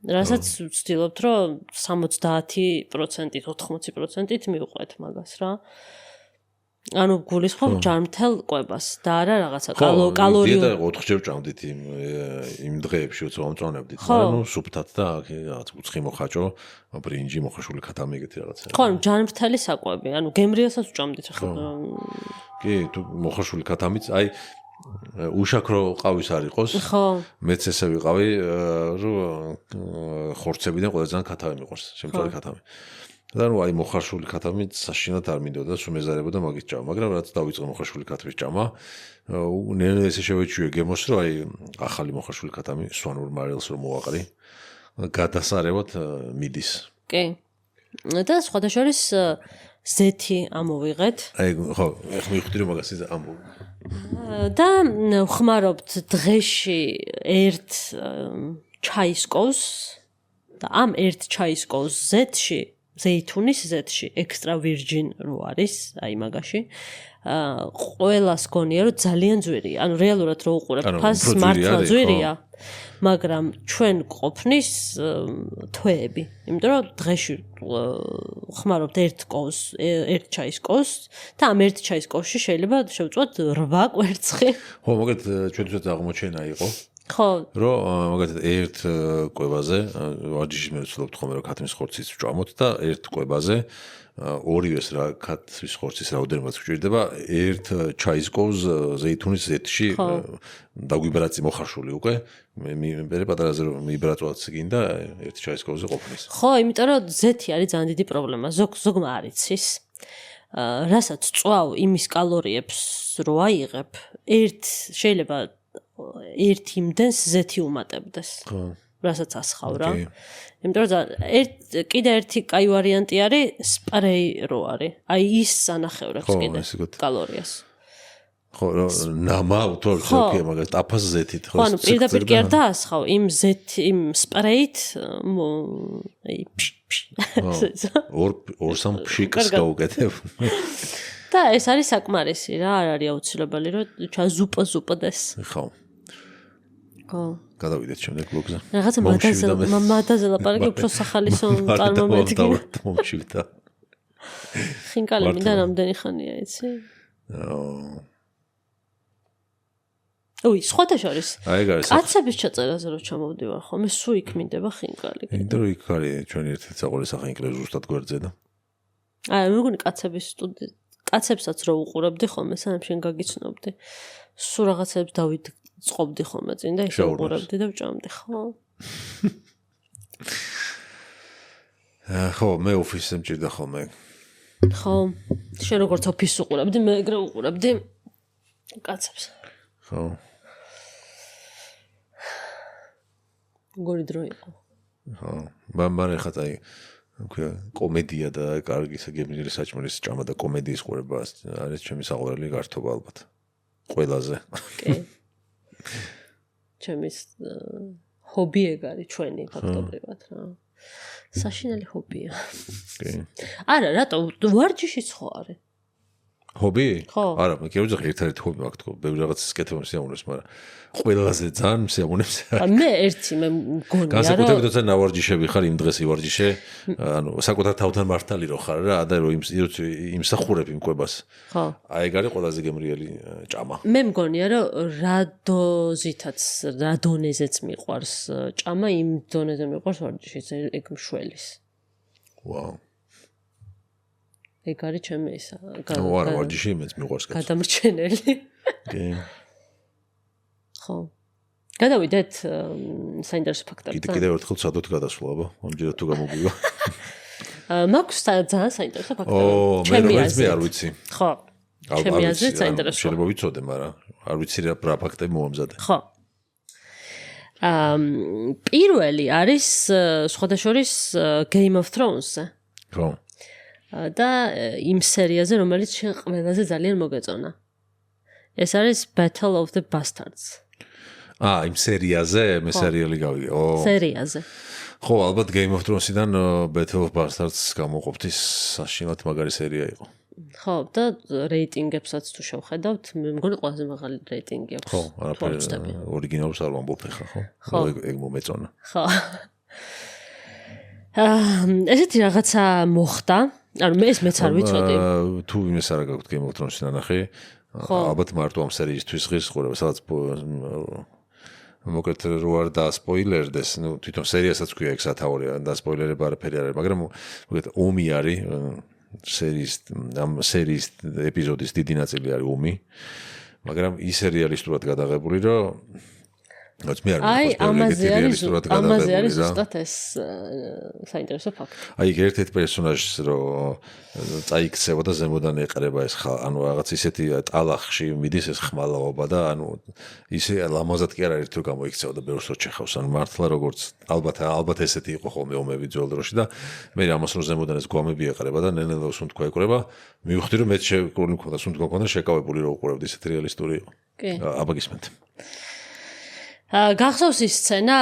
რასაც ვცდილობთ, რომ 70%, 80%-ით მივყვეთ მაგას რა. ანუ გულისხმობ ჯანმრთელ კვებას და არა რაღაცა კალორიულ. დიეტა 4 ჯერ ჭამდით იმ დღეებში როცა მომწონებდით, მაგრამ სუფთად და რაღაც უცხი მოხაჭო, ბრინჯი, მოხაშული ქათამი ეგეთი რაღაცა. ხო, ჯანმრთელი საკვები, ანუ გემრიელსაც ვჭამდით ახლა. კი, თუ მოხაშული ქათამიც, აი უშაქრო ყავის არ იყოს. ხო. მეც ესე ვიყავი, რომ ხორცებიდან ყველაზე ქათამი მიყვარს, შემწვარი ქათამი. და ნუ აი მოხარშული ქათამი საშინად არ მინდოდა, სულ მეზარებოდა მაგის ჭამა, მაგრამ რაც დავიწყე მოხარშული ქათმის ჭამა, ნელ ესე შევეჩვიე გემოს, რომ აი ახალი მოხარშული ქათამი სვანურ მარილს რომ მოვაყრი, გადასარევად მიდის. კი. და სხვადასხვა ზეთი ამოვიღეთ. აი ხო, ეხლა მივხვდი რომ მაგას იზა ამოვ. და ვხმარობთ დღეში ერთ ჩაის კოვს და ამ ერთ ჩაის კოვს ზეთში ზეითუნის ზეთში extra virgin რო არის, აი მაგაში. ყველას გონია რომ ძალიან ძვირია. ანუ რეალურად რო უყურებ, ფასს მართლა ძვირია, მაგრამ ჩვენ ყოფნის თვეები. იმიტომ რომ დღეში ხმარობთ ერთ კოვს, ერთ ჩაის კოვს და ამ ერთ ჩაის კოვში შეიძლება შევწვათ 8 კვერცხი. ხო, მოგეთ ჩვენთვისაც აღმოჩენა იყო. ხო. რომ მაგალითად ერთ კვებაზე, ვარჯიშის მე ვცდილობთ ხოლმე რომ ქათმის ხორცის ვჭამოთ და ერთ კვებაზე ორივეს რა ქათმის ხორცის რაოდენობაც გვჭირდება ერთ ჩაის კოვს ზეითუნის ზეთში დაგვიბრაწი მოხარშული უკვე მე პატარაზე რომ მიბრაწვაც გინდა ერთ ჩაის კოვზე ყოფნის. ხო, იმიტომ რომ ზეთი არის ძალიან დიდი პრობლემა. ზოგმა არ იცის. რასაც წვავ იმის კალორიებს რო აიღებ, ერთ შეიძლება ერთ იმდენს ზეთი უმატებდეს. ხო. რასაც ასხავ რა. იმიტომ რომ კიდე ერთი კაი ვარიანტი არის სპრეი რო არის. აი ის ანახევრებს კიდე კალორიას. ხო, ნამა თორქია მაგას ტაფას ზეთით ხო. ანუ პირდაპირ კი არ დაასხავ იმ ზეთი იმ სპრეით აი ორ სამ ფშიკს გავუკეთებ. და ეს არის საკმარისი რა, არ არის აუცილებელი რომ ჩაზუპდეს. ხო. ხო. გადავიდეთ შემდეგ ბლოგზე. რაღაცა მადაზე ლაპარაკი უფრო სახალისო წარმომედგინე. მომჩივდა. ხინკალი მინდა რამდენი ხანია, იცი? ოი, სხვათა შორის. კაცების ჩაწერაზე რო ჩამოვდივარ, ხოლმე სულ იქ მინდება ხინკალი. იმიტომ რომ იქ არის ჩვენი ერთ-ერთი საყვარელი სახინკლე ზუსტად გვერდზე და. აი, მეგონი კაცების კაცებსაც რო უყურებდი ხოლმე, სანამ შენ გაგიცნობდი. სულ რაღაცებს დავიწყობდი ხოლმე წინ და ისე უყურებდი და ვჭამდი, ხო? ხო, მე ოფისზე მჭირდა ხოლმე. ხო, შენ როგორც ოფისს უყურებდი, მე ეგრე უყურებდი კაცებს. ხო. გორი დრო იყო. ხო, მაგრამ ხა წაი ქვია კომედია და კარგი გემრიელი საჭმელის ჭამა და კომედიის ყურება არის ჩემი საყვარელი გართობა ალბათ. ყველაზე. კი. ჩემი ჰობი ეგ არის ჩვენი ფაქტობრივად რა. საშინელი ჰობია. კი. არა, რატო ვარჯიშიც ხო არის? ჰობი? არა, მე კიდევ ერთ-ერთი ჰობი მაქვს თქო, ბევრი რაღაც სკეთება მსიამოვნებს, მაგრამ ყველაზე ძალიან მსიამოვნებს. მე ერთი მე მგონია რა. განსაკუთრებით როცა ნავარჯიშები ხარ, იმ დღეს ივარჯიშე, ანუ საკუთარ თავთან მართალი რო ხარ რა, და რომ იმსახურებ იმ კვებას. ხო. აი ეგ არის ყველაზე გემრიელი ჭამა. მე მგონია რომ რა დოზითაც, რა დონეზეც მიყვარს ჭამა, იმ დონეზე მიყვარს ვარჯიშიც, ეგ მშველის. ვაუ. ეგ არის ჩემი ისა. არა, ვარჯიში მეც მიყვარს კაცო. გადამრჩენელი. კი. ხო. გადავიდეთ საინტერესო ფაქტებზე. კიდევ ერთხელ ცადოთ გადასვლა, აბა, ამჯერად თუ გამოგვივა. მაქვს ძალიან საინტერესო ფაქტები. ჩემი აზრით არ ვიცი. ხო. ჩემი აზრით საინტერესო. შეიძლება ვიცოდე, მაგრამ არ ვიცი რა ფაქტები მომამზადე. ხო. პირველი არის სხვადასხვა Game of Thrones-ზე. ხო. და იმ სერიაზე, რომელიც შენ ყველაზე ძალიან მოგეწონა. ეს არის Battle of the Bastards. იმ სერიაზე, მე სერიალი გავიგე. სერიაზე. ხო, ალბათ Game of Thrones-იდან Battle of Bastards გამოყოფთ ის საშინლად მაგარი სერია იყო. ხო, და რეიტინგებსაც თუ შევხედავთ, მე მგონი ყველაზე მაღალი რეიტინგი აქვს. ხო, არაფერი ორიგინალურს არ ვამბობ ხა, ხო? ეგ მომეწონა. ხო. ესეთი რაღაცა მოხდა ანუ მეც არ ვიცოდი. თუ იმეს არა გაქვთ Game of Thrones-ი ნანახი, ალბათ მარტო ამ სერიისთვის ღირს ყურება, სადაც მოკლედ რო არ დასპოილერდეს, ну თვითონ სერიასაც ქვია ეგ სათაურია, დასპოილერება არაფერი არ არის, მაგრამ მოკლედ ომი არის სერიის ეპიზოდის დიდი ნაწილი არის ომი, მაგრამ ის რეალისტურად გადაღებული, რომ აი, ამაზე არის ზუსტად ეს საინტერესო ფაქტი. აი, ერთ-ერთ პერსონაჟს რო წაიქცევა და ზემოდან ეყრება ეს ანუ რაღაც ისეთი ტალახში მიდის ეს ხმალაობა და ანუ ისე ლამაზად კი არ არის თუ გამოიქცევა და ბევრს რო ჩეხავს, ანუ მართლა როგორც ალბათ ესეთი იყო ხოლმე ომები ძველ დროში და მე ამას რო ზემოდან ეს გვამები ეყრება და ნელ-ნელა სუნთქვა ეყრება, მივხვდი რომ მეც შეკვირული მქონდა სუნთქვა მქონდა შეკავებული რო უყურებდი ისეთი რეალისტური იყო. კი. აბა გისმენთ. გახსოვს ის სცენა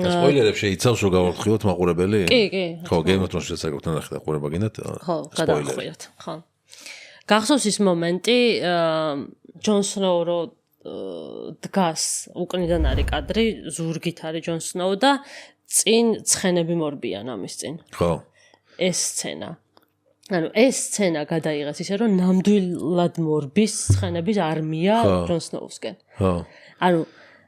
სპოილერებს შეიცავს რო გავახვილოთ მაყურებელი? კი. ხო, Game of Thrones-ს საკუთარ ნახე და ყურება გინდათ? ხო, გადავხვილოთ. ხო. გახსოვს ის მომენტი, ჯონ სნოუ რო დგას, უკნიდან არის კადრი, ზურგით არის ჯონ სნოუ და წინ ცხენები მორბიან ამის წინ. ხო. ეს სცენა. ანუ ეს სცენა გადაიღეს ისე რომ ნამდვილად მორბის ცხენების არმია ჯონ სნოუსკენ. ხო. ანუ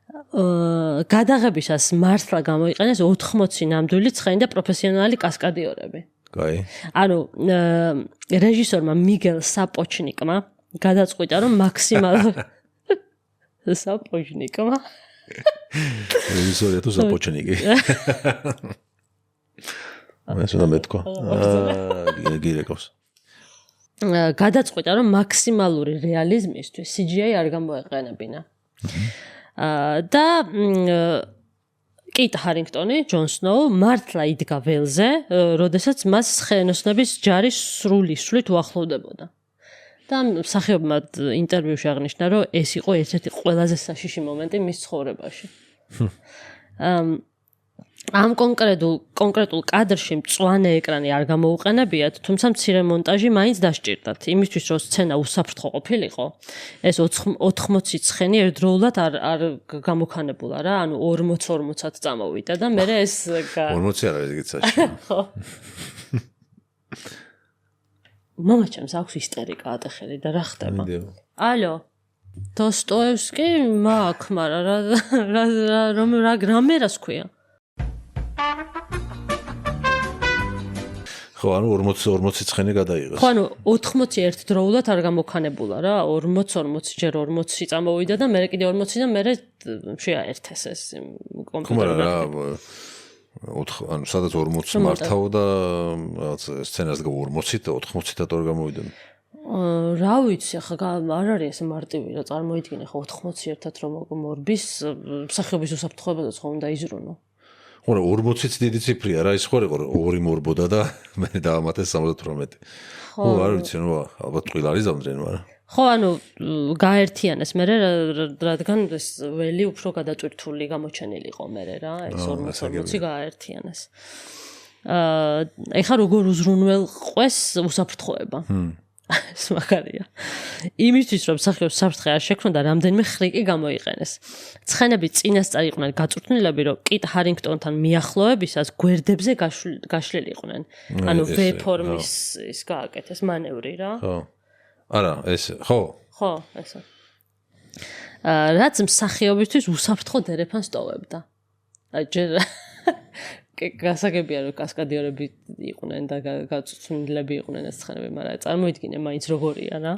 გადაღებისას მართლა გამოიყენეს 80 ნამდვილი ცხენი და პროფესიონალი კასკადიორები. კაი. ანუ რეჟისორმა მიგელ საპოჩნიკმა გადაწყვიტა რომ მაქსიმალურად საპოჩნიკმა რეჟისორია თუ საპოჩნიკი? ეს უნდა მეთქვა. გირეკავს. გადაწყვიტა რომ მაქსიმალური რეალიზმისთვის CGI არ გამოეყენებინა. და კიტ ჰარინგტონი, ჯონ სნოუ მართლა იდგა ველზე, როდესაც მას ცხენოსნების ჯარი სრულით უახლოვდებოდა. და მსახიობმა ინტერვიუში აღნიშნა, რომ ეს იყო ერთ-ერთი ყველაზე საშიში მომენტი მის ცხოვრებაში. ამ კონკრეტულ კადრში მწვანე ეკრანი არ გამოუყენებიათ, თუმცა მცირე მონტაჟი მაინც დასჭირდათ. იმისთვის რომ სცენა უსაფრთხო ყოფილიყო, ეს 80 ცხენი ერთდროულად არ გამოქანებულა რა, ანუ 40-40-ად წამოვიდა და მე ეს 40 არ არის ეგეც საშიში. ხო. მომაჩემს აქვს ისტერიკა ატეხელი და რა ხდება? ალო. დოსტოევსკი მაქვს, მაგრამ რამე რას ქვია? ხო, ანუ 40 ცხენი გადაიღეს. ხო, ანუ 80 ერთდროულად არ გამოქანებულა რა, 40 ჯერ 40 წამოვიდა და მე კიდე 40 და მე შეაერთეს ეს კომპიუტერი. ანუ სადაც 40 მართავ და რაღაც სცენას გა 40 და 80-ად არ გამოვიდა. რა ვიცი, ახლა არ არის ესე მარტივი რა წარმოიდგინე ხო 80 ერთად რომ მორბის მსახიობის უსაფრთხოებადაც ხო უნდა იზრუნო. ხო, 40-იც დიდი ციფრია რა, ის ხო იყო 2 მორბოდა და მე დაამატეს 78. ხო, არ ვიცი, ნუ ალბათ ტყილ არის ამდენ, მაგრამ ხო, ანუ გაერთიანეს მე რადგან ეს ველი უფრო გადატვირთული გამოჩენილი იყო მე რა, ეს 40 გაერთიანეს. ეხლა როგორ უზრუნველყვეს უსაფრთხოება? ეს მაგარია. იმისთვის რომ მსახიობს საფრთხე არ შექმნოდა, რამდენიმე ხრიკი გამოიყენეს. ცხენები წინასწარ იყვნენ გაწვრთნილები, რომ კიტ ჰარინგტონთან მიახლოებისას გვერდებზე გაშლილი იყვნენ. ანუ V ფორმის ის გააკეთეს მანევრი რა. ხო. არა, ეს ხო. ხო, ესა. რაც მსახიობისთვის უსაფრთხო დერეფანს ტოვებდა. ჯერ გასაგებია რომ კასკადიორები იყვნენ და გაწვრთნილები იყვნენ ეს ცხენები, მაგრამ წარმოიდგინე მაინც როგორია რა.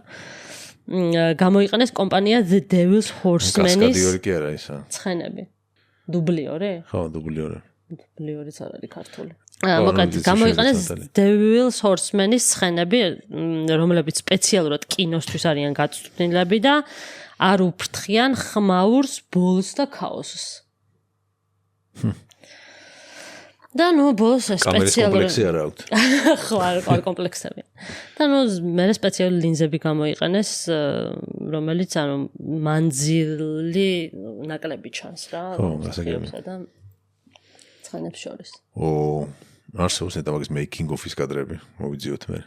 გამოიყენეს კომპანია The Devil's Horseman-ის კასკადიორი კი არა ისა. ცხენები. დუბლიორი? ხო, დუბლიორი. დუბლიორიც არ არის ქართული. მოკლედ გამოიყენეს Devil's Horseman-ის ცხენები, რომლებიც სპეციალურად კინოსთვის არიან გაწვრთნილები და არ უფრთხიან ხმაურს, ბოლოს და ქაოსს. და ნუ ბოლოს სპეციალური კომპლექსი არ აქვს. ხო, არ კომპლექსები. და ნუ მე სპეციალური ლინზები გამოიყენეს, რომელიც ანუ მანძილი ნაკლები ჩანს რა. ხო, გასაგებია. და ცხენებს შორის. არსებობს ნეტავაგის making of-ის კადრები, მოვიძიოთ მე.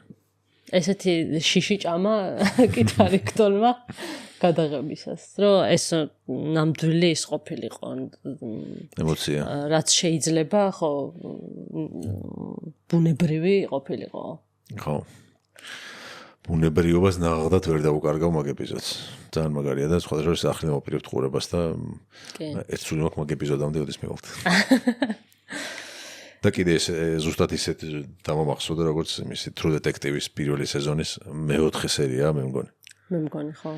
ესეთი შიში ჭამა კიტ ჰარინგტონმა გადაღებისას, რომ ეს ნამდვილი ის ყოფილიყო ემოცია. რაც შეიძლება ხო ბუნებრივი ყოფილიყო. ხო. ბუნებრიობას ნაღადად ვერ დავუკარგავ მაგ ეპიზოდს. ძალიან მაგარია და სხვა დროს ახლა მოპირებთ ყურებას და ეს სულ მაგ ეპიზოდამდე ოდეს მივალთ. და კიდე ეს ზუსტად ისეთ დამამახსოვდა როგორც იმისი True Detective-ის პირველი სეზონის მეოთხე სერია მე მგონი. მე მგონი ხო.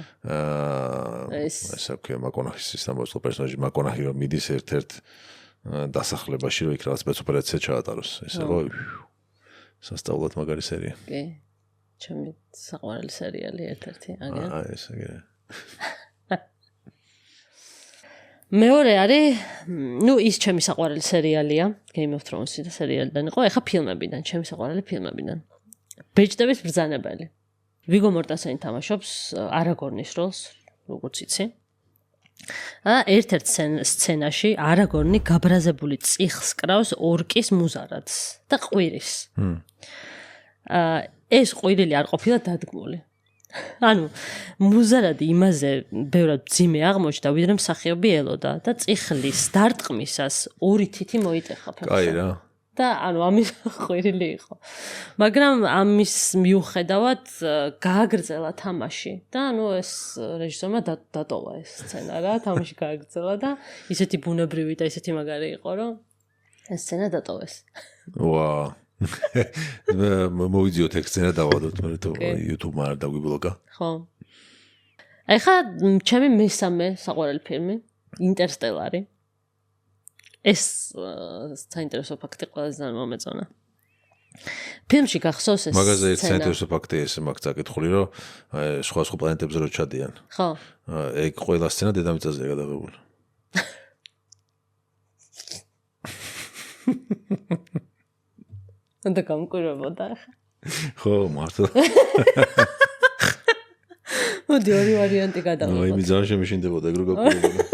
ეს აქვს მაკონაჰის სამოსლო პერსონაჟი მაკონაჰი რომ მიდის ერთ-ერთ დასახლებაში რომ იქ რაღაც სპეცოპერაცია ჩაატაროს. ესე რომ სასწაულად მაგარი სერია. კი. ჩემი საყვარელი სერიალი ერთ-ერთი აგერ. ეს აგერ. მეორე არის, ის ჩემი საყვარელი სერიალია, Game of Thrones-ი და სერიალიდან იყო, ეხა ფილმებიდან, ჩემი საყვარელი ფილმებიდან. ბეჭდების ბრძანებელი. ვიგო მორტენსენი თამაშობს არაგორნის როლს, როგორც იცი. ერთ-ერთ სცენაში არაგორნი გაბრაზებული წიხს კრავს ორკის მუზარადს და ყვირის. ეს ყვირილი არ ყოფილა დადგმული. ანუ მუზარადი იმაზე ბევრად ძიმე აღმოჩნდა, ვიდრე მსახიობი ელოდა და წიხლის დარტყმისას ორი თითი მოიტეხა ფეხზე. კაი რა. და ანუ ამის ყვირილი იყო. მაგრამ ამის მიუხედავად გააგრძელა თამაში და ანუ ეს რეჟისორმა დატოვა ეს სცენა რა, თამაში გააგრძელა და ისეთი ბუნებრივი და ისეთი მაგარი იყო, რომ ეს სცენა დატოვეს. ვა. მოვიძიოთ ეგ სცენა დავადოთ, მე თუ YouTube-მა არ დაგვიბლოკა. ხო. ეხა ჩემი მესამე საყვარელი ფილმი ინტერსტელარი. ეს საინტერესო ფაქტი ყველაზე ძალიან მომეწონა. ფილმში გახსოვს ეს მაგაზე ერთ საინტერესო ფაქტი ეს მაგ წაკითხული რომ სხვა პლანეტებზე რო ჩადიან. ხო. ეგ ყველა სცენა დედამიწაზეა გადაღებული. და გამკვირვებოდა ახლა. ხო, მართლა. მოდი ორი ვარიანტი გადავიღოთ. აი, მი ძალიან შემიშინდებოდა ეგ რო გაკვირვებოდა.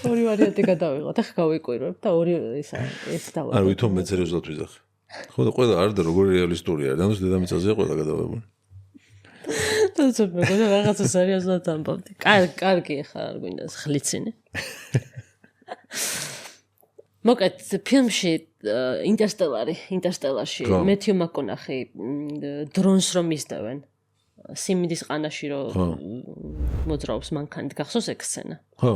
ორი ვარიანტი გადავიღოთ. ახლა გავიკვირვებ და ორი ეს დავაყენებ. არ ვითომ მე სერიოზულად ვიზახ. ხო და ყველა არ და როგორი რეალისტურია. დანოს დედამიწაზეა ყველა გადაღებული. თუმცა მეგონა რაღაცა სერიოზულად ამბობდი. კარგი ახლა არ გვინდა ხლიცინი. მოკეთ ფილმში ინტერსტელარში მეთიუ მაკონაჰი დრონს რომ ისდევენ სიმინდის ყანაში რომ მოძრაობს მანქანით გახსოვს ეგ სცენა ხო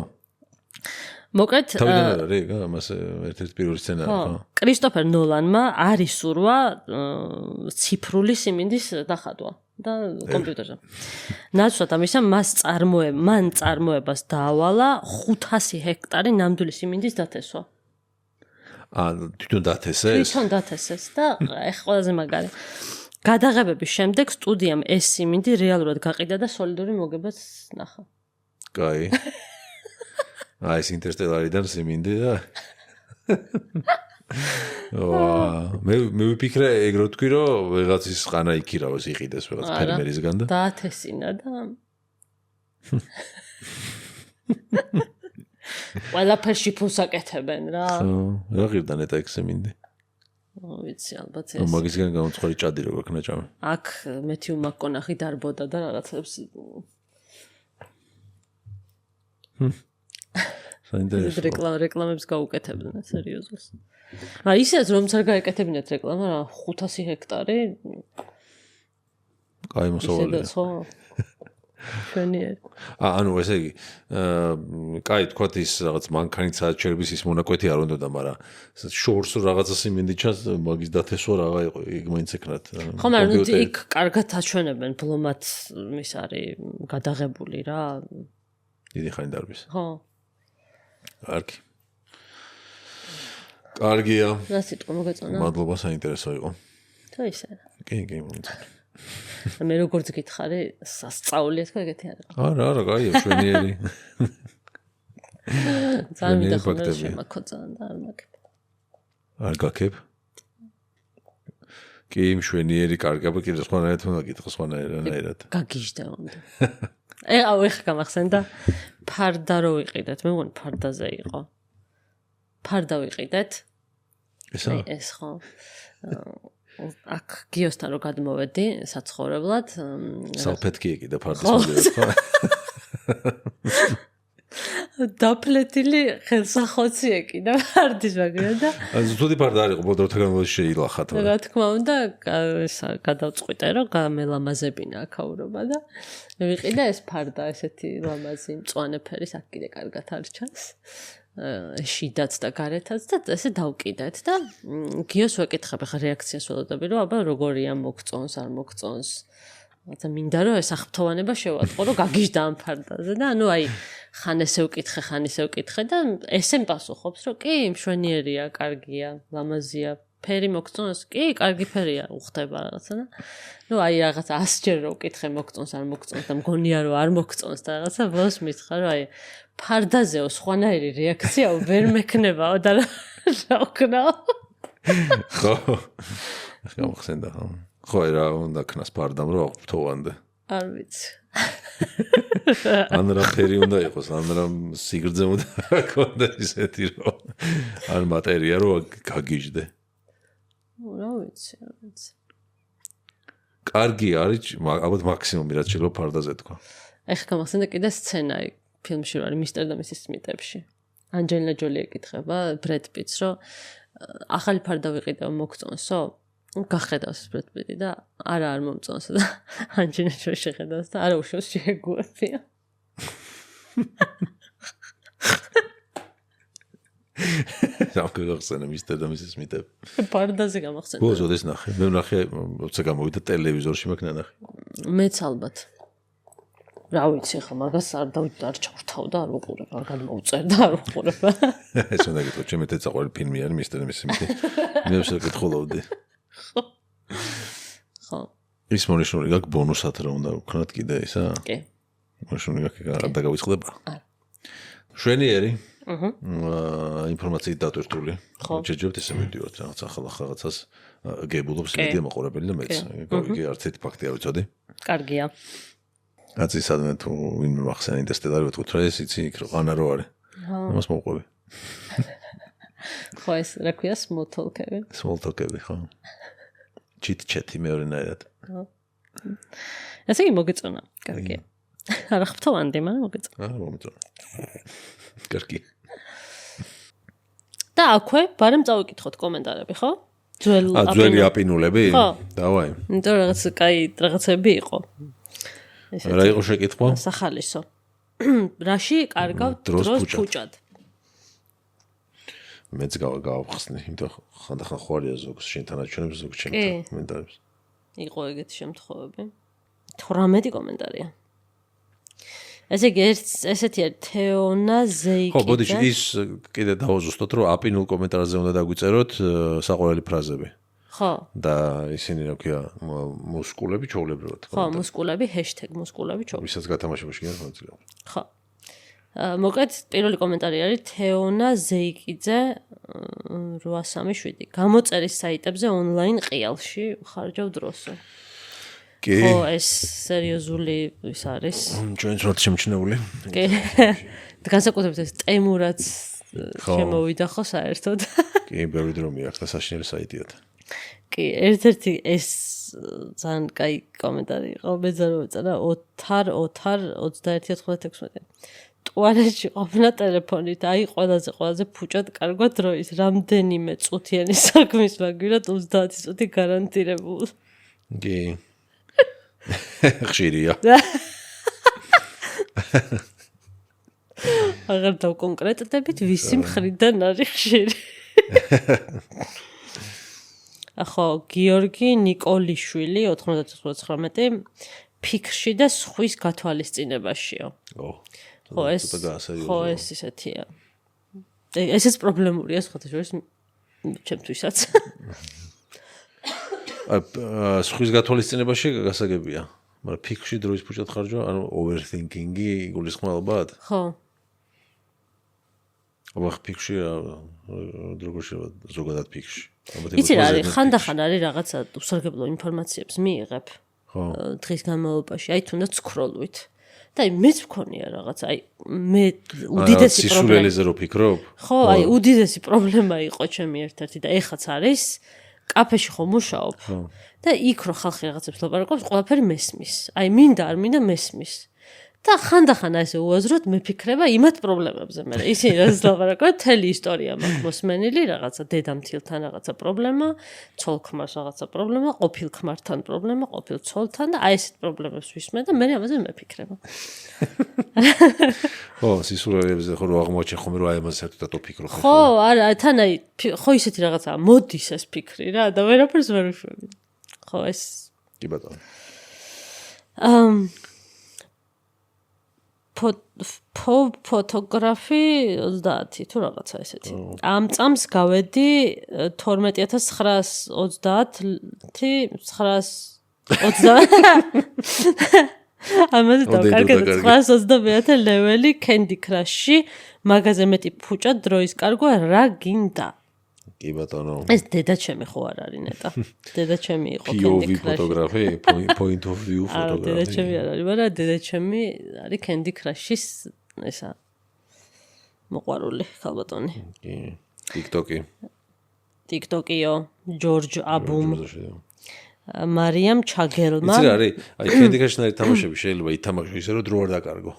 მოკეთ თავიდან არის ამას ერთ-ერთი პირველი სცენა ხო კრისტოფერ ნოლანმა არის სურვა ციფრული სიმინდის დახატვა და კომპიუტერზე ნაცვლად ამისა მან წარმოებას დაავალა 500 ჰექტარი ნამდვილი სიმინდის დათესვა თვითონ დათესეს და ეხ ყველაზე მაგარი გადაღებების შემდეგ სტუდიამ ეს სიმინდი რეალურად გაყიდა და სოლიდური მოგებაც ნახა. კაი. აი ეს ინტერსტელარიდან სიმინდი და მე ვიფიქრე ეგ რო თქვი რომ ვიღაცის ყანა იქირავოს იყიდეს ვიღაც ფერმერისგან და დაათესინა და ყველაფერში ფულს აკეთებენ რა. რა ღირდა ნეტა ეგ სიმინდი. ვიცი ალბათ ეს. მაგისგან გამოცხარი ჭადი რო გაქვს ნაჭამი. აქ მეთიუ მაკონაჰი დარბოდა და რაღაცებს საინტერესო. რეკლამებს გაუკეთებდნენ სერიოზულს. ისეც რომ არ გაეკეთებინათ რეკლამა რა 500 ჰექტარი. კაი მოსავალია. ჩვენიერი. ანუ ესე იგი, კაი თქვათ ის რაღაც მანქანით საჩერების ის მონაკვეთი არ უნდოდა, მაგრამ შორს რაღაცა სიმინდი ჩანს, მაგის დათესვა რაღა იყო, იქ მაინც ეკნათ. ხო, მაგრამ იქ კარგად აჩვენებენ ბლომად ის არის გადაღებული რა. დიდი ხანი დარბის. ხო. კარგი. კარგია. რა სიტყვა მოგეწონა? მადლობა, საინტერესო იყო. თუ ისე. კი, მომწონს. მე როგორც გითხარი, სასწაულია თქო ეგეთი არის. არა, კაია, შვენიერი. ძალიან მითხარ შემაქოწან და არ მაგებ. არ გაკებ? კი, შვენიერი კარგია, კიდე სხვანაირად უნდა გითხო სხვანაირად. გაგიჟდა უნდა. აუ ეხა გამახსენდა ფარდა რო ვიყიდეთ, მე მგონი ფარდაზე იყო. ფარდა ვიყიდეთ. ეს ხო. აქ გიოსთან რო გადმოვედი საცხოვრებლად სალფეტკი ეკიდა ფარდის მოდელს ხო დაფლეთილი ხელსახოცი ეკიდა ფარდის მაგრამ და ზუსტი ფარდა არ იყო ბოდროთა განმავლობაში შეილახათ რა თქმა უნდა გადავწყვიტე რომ გამელამაზებინა აქაურობა და ვიყიდა ეს ფარდა ესეთი ლამაზი მწვანე ფერის აქ კიდე კარგად არ ჩანს შიდაც და გარეთაც და ესე დავკიდეთ და გიოს ვეკითხებ ახლა რეაქციას ველოდები რომ აბა როგორია მოგწონს არ მოგწონს და მინდა რომ ეს აღფრთოვანება შევატყო რომ გაგიჟდა ამ ფარდაზე და ანუ აი ხან ესე ვკითხე და ესე მპასუხობს რომ კი მშვენიერია კარგია ლამაზია ფერი მოგწონს კი კარგი ფერია უხდება რაღაცა და ну აი რაღაც 100 ჯერ რომ ვკითხე მოგწონს არ მოგწონს და მგონია რომ არ მოგწონს და რაღაცა ბოლოს მითხრა რომ აი ფარდაზეო სხვანაირი რეაქციაო ვერ მექნებაო და რა ვქნაო ხო გამახსენდა ხო რა უნდა ქნას ფარდამ რომ აღფრთოვანდე არ ვიცი ან რა ფერი უნდა იყოს ან რა სიგრძე უნდა ქონდა ისეთი რომ არ მატერია რომ გაგიჟდე რა ვიცი კარგი არის ალბათ მაქსიმუმი რაც შეიძლება ფარდაზე თქვა ეხლა გამახსენდა კიდე სცენა ფილმში რომ არის მისტერ და მისის სმიტებში ანჯელინა ჯოლი ეკითხება ბრედ პიტს რომ ახალი ფარდა ვიყიდე მოგწონსო გახედავს ბრედ პიტი და არა არ მომწონს და ანჯელინა ჯოლი შეხედავს და არა უშავს შეეგუებია გამახსენე მისტერ და მისის სმიტები ფარდაზე გამახსენდა ბოლოს ოდეს ნახე მე ვნახე როცა გამოვიდა ტელევიზორში მაქვს ნანახი მეც ალბათ რა ვიცი ხა მაგას არ ჩავრთავ და არ ვუყურებ არ გადმოვწერ და არ ვუყურებ ეს უნდა გითხრათ ჩემი თეცაყველი ფილმი არის მისტერ და მისის სმიტი მე ვსაკითხულობდი ხო ის მონიშნული გაქვს ბონუსად რა უნდა ვქნათ კიდე ისა კი მონიშნული გაქვს არ დაგავიწყდება არა შვენიერი ინფორმაციით დატვირთული შეჯებთ ესე მივიდიოთ რაღაც ახალ რაღაცას გებულობს იმედია მაყურებელი და მეც გავიგე არც ერთი ფაქტი არ ვიცოდი კარგია აცი სადმე თუ ვინმე მახსენა ინტერსტელარი ვეთქვით რა ეს იცი იქ ყანა რო არის ამას მოვყვები ხო ეს რა ქვია small talk-ები ხო chit-chat მეორენაირად ესე იგი მოგეწონა კარგია არ ხფთოვანდი მაგრამ მოგეწონა მომეწონა კარგი და აქვე ბარემ წავიკითხოთ კომენტარები ხო ძველი აპინულები დავაი იმიტომ რაღაც კაი რაღაცები იყო რა იყო შეკითხვა სახალისო რაში კარგავ დროს ფუჭად მეც გავახსნე იმიტომ ხანდახან ხوارია ზოგს შენთან აჩვენებს ზოგს შენთან კომენტარებს იყო ეგეთი შემთხვევები 18 კომენტარია ესე იგი ესეთი არის თეონა ზეიკი ხო ბოდიში ის კიდე დავაზუსტოთ რომ აპინულ კომენტარზე უნდა დაგვიწეროთ საყვარელი ფრაზები ხო და ისინი რა ქვია მუსკულები ჩაულებრივად ხო მუსკულები #მუსკულები ჩაულებრივად ვისაც გათამაშებაში გინდა მონაწილეობა ხო მოკლედ პირველი კომენტარი არის თეონა ზეიკიძე 837 გამოწერის საიტებზე ონლაინ ყიალში ხარჯავ დროსო კი ხო ეს სერიოზული ის არის ჩვენც რა შემჩნეული კი განსაკუთრებით ეს ტემურაც შემოვიდა ხო საერთოდ კი ბევრი დრომი აქვს და საშინელი საიტია კი ერთ-ერთი ეს ძალიან კაი კომენტარი იყო მეძარო ეწერა ოთარ 2196 ტუალეტში ყოფნა ტელეფონით აი ყველაზე ფუჭად კარგვა დროის რამდენიმე წუთიანი საქმის მაგივრად 30 წუთი გარანტირებული კი ხშირია აღარ დავკონკრეტდებით ვისი მხრიდან არის ხშირი ახო გიორგი ნიკოლიშვილი 9919 ფიქრში და სხვის გათვალისწინებაშიო ხო ეს ისეთია ესეც პრობლემურია სხვათა შორის ჩემთვისაც სხვის გათვალისწინებაში გასაგებია მაგრამ ფიქრში დროის ფუჭად ხარჯვა ანუ overthinking-ი იგულისხმება ალბათ ხო აბა ფიქრში როგორ შეიძლება ზოგადად ფიქრში იცი რა არის ხანდახან არის რაღაცა უსარგებლო ინფორმაციებს მიიღებ ხო დღის განმავლობაში აი თუნდაც სკროლვით და აი მეც მქონია რაღაცა აი მე უდიდესი პრობლემა სისულელეზე რო ფიქრობ ხო აი უდიდესი პრობლემა იყო ჩემი ერთ-ერთი და ეხაც არის კაფეში ხო მუშაობ და იქ რო ხალხი რაღაცებს ლაპარაკობს ყველაფერი მესმის აი მინდა არ მინდა მესმის და ხანდახან ესე უაზროდ მეფიქრება იმათ პრობლემებზე მე. ისინი რაც ლაპარაკობენ, თელი ისტორია მაქვს მოსმენილი, რაღაცა დედამთილთან რაღაცა პრობლემა, ცოლ-ქმარს რაღაცა პრობლემა, ყოფილ ქმართან პრობლემა, ყოფილ ცოლთან და აი ესეთ პრობლემებს ვისმენ და მე ამაზე მეფიქრება. ხო, სისულელებზე ხო რა აღმოჩენ ხომ რა ამას საერთოდ ვფიქრობ. ხო, არა, თან აი ხო ისეთი რაღაცაა, მოდის ეს ფიქრი რა და ვერაფერს ვერ ვიშვები. ხო, ეს კი ბატონო. ფოტოგრაფი 30 თუ რაღაცა ესეთი. ამ წამს გავედი 12920 ამაზე დავკარგეთ 920 ლეველი Candy Crush-ში მაგაზე მეტი ფუჭა დროის კარგვა რა გინდა? კი ბატონო. ეს დედაჩემი ხო არ არის ნეტა. დედაჩემი იყო POV ფოტოგრაფი, point of view არა, ფოტოგრაფი. დედაჩემი არ არის, მაგრამ დედაჩემი არის Candy Crush-ის ესა მოყვარული ხალბატონი. კი. TikTok-ი. TikTok-იო, George Abum. მარიამ ჩაგელმა. იცი რა არის? აი Candy Crush-თან არის თამაშები შეიძლება ითამაშო ისე რომ დრო არ დაკარგო.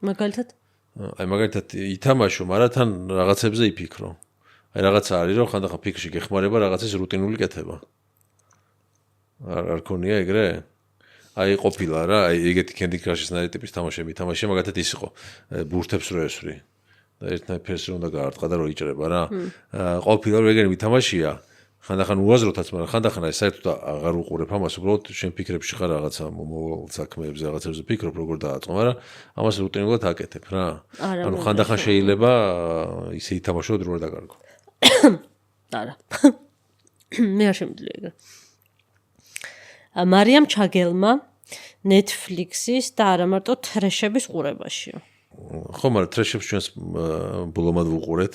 მაგალითად? აი მაგალითად ითამაშო, მაგრამ თან რაღაცებზე იფიქრო. აი რაღაცა არის რომ ხანდახან ფიქრში გეხმარება რაღაცის რუტინული კეთება. არ ქონია ეგრე? აი ყოფილა რა, აი ეგეთი Candy Crush-ის ნაირი ტიპის თამაშები თამაში, მაგათად ის იყო. ბურთებს რო ესვრი. და ერთნაირ ფერს რომ უნდა გაარტყა და რო იჭრება რა. ყოფილა რომ ეგრე მითამაშია. ხანდახან უაზროთაც, მაგრამ ხანდახან აი საერთოდ აღარ უყურებ ამას, უბრალოდ შენ ფიქრებში ხარ რაღაცა მომავალ საქმეებზე, რაღაცებზე ფიქრობ, როგორ დააწყო, მაგრამ ამას რუტინულად აკეთებ რა. ანუ ხანდახან შეიძლება ისე ითამაშო დრო არ დაკარგო. არა. მე არ შემიძლია ეგრე. მარიამ ჩაგელმა Netflix-ის და არა მარტო თრეშების ყურებაშიო. ხო, მაგრამ თრეშებს ჩვენს ბოლომად ვუყურეთ.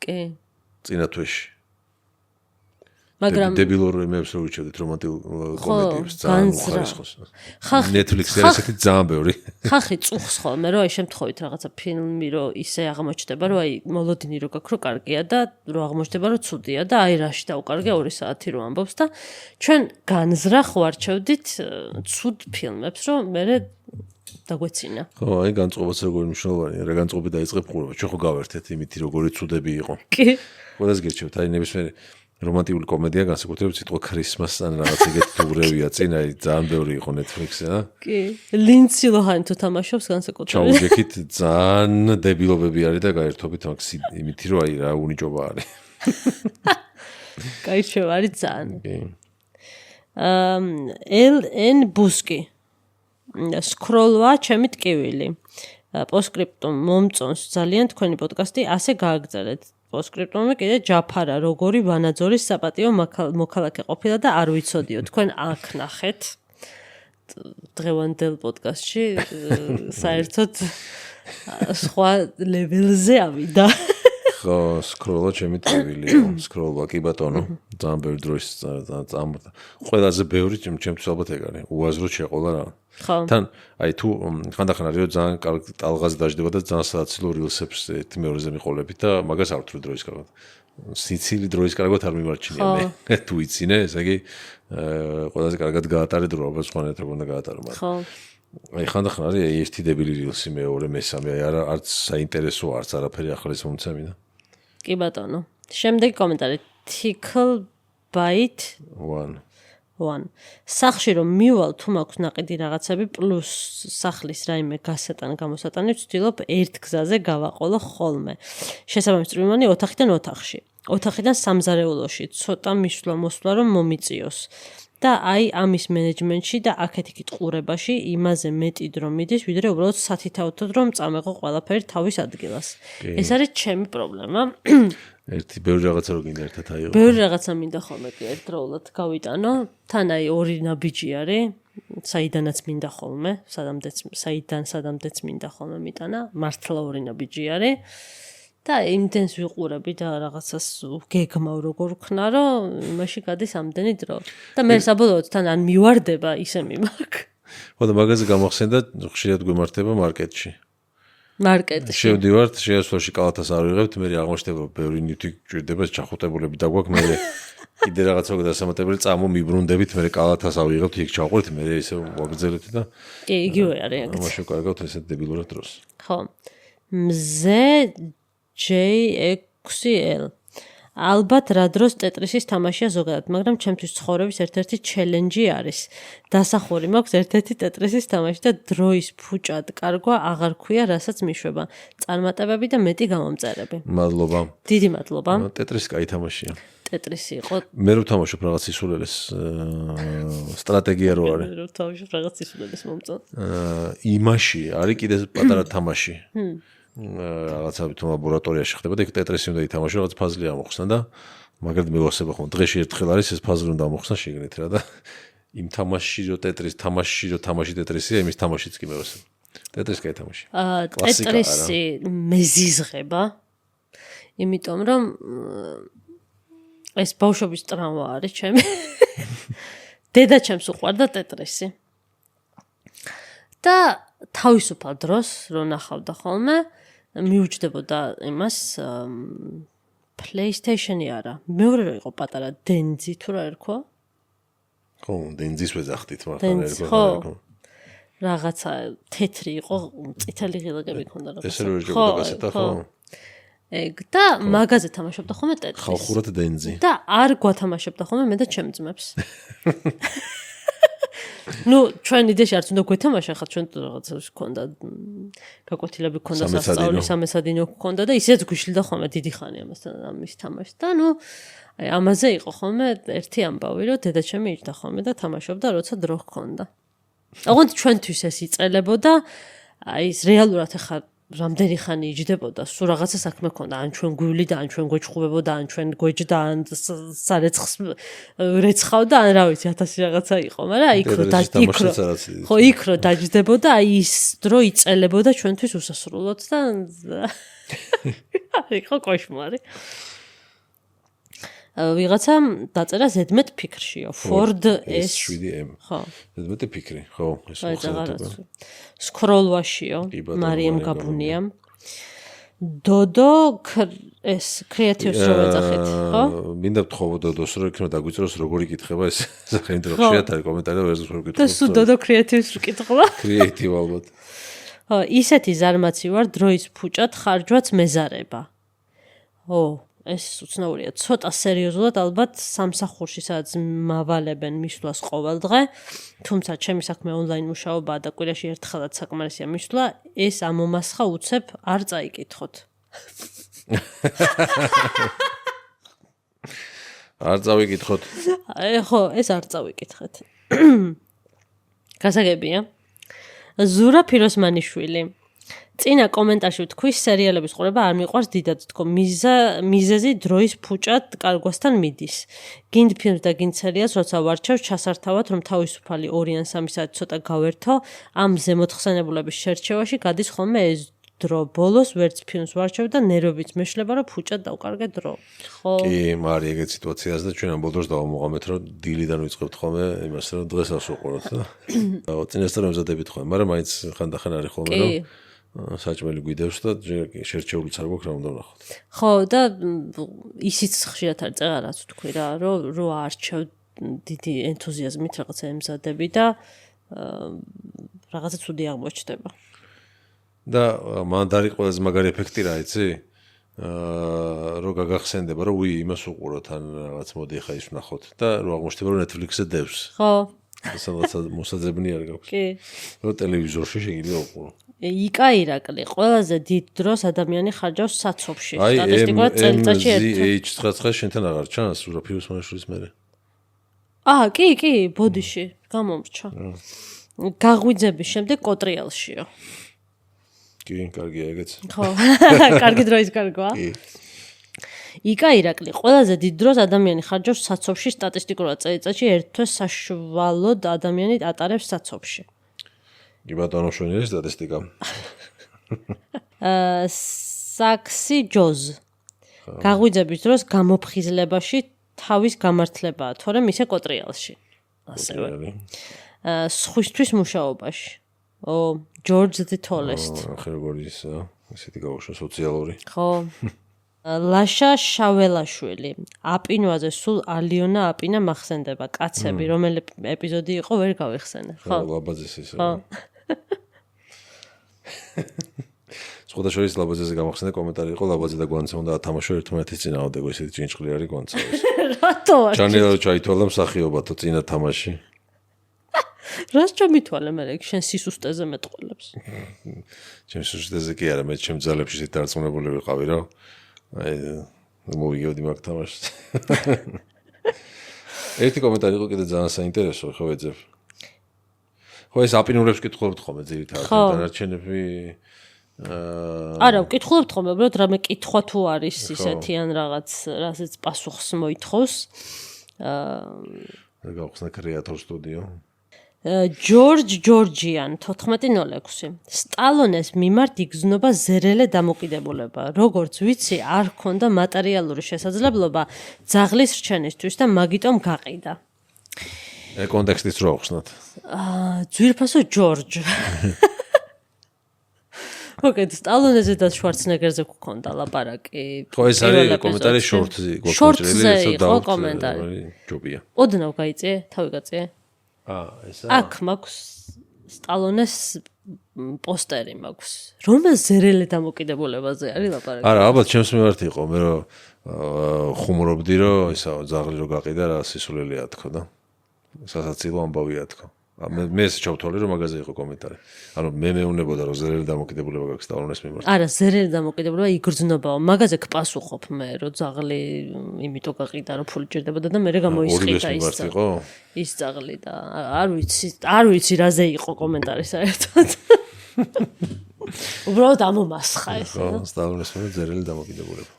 კი. წინა თვეში. მაგრამ დებილურ იმებს რო ვიჩვენეთ რომანტიკულ კომედიებს ძალიან უხარისხოს. ხახი Netflix-ი არის ესეთი ძალიან ბევრი. ხახი წუხს ხოლმე რომ აი შემთხვევით რაღაცა ფილმი რო ისე აღმოჩნდება რომ აი მოლოდინი რო გაქვს რო კარგია და რო აღმოჩნდება რომ ცუდია და აი რაში დაუკარგე 2 საათი რო ამბობს და ჩვენ განზრახ ვარჩევდით ცუდ ფილმებს რომ მე დაგვეცინა. ხო, აი განწყობაც როგორი მნიშვნელოვანია, რა განწყობი დაიწყებ ყურება. ჩვენ ხო გავერთეთ იმითი როგორი ცუდები იყო. კი. ყველას გირჩევთ, აი ნებისმიერ რომანტიკული კომედია განსაკუთრებით სიტყვა ქრისმას ან რაღაც ეგეთი თურევია წინ, აი ძალიან ბევრი იყო Netflix-ზე, რა. კი. ლინცი ლოჰანი თუ თამაშობს განსაკუთრებით. ჩაუჯექით ძალიან დებილობები არის და გაერთობით მაგ იმითი რომ აი რა უნიჭობა არის. გაიჩევა არის ძალიან. კი. LN ბუსკი. სკროლვა ჩემი ტკივილი. პოსტსკრიპტუმ მომწონს ძალიან თქვენი პოდკასტი, ასე გააგრძელეთ. პოსტსკრიპტუმი კიდე ჯაფარა როგორი ვანაძორის საპატიო მოქალაქე ყოფილა და არ ვიცოდიო. თქვენ აქ ნახეთ დღევანდელ პოდკასტში საერთოდ სხვა ლეველზე ავიდა. ხო, სკროლვა ჩემი ტკივილიო. სკროლვა კი ბატონო. ძალიან ბევრი დროის წამორდა. ყველაზე ბევრი ჩემთვის ალბათ ეგ არის. უაზროდ შეყოლა რა. ხო. თან აი თუ ხანდახან არის რომ ძალიან კარგ ტალღაზე დაждდება და ძალიან საცილო რილსებს ერთი მეორეზე მიყოლებით და მაგას არ ვთვლი დროის კარგად. სიცილი დროის კარგად არ მიმარჩინია მე. თუ იცინე, ესე იგი ყველაზე კარგად გაატარე დრო, ალბათ სხვანაირად როგორ უნდა გაატარო, მაგრამ ხო. აი ხანდახან არის აი ერთი დებილი რილსი, მეორე, მესამე, აი არც საინტერესო, არც არაფერი ახალის მომცემი და. კი ბატონო. შემდეგი კომენტარი Tickle Bite 1. სახში რომ მივალ თუ მაქვს ნაყიდი რაღაცები პლუს სახლის რაიმე გასატან გამოსატანი ვცდილობ ერთ გზაზე გავაყოლო ხოლმე. შესაბამის წვრილმანი ოთახიდან ოთახში. ოთახიდან სამზარეულოში ცოტა მისვლა მოსვლა რომ მომიწიოს. და აი ამის მენეჯმენტში და აქეთ-იქით ყურებაში იმაზე მეტი დრო მიდის, ვიდრე უბრალოდ სათითაოთოდ რომ წამეღო ყველაფერი თავის ადგილას. ეს არის ჩემი პრობლემა. ერთი ბევრი რაღაცა რო გინდა ერთად აიღო. ბევრი რაღაცა მინდა ხოლმე კი ერთდროულად გავიტანო. თან აი ორი ნაბიჯი არის, საიდანაც მინდა ხოლმე, სადამდეც მინდა ხოლმე მიტანა, მართლა ორი ნაბიჯი არის. და იმდენს ვიყურები და რაღაცას გეგმავ როგორ ვქნა, რომ იმაში გადის ამდენი დრო. და მე საბოლოოდ თან ან მივარდება ისე მიმაქ. ხო და მაგაზე გამახსენდა ხშირად გვემართება მარკეტში. მარკეტში. შევდივართ, შეასვლაში კალათას არ ვიღებთ, მე აღმოჩნდება ბევრი ნივთი გჭირდება, ჩახუტებულები დაგვაქვს, მე კიდე რაღაცა გადასამატებელი წამომიბრუნდებით, მე კალათას ავიღებთ, იქ ჩავყვეთ, მე ისე ვაგრძელეთ და კი, იგივე არის ეგეც. ამაში კარგავთ ესეთ დებილურად დროს. ხო. მზე J6L. ალბათ რა დროს ტეტრისის თამაშია ზოგადად, მაგრამ ჩემთვის ცხოვრების ერთ-ერთი ჩელენჯი არის. დასახური მაქვს ერთ-ერთი ტეტრისის თამაში და დროის ფუჭად კარგვა აღარ ქვია, რასაც მიშვება. წარმატებები და მეტი გამომწერები. მადლობა. დიდი მადლობა. ტეტრისი კაი თამაშია. ტეტრისი იყო. მე რო თამაშობ რაღაც ისულელეს სტრატეგია რო არის. რო თამაშობ რაღაც ისულელეს მომწონს. იმაში არის კიდე პატარა თამაში. რაღაცა თქო ლაბორატორიაში ხდება და იქ ტეტრისი უნდა ითამაშო, რაღაც ფაზლი ამოხსნა და მაგრამ მევასება ხომ დღეში ერთხელ არის ეს ფაზლი უნდა ამოხსნა შეგნით რა და იმ თამაშში რო ტეტრის თამაშში რო თამაში ტეტრისია, იმის თამაშიც კი მევასება. ტეტრისი კაი თამაში. ტეტრისი მეზიზღება. იმიტომ რომ ეს ბავშვობის ტრაუმა არის ჩემი. დედა ჩემს უყვარდა ტეტრისი. და თავისუფალ დროს რო ნახავდა ხოლმე მიუჯდებოდა იმას PlayStation-ი არა. მეორე რო იყო პატარა დენძი თუ რა ერქვა? ხო, დენძის ვეძახდით მაგრამ ერქვა. რაღაცა თეთრი იყო, წითელი ღილაკები ჰქონდა რაღაცა. ესე რო ეჯებოდა კასეტა ხო? ეგ და მაგაზე თამაშობდა ხოლმე ტეტრისს. ხალხურად დენძი. და არ გვათამაშებდა ხოლმე მე და ჩემ ძმებს. ნუ ჩვენ იდეში არც უნდა გვეთამაშა, ხა ჩვენ რაღაცა გქონდა გაკვეთილები გქონდა სასწაული, სამესადინო გქონდა და ისეც გვიშლიდა ხოლმე დიდი ხანი ამის თამაში და ნუ აი ამაზე იყო ხოლმე ერთი ამბავი, რომ დედა ჩემი იჯდა ხოლმე და თამაშობდა, როცა დრო ჰქონდა. ოღონდ ჩვენთვის ეს იწყელებოდა, აი ეს რეალურად ახლა რამდენი ხანი იჯდებოდა, სულ რაღაცა საქმე ქონდა, ან ჩვენ გვილი და ან ჩვენ გვეჩხუბებოდა, ან ჩვენ გვეჯდა, ან სარეცხს რეცხავდა, ან რა ვიცი, 1000 რაღაცა იყო, მაგრამ იქ რო დაჯდებოდა, აი ის დრო იწყელებოდა ჩვენთვის უსასრულოდ და იყო კოშმარი. ვიღაცა დაწერა ზედმეტ ფიქრშიო, Ford S7M. ხო. ზედმეტ ფიქრი, ხო, ეს ხდება. სკროლვაშიო, მარიამ გაბუნიამ. დოდო ეს კრეატივს რო ეძახით, ხო? მინდა ვთხოვო დოდოს, რომ იქნება დაგვიწროს როგორი კითხება ეს სახელმწიფო ხშირად არის კომენტარი და ვერს ვკითხო. და სულ დოდო კრეატივს ვკითხვა. კრეატივ ალბათ. ხო, ისეთი ზარმაცი ვარ, დროის ფუჭად ხარჯვაც მეზარება. ო ეს უცნაურია. ცოტა სერიოზულად ალბათ სამსახურში სადაც მავალებენ მისვლას ყოველ დღე, თუმცა ჩემი საქმე ონლაინ მუშაობაა და კვირაში ერთხელაც საკმარისია მისვლა, ეს ამომასხა უცებ არ წაიკითხოთ. არ წავიკითხოთ. ხო, ეს არ წავიკითხეთ. გასაგებია. ზურა ფიროსმანიშვილი წინა კომენტარში ვთქვის სერიალების ყურება არ მიყვარს დიდად თქო მიზეზი დროის ფუჭად კარგვასთან მიდის. გინდ ფილმს და გინდ სერიალს როცა ვარჩევ ჩასართავად რომ თავისუფალი 2 ან 3 საათი ცოტა გავერთო ამ ზემოთხსენებულების შერჩევაში გადის ხოლმე ეს დრო ბოლოს ვერც ფილმს ვარჩევ და ნერვებიც მეშლება რომ ფუჭად დავკარგე დრო. ხო. კი, მაგრამ ეგეთ სიტუაციაზე და ჩვენ ამ ბოლოს დავამოყამეთ რომ დილიდან ვიწყებთ ხოლმე იმას რომ დღეს ავსუყუროთ და წინასწარ ვზადებით ხოლმე, მაგრამ მაინც ხანდახან არის ხოლმე რომ საჭმელი გვიდევს და შერჩეულიც არ გვაქვს რა უნდა ვნახოთ. ხო და ისიც ხშირად არ წერა რაც ვთქვი რა, რომ არჩევ დიდი ენთუზიაზმით რაღაცა ემზადები და რაღაცა ცუდი აღმოჩნდება. და მან დარი ყველაზე მაგარი ეფექტი რა იცი? რო გაგახსენდება რომ უი იმას უყუროთ ან რაღაც მოდი ხა ის ვნახოთ და რო აღმოჩნდება რომ Netflix-ზე დევს. ხო. ეს რაღაცა მოსაძებნი არ გაქვს. კი. რომ ტელევიზორში შეგიძლია უყურო. იკა ირაკლი ყველაზე დიდ დროს ადამიანი ხარჯავს საცობში. სტატისტიკურად წელიწადში ერთ. H9 შენთან აღარ ჩანს ურაფიუს მაშურის მერე. კი, ბოდიში გამომრჩა. გაღვიძების შემდეგ კოტრიალშიო. კი, კარგია ეგეც. ხო, კარგი დროის კარგვა. კი. იკა ირაკლი ყველაზე დიდ დროს ადამიანი ხარჯავს საცობში სტატისტიკურად წელიწადში ერთ თვეს საშუალოდ ადამიანი ატარებს საცობში. კი ბატონო შენელი სტატისტიკა. საქსი ჯოზ. გაღვიძების დროს გამოფხიზლებაში თავის გამართლებაა, თორემ ისე კოტრიალში. ასევე. სხვისთვის მუშაობაში. George the Tallest. ხე როგორ ის ესეთი გავუშვა სოციალური. ხო. ლაშა შაველაშვილი აპინვაზე სულ ალიონა აპინა მახსენდება კაცები რომელი ეპიზოდი იყო ვერ გავიხსენე ხო ლაბაძის ის სხვადასხვა ლაბაძეზე გამახსენე კომენტარი იყო ლაბაძე და გვანცე უნდა ათამაშო ერთმანეთის წინააღმდეგ ისეთი ჭინჭყლი არის გვანცე რატო ჯანელა ჩაითვალა მსახიობათო წინა თამაში რას ჩამითვალე მე შენ სისუსტეზე მეტყოლებს ჩემ სისუსტეზე კი არა მე ჩემ ძალებში ისეთ დარწმუნებული ვიყავი რომ აი მოვიგებდი მაგ თამაშს ერთი კომენტარი იყო კიდე ძალიან საინტერესო ხო ვეძებ ხო ეს აპინურებს კითხულობთ ხოლმე ძირითადად დანარჩენები არა ვკითხულობთ ხოლმე უბრალოდ რამე კითხვა თუ არის ისეთი ან რაღაც რასაც პასუხს მოითხოვს რა გავხსნა კრეატორ სტუდიო ჯორჯიან 1406 სტალონეს მიმართ იგრძნობა ზერელე დამოკიდებულება როგორც ვიცი არ ჰქონდა მატერიალური შესაძლებლობა ძაღლის რჩენისთვის და მაგიტომ გაყიდა კონტექსტის რო ახსნათ ძვირფასო ჯორჯ მოგეთ სტალონეზე და შვარცნეგერზე გქონდა ლაპარაკი ხო ეს არის კომენტარი შორტზე შორტზე იყო კომენტარი ჯობია ოდნავ გაიწე თავი გაწე აქ მაქვს სტალონეს პოსტერი მაქვს რომელ ზერელე დამოკიდებულებაზე არის ლაპარაკი არა ალბათ ჩემს მიმართ იყო მე რომ ხუმრობდი რომ ისა ძაღლი რო გაყიდა რა სისულელია თქო და სასაცილო ამბავია თქო მე ეს ჩავთვალე რომ მაგაზე იყო კომენტარი ანუ მე მეუნებოდა რომ ზერელი დამოკიდებულება გაქვს სტალონეს მიმართ არა ზერელი დამოკიდებულება იგრძნობაო მაგაზე გპასუხობ მე რომ ძაღლი იმიტომ გაყიდა რომ ფული ჭირდებოდა და მე გამოისყიდა ის ძაღლი და არ ვიცი რაზე იყო კომენტარი საერთოდ უბრალოდ ამომასხა ეს ხო სტალონეს მიმართ ზერელი დამოკიდებულება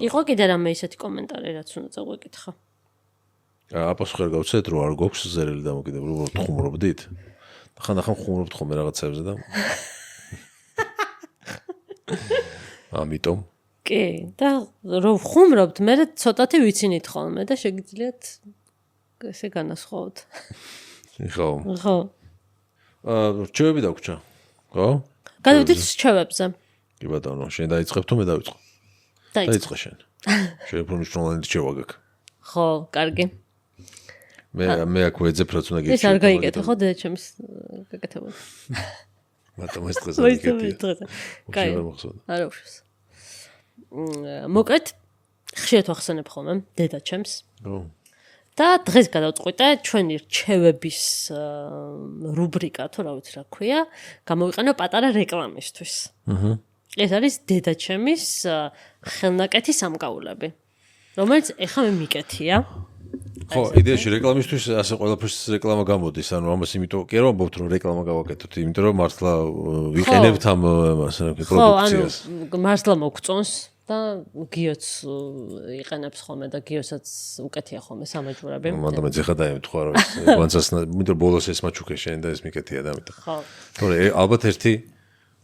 იყო კიდე რამე ისეთი კომენტარი რაც უნდა წაგვეკითხა აპასუხი არ გავცეთ რომ არ გვაქვს ზერელი დამოკიდებულება უბრალოდ ხუმრობდით ხანდახან ხუმრობთ ხოლმე რაღაცებზე და ამიტომ კი და რომ ხუმრობთ მე ცოტათი ვიცინით ხოლმე და შეგიძლიათ ესე განასხვაოთ ხო რჩევები დაგვრჩა ხო გადავიდეთ რჩევებზე კი ბატონო შენ დაიწყებ თუ მე დავიწყო დაიწყე შენ შენ უფრო მნიშვნელოვანი რჩევა გაქვს ხო კარგი მე აქ ვეძებ რაც უნდა გიჩვენო ეს არ გაიგეთე ხო დედაჩემს გაკეთებოდა მაგრამ ეს დღეს არ გიგეთია კაი არა უშავს მოკლედ ხშირად ვახსენებ ხოლმე დედაჩემს და დღეს გადავწყვიტე ჩვენი რჩევების რუბრიკა თუ რა ვიცი რა ქვია გამოვიყენო პატარა რეკლამისთვის ეს არის დედაჩემის ხელნაკეთი სამკაულები რომელიც ეხლა მე მიკეთია ხო იდეაში რეკლამისთვის ასე ყველაფერს რეკლამა გამოდის ანუ ამას იმიტომ კი არ ვამბობთ რომ რეკლამა გავაკეთოთ იმიტომ რომ მართლა ვიყენებთ ამ პროდუქციას ხო ანუ მართლა მოგწონს და გიოც იყენებს ხოლმე და გიოსაც უკეთია ხოლმე სამაჯურები მაგრამ მე ეხლა დაემთხვა რომ ვანცას იმიტომ ბოლოს ეს მაჩუქე შენ და ეს მიკეთია და ამიტომ ხო თორე ალბათ ერთი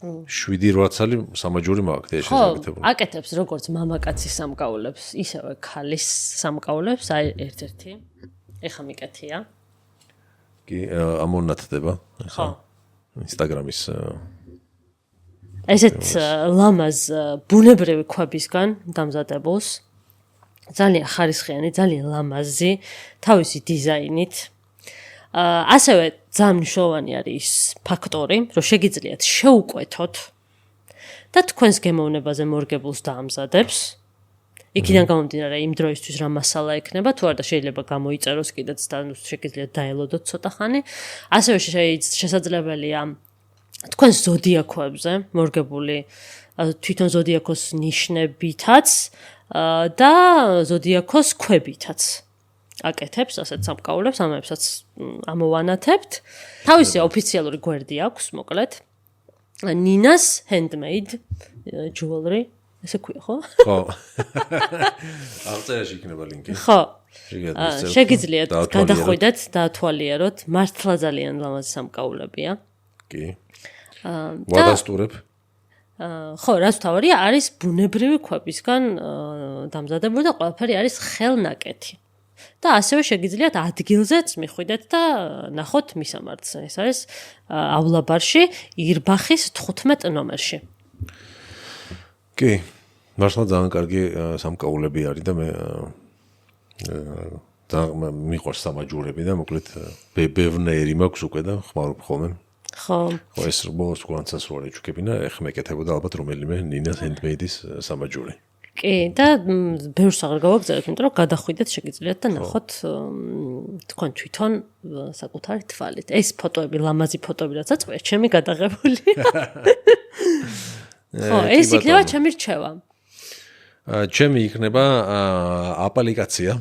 7-8 წელი სამაჯური მაქვს და ხო შესაძლებელი. აკეთებს როგორც მამაკაცის სამკაულებს, ისევე ქალის სამკაულებს, აი ერთ-ერთი. ეხა მიკეთია. კი, ამონათდება. ხო. ინსტაგრამის ესეთ ლამაზ ბუნებრივი ქვებისგან დამზადებულს. ძალიან ხარისხიანი, ძალიან ლამაზი, თავისი დიზაინით. ასევე ძალიან მნიშვნელოვანი არის ფაქტორი, რომ შეგიძლიათ შეუკვეთოთ და თქვენს გემოვნებაზე მორგებულს დაამზადებს. იქიდან გამომდინარე იმ დროისთვის რა მასალა ექნება, თუ არა და შეიძლება გამოიწეროს კიდეც და შეგიძლიათ დაელოდოთ ცოტა ხანი. ასევე შესაძლებელია თქვენს ზოდიაქოებზე მორგებული თვითონ ზოდიაქოს ნიშნებითაც და ზოდიაქოს ქვებითაც. აკეთებს ასეთ სამკაულებს, ამებსაც ამოვანათებთ. თავისი ოფიციალური გვერდი აქვს, მოკლედ. ნინას handmade jewelry, ესე ქვია, ხო? ხო. აღწერაში იქნება ლინკი. ხო. შეგიძლიათ გადახვიდეთ და ათვალიეროთ, მართლა ძალიან ლამაზი სამკაულებია. კი. ვადასტურებ. ხო, რაც თავარია არის ბუნებრივი ქვებისგან დამზადებული და ყველაფერი არის ხელნაკეთი. და ასევე შეგიძლიათ ადგილზეც მიხვიდეთ და ნახოთ მისამართს. ეს არის ავლაბარში, ირბახის 15 ნომერში. კი. მართლა ძალიან კარგი სამკაულები არის და მე მიყვარს სამაჯურები და მოკლედ ბევრნაირი მაქვს უკვე და ხმარობ ხოლმე. ხო. ეს ბოლოს განცას რო ეჩუქებინა, ეხლა მეკეთებოდა ალბათ რომელიმე ნინას handmade-ის სამაჯური. კი, და ბევრს აღარ გავაგზავნოთ, იმიტომ რომ გადახვიდეთ შეგიძლიათ და ნახოთ თქვენ თვითონ საკუთარი თვალით. ეს ფოტოები, ლამაზი ფოტოები რაც აწყვია, ჩემი გადაღებული. ხო, ეს იქნება ჩემი რჩევა. ჩემი იქნება აპლიკაცია.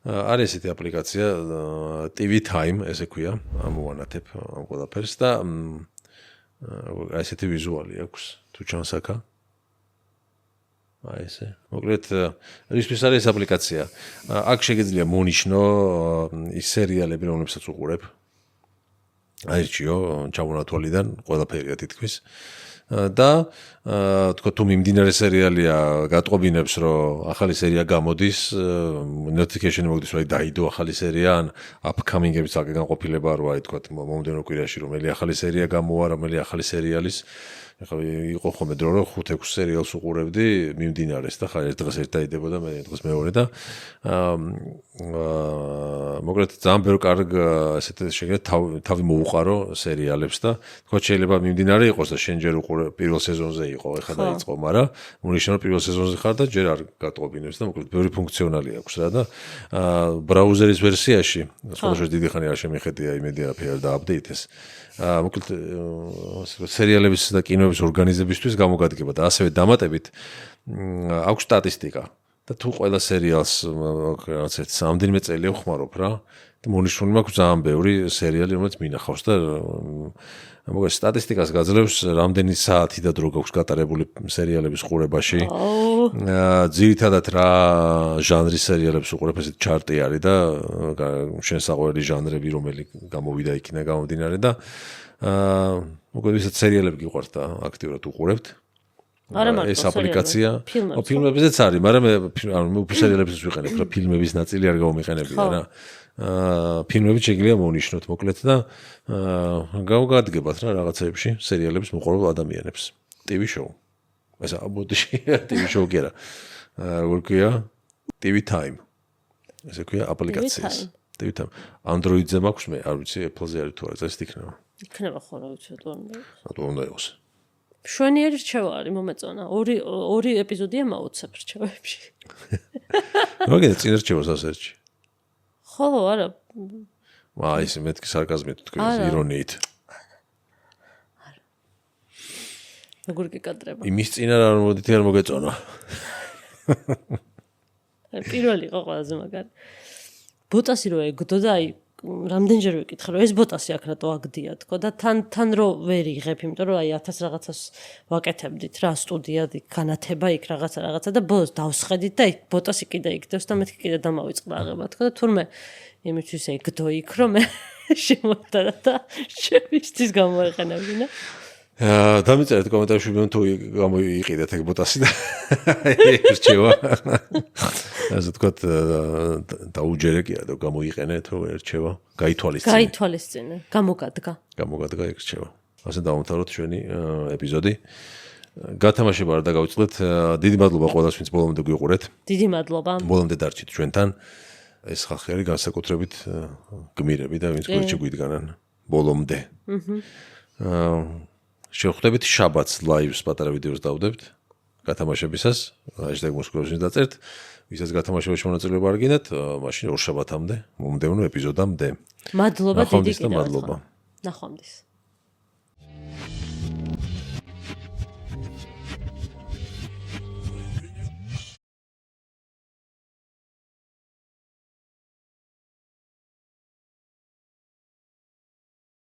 არის ესეთი აპლიკაცია TV Time, ესე ქვია, ამოვანათებ ამ ყველაფერს და ესეთი ვიზუალი აქვს, თუ ჩანს აქ. აი ესე. მოკლედ რისთვის არის ეს აპლიკაცია? აქ შეგიძლია მონიშნო ის სერიალები, რომლებსაც უყურებ. აირჩიო, ჩამონათვალიდან ყველაფერია თითქმის. და თქო თუ მიმდინარე სერიალია გატყობინებს რომ ახალი სერია გამოდის notification-ი მოგდის რომ დაიდო ახალი სერია ან upcoming-ების განყოფილება რო აი თქო მომდევნო კვირაში რომელი ახალი სერია გამოვა რომელი ახალი სერიალის ეხლა იყო ხოლმე დრო რომ 5-6 სერიალს უყურებდი მიმდინარეს და ხა ერთ დღეს ერთ დაიდებოდა მე დღეს მეორე და მოკლედ ძალიან ბევრ კარგ ასეთ შეგიძლია თავი მოუყარო სერიალებს და თქო შეიძლება მიმდინარე იყოს და შენ ჯერ უყურე პირველ სეზონზე იყო ეხლა დაიწყო მაგრამ უნიშნავ პირველ სეზონზე ხარ და ჯერ არ გატყობინებს და მოკლედ ბევრი ფუნქციონალი აქვს რა და ბრაუზერის ვერსიაში სხვადასხვა დიდი ხანი არ შემიხედია იმედი არაფერი არ დააპდეიტეს მოკლედ სერიალების და კინოების ორგანიზებისთვის გამოგადგება და ასევე დამატებით აქვს სტატისტიკა და თუ ყველა სერიალს რაღაც ერთ რამდენიმე წელი ვხმარობ რა და მონიშნული მაქვს ძალიან ბევრი სერიალი რომელიც მინახავს და მოკლედ სტატისტიკას გაძლევს რამდენი საათი და დრო გაქვს გატარებული სერიალების ყურებაში ძირითადად რა ჟანრის სერიალებს უყურებ ესეთ ჩარტი არის და შენ საყვარელი ჟანრები რომელი გამოვიდა იქიდან გამომდინარე და მოკლედ ისეთ სერიალები გიყვართ და აქტიურად უყურებთ ეს აპლიკაცია ფილმებზეც არის მაგრამ მე სერიალებსაც ვიყენებ რა ფილმების ნაწილი არ გამომიყენებია რა ფილმები შეგიძლია მონიშნოთ მოკლედ და გავგადგებათ რა რაღაცეებში სერიალების მოყოლ ადამიანებს TV show ეს აბოდში TV show კი არა როგორ ქვია TV Time ესე ქვია აპლიკაციას TV Time Android-ზე მაქვს მე არ ვიცი Apple-ზე არის თუ არა ეს იქნება ხო რა ვიცი რატო უნდა იყოს შვენიერი რჩევა არის მომეწონა ორი ეპიზოდია მაუცებ რჩევებში მოგედა წინ რჩევას ასერჩი ხო არა აი ეს მეთქი სარკაზმით თქვი ირონიით როგორ გიკადრება იმის წინ არ მოდით არ მოგეწონა პირველი იყო ყველაზე მაგარი ბოტასი რო ეგდო და აი რამდენჯერ ვიკითხე რომ ეს ბოტასი აქ რატო აგდია თქო და თან რო ვერ იღებ იმიტომ რომ აი 1000 რაღაცას ვაკეთებდით რა სტუდია იქ განათება იქ რაღაცა და ბოლოს დავსხედით და იქ ბოტასი კიდე იქდევს და მეთქი კიდე დამავიწყდა აღება თქო და თურმე იმისთვის ეგდო იქ რომ მე შემოვდარა და შემისთვის გამოეყენებინა დამიწერეთ კომენტარებში თუ გამოიყიდეთ ეგ ბოტასი და ერჩევა ასე თქვათ დაუჯერე კი არა გამოიყენე თუ ერჩევა გაითვალისწინე გამოგადგა ერჩევა ასე დავამთავროთ ჩვენი ეპიზოდი გათამაშება არ დაგავიწყდეთ დიდი მადლობა ყველას ვინც ბოლომდე გვიყურეთ დიდი მადლობა ბოლომდე დარჩით ჩვენთან ეს ხალხი არის განსაკუთრებით გმირები და ვინც გვერდში გვიდგანან ბოლომდე შევხვდებით შაბათს ლაივს პატარა ვიდეოს დავდებთ გათამაშებისას #მოსკოვში დაწერთ ვისაც გათამაშებაში მონაწილეობა არ გინდათ მაშინ ორ შაბათამდე მომდევნო ეპიზოდამდე მადლობა დიდი კიდევ ერთხელ ნახვამდის